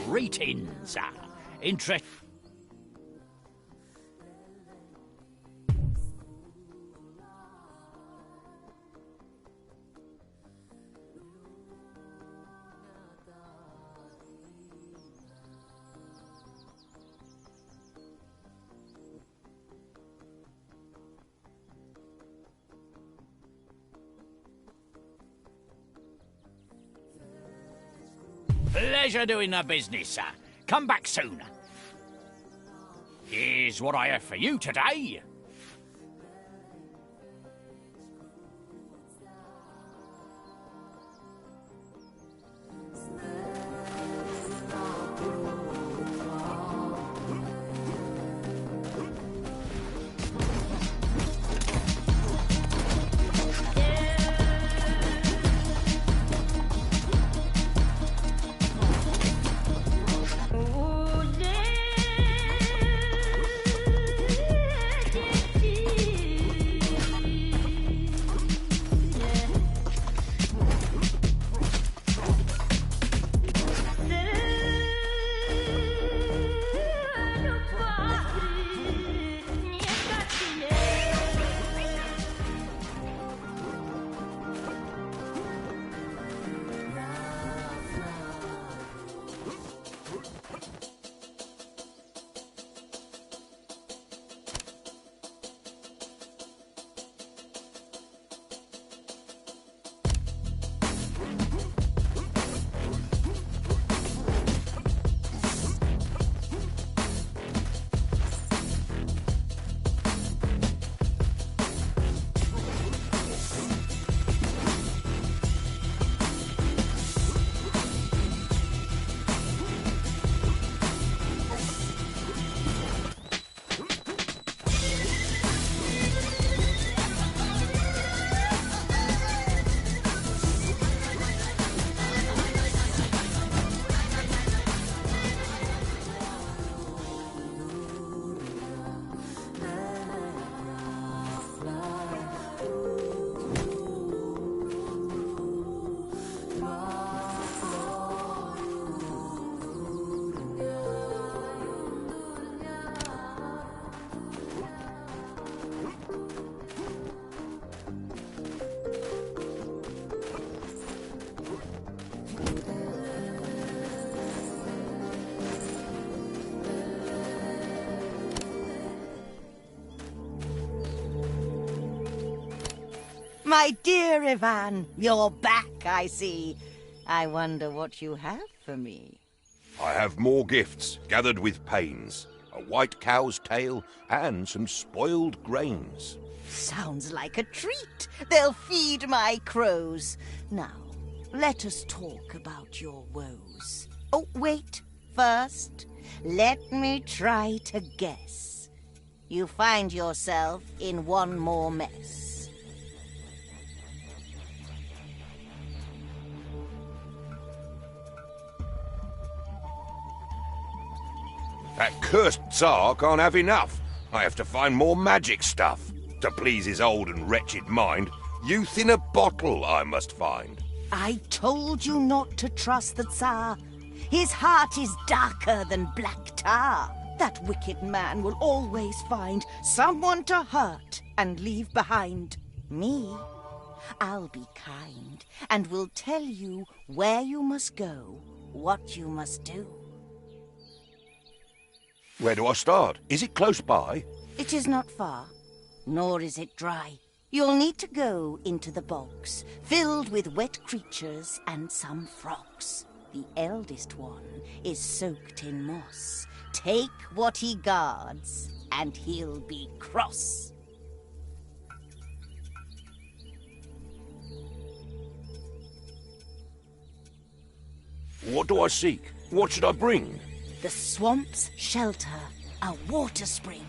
Greetings. Interest. Pleasure doing the business, sir. Come back soon. Here's what I have for you today. My dear Ivan, you're back, I see. I wonder what you have for me. I have more gifts, gathered with pains. A white cow's tail and some spoiled grains. Sounds like a treat. They'll feed my crows. Now, let us talk about your woes. Oh, wait. First, let me try to guess. You find yourself in one more mess. That cursed Tsar can't have enough. I have to find more magic stuff. To please his old and wretched mind, youth in a bottle I must find. I told you not to trust the Tsar. His heart is darker than black tar. That wicked man will always find someone to hurt and leave behind. Me, I'll be kind and will tell you where you must go, what you must do. Where do I start? Is it close by? It is not far, nor is it dry. You'll need to go into the bogs, filled with wet creatures and some frogs. The eldest one is soaked in moss. Take what he guards, and he'll be cross. What do I seek? What should I bring? The swamp's shelter, a water spring.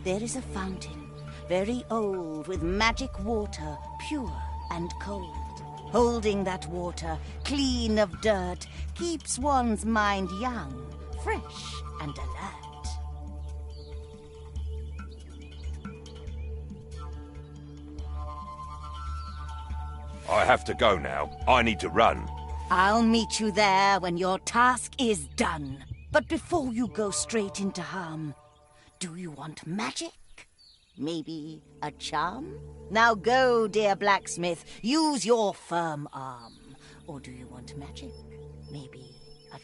There is a fountain, very old, with magic water, pure and cold. Holding that water, clean of dirt, keeps one's mind young, fresh and alert. I have to go now. I need to run. I'll meet you there when your task is done. But before you go straight into harm, do you want magic? Maybe a charm? Now go, dear blacksmith, use your firm arm. Or do you want magic? Maybe a...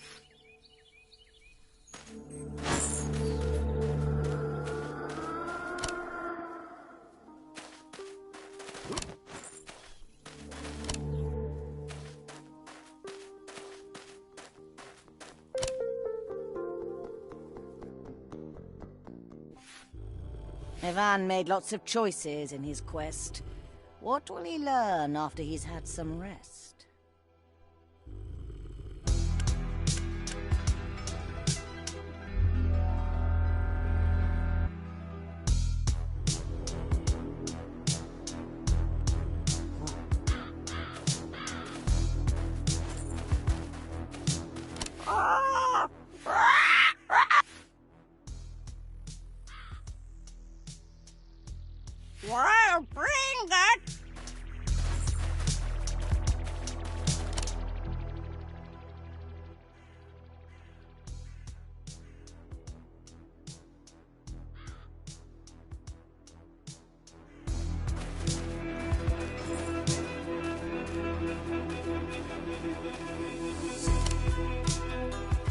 Ivan made lots of choices in his quest. What will he learn after he's had some rest? Well, bring that.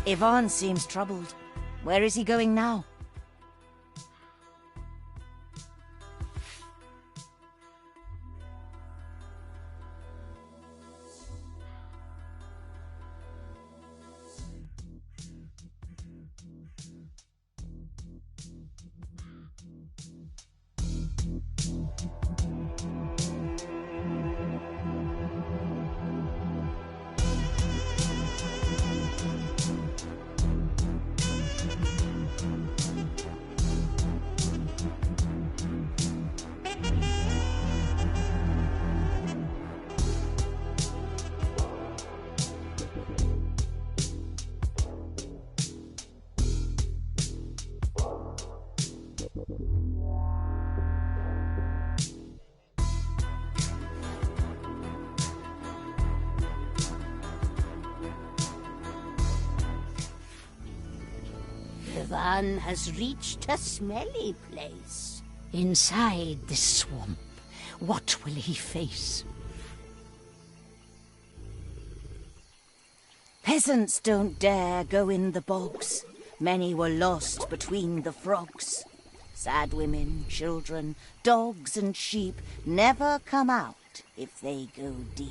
Ivan seems troubled. Where is he going now? Ivan has reached a smelly place. Inside this swamp, what will he face? Peasants don't dare go in the bogs. Many were lost between the frogs. Sad women, children, dogs and sheep never come out if they go deep.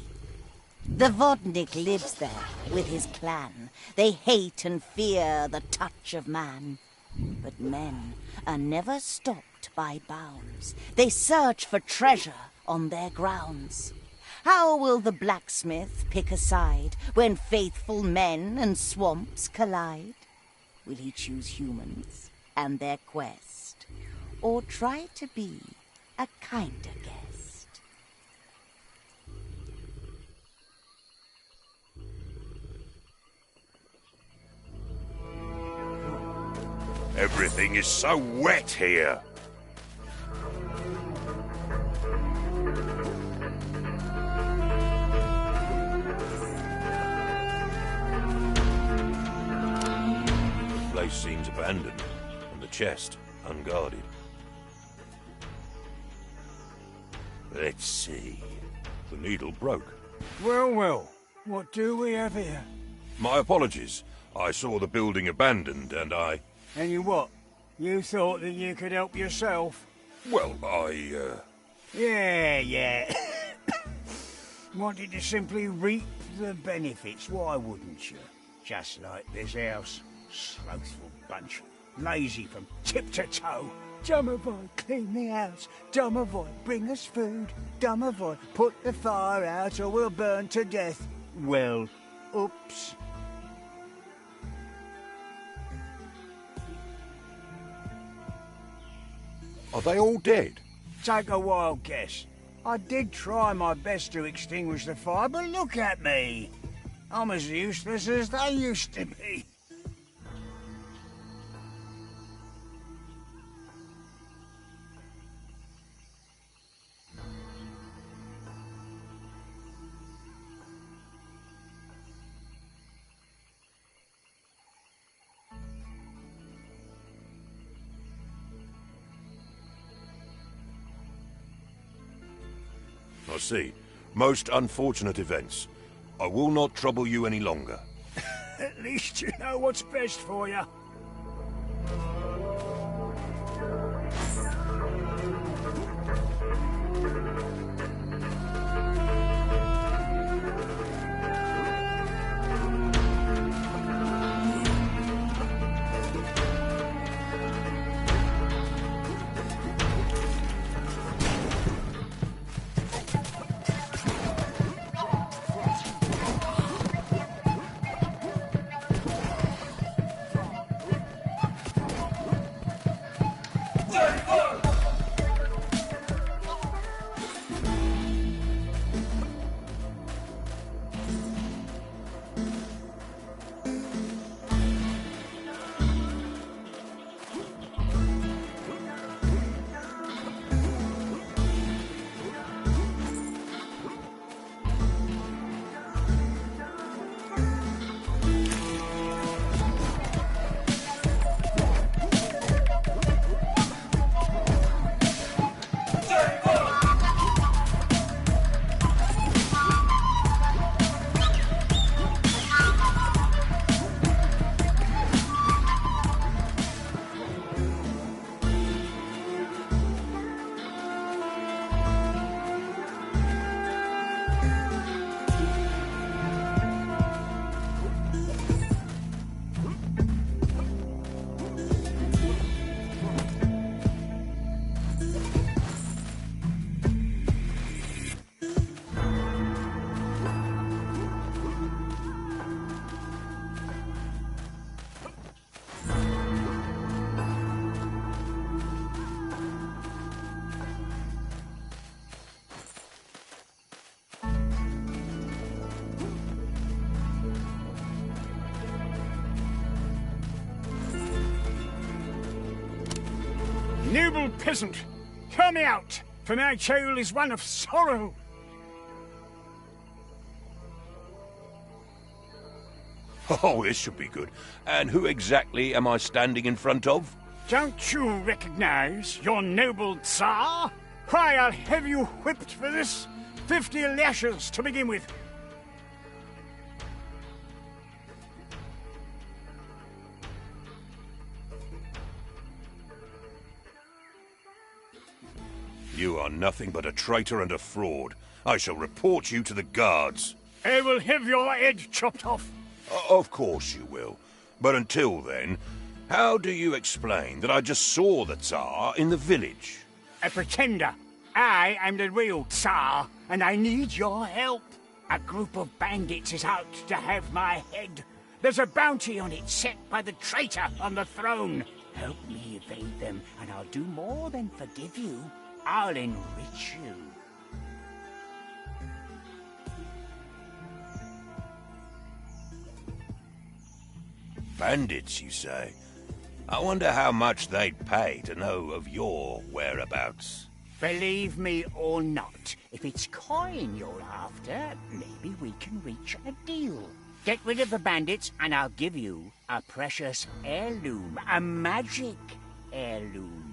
The Vodnik lives there with his clan. They hate and fear the touch of man. But men are never stopped by bounds. They search for treasure on their grounds. How will the blacksmith pick a side when faithful men and swamps collide? Will he choose humans and their quest, or try to be a kinder guest? Everything is so wet here. The place seems abandoned, and the chest unguarded. Let's see. The needle broke. Well, well, what do we have here? My apologies. I saw the building abandoned, and I... And you what? You thought that you could help yourself? Well, Yeah. Wanted to simply reap the benefits, why wouldn't you? Just like this house. Slothful bunch. Lazy from tip to toe. Domovoy, clean the house. Domovoy, bring us food. Domovoy, put the fire out or we'll burn to death. Well, oops. Are they all dead? Take a wild guess. I did try my best to extinguish the fire, but look at me. I'm as useless as they used to be. I see. Most unfortunate events. I will not trouble you any longer. At least you know what's best for you. Noble peasant, hear me out, for my tale is one of sorrow. Oh, this should be good. And who exactly am I standing in front of? Don't you recognize your noble Tsar? Why, I'll have you whipped for this. 50 lashes to begin with. You are nothing but a traitor and a fraud. I shall report you to the guards. I will have your head chopped off. Of course you will. But until then, how do you explain that I just saw the Tsar in the village? A pretender. I am the real Tsar, and I need your help. A group of bandits is out to have my head. There's a bounty on it set by the traitor on the throne. Help me evade them, and I'll do more than forgive you. I'll enrich you. Bandits, you say? I wonder how much they'd pay to know of your whereabouts. Believe me or not, if it's coin you're after, maybe we can reach a deal. Get rid of the bandits, and I'll give you a precious heirloom, a magic heirloom.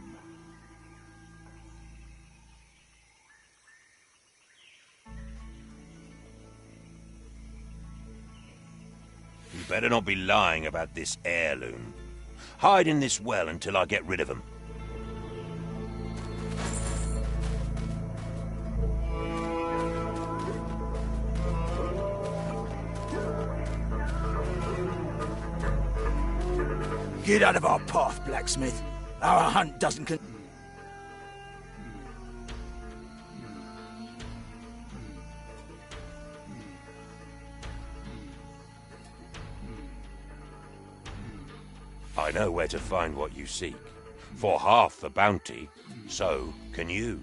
You better not be lying about this heirloom. Hide in this well until I get rid of them. Get out of our path, blacksmith. Our hunt doesn't I know where to find what you seek. For half the bounty, so can you.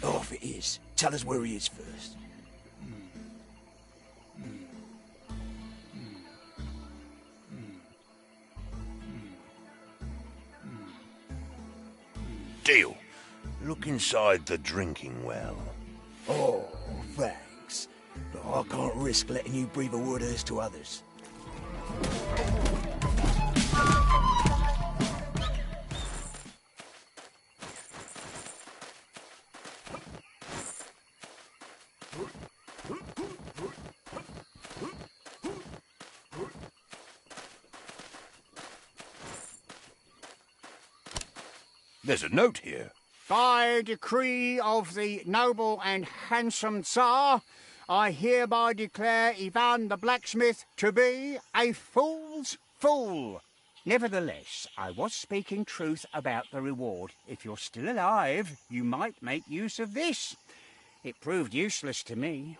Oh, if it is, tell us where he is first. Deal. Look inside the drinking well. Oh, thanks. But I can't risk letting you breathe a word of this to others. There's a note here. By decree of the noble and handsome Tsar, I hereby declare Ivan the blacksmith to be a fool's fool. Nevertheless, I was speaking truth about the reward. If you're still alive, you might make use of this. It proved useless to me.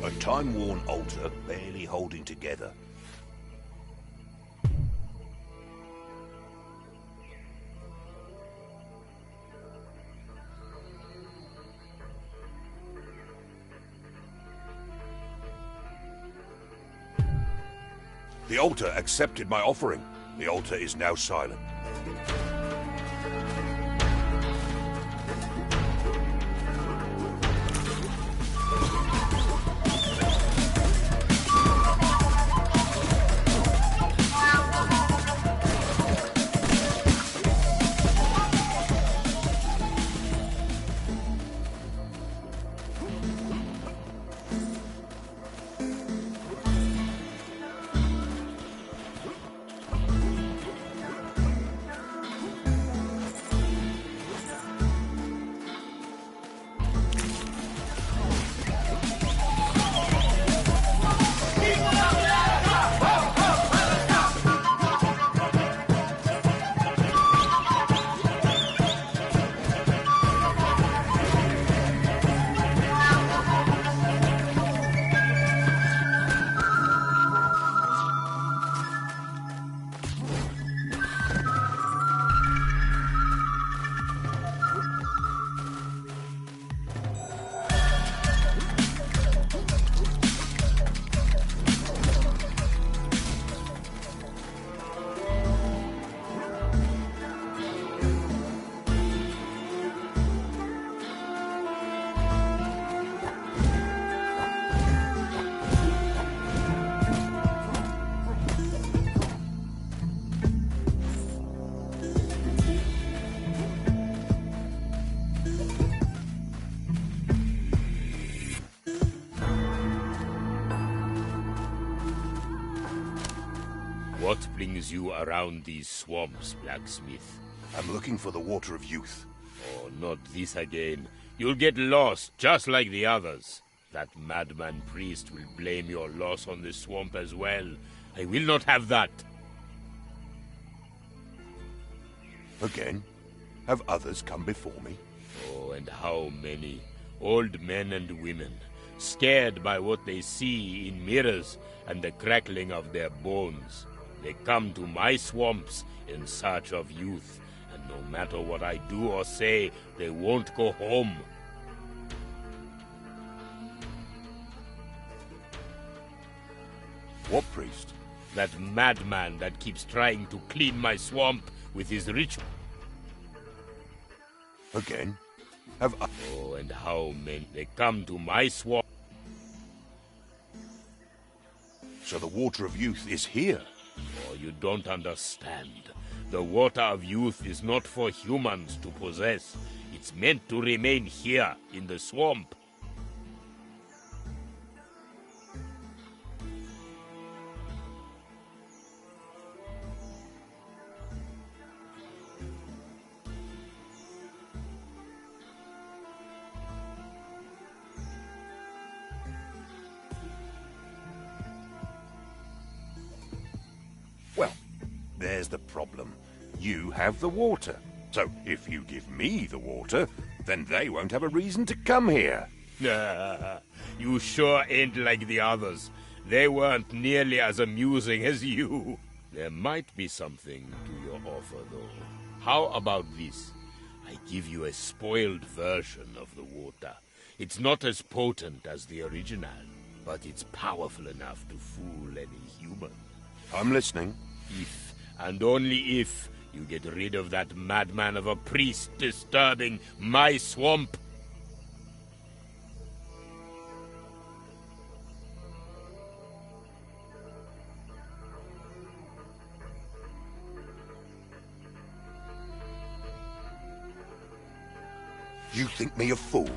A time-worn altar barely holding together. The altar accepted my offering. The altar is now silent. What brings you around these swamps, blacksmith? I'm looking for the Water of Youth. Oh, not this again. You'll get lost, just like the others. That madman priest will blame your loss on the swamp as well. I will not have that. Again? Have others come before me? Oh, and how many? Old men and women, scared by what they see in mirrors and the crackling of their bones. They come to my swamps in search of youth, and no matter what I do or say, they won't go home. What priest? That madman that keeps trying to clean my swamp with his ritual. Again? Oh, and how many? They come to my swamp. So the Water of Youth is here? Oh, you don't understand. The Water of Youth is not for humans to possess. It's meant to remain here, in the swamp. Well, there's the problem. You have the water. So if you give me the water, then they won't have a reason to come here. You sure ain't like the others. They weren't nearly as amusing as you. There might be something to your offer, though. How about this? I give you a spoiled version of the water. It's not as potent as the original, but it's powerful enough to fool any human. I'm listening. If, and only if, you get rid of that madman of a priest disturbing my swamp. You think me a fool?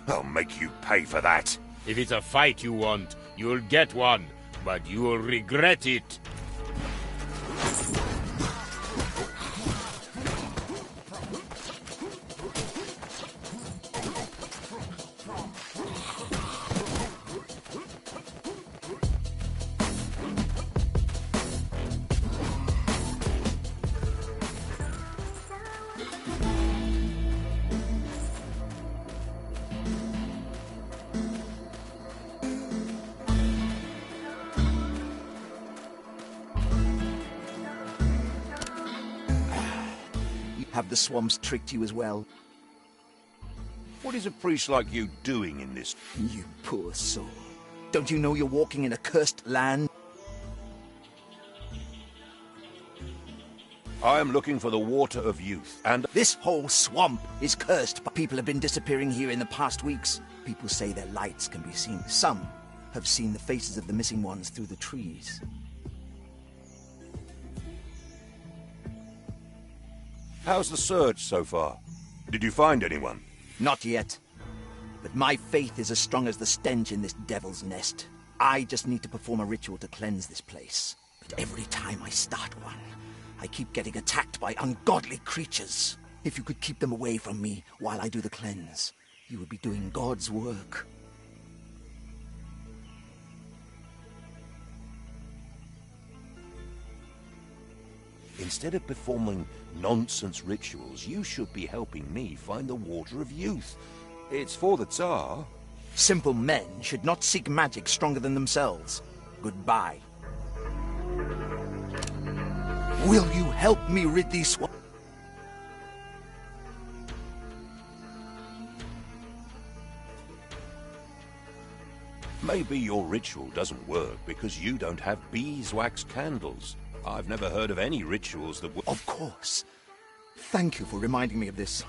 I'll make you pay for that. If it's a fight you want, you'll get one, but you'll regret it. Have the swamps tricked you as well? What is a priest like you doing in this? You poor soul. Don't you know you're walking in a cursed land? I am looking for the Water of Youth, and this whole swamp is cursed. People have been disappearing here in the past weeks. People say their lights can be seen. Some have seen the faces of the missing ones through the trees. How's the search so far? Did you find anyone? Not yet. But my faith is as strong as the stench in this devil's nest. I just need to perform a ritual to cleanse this place. But every time I start one, I keep getting attacked by ungodly creatures. If you could keep them away from me while I do the cleanse, you would be doing God's work. Instead of performing nonsense rituals, you should be helping me find the Water of Youth. It's for the Tsar. Simple men should not seek magic stronger than themselves. Goodbye. Will you help me rid these swamps? Maybe your ritual doesn't work because you don't have beeswax candles. I've never heard of any rituals that would... Of course. Thank you for reminding me of this.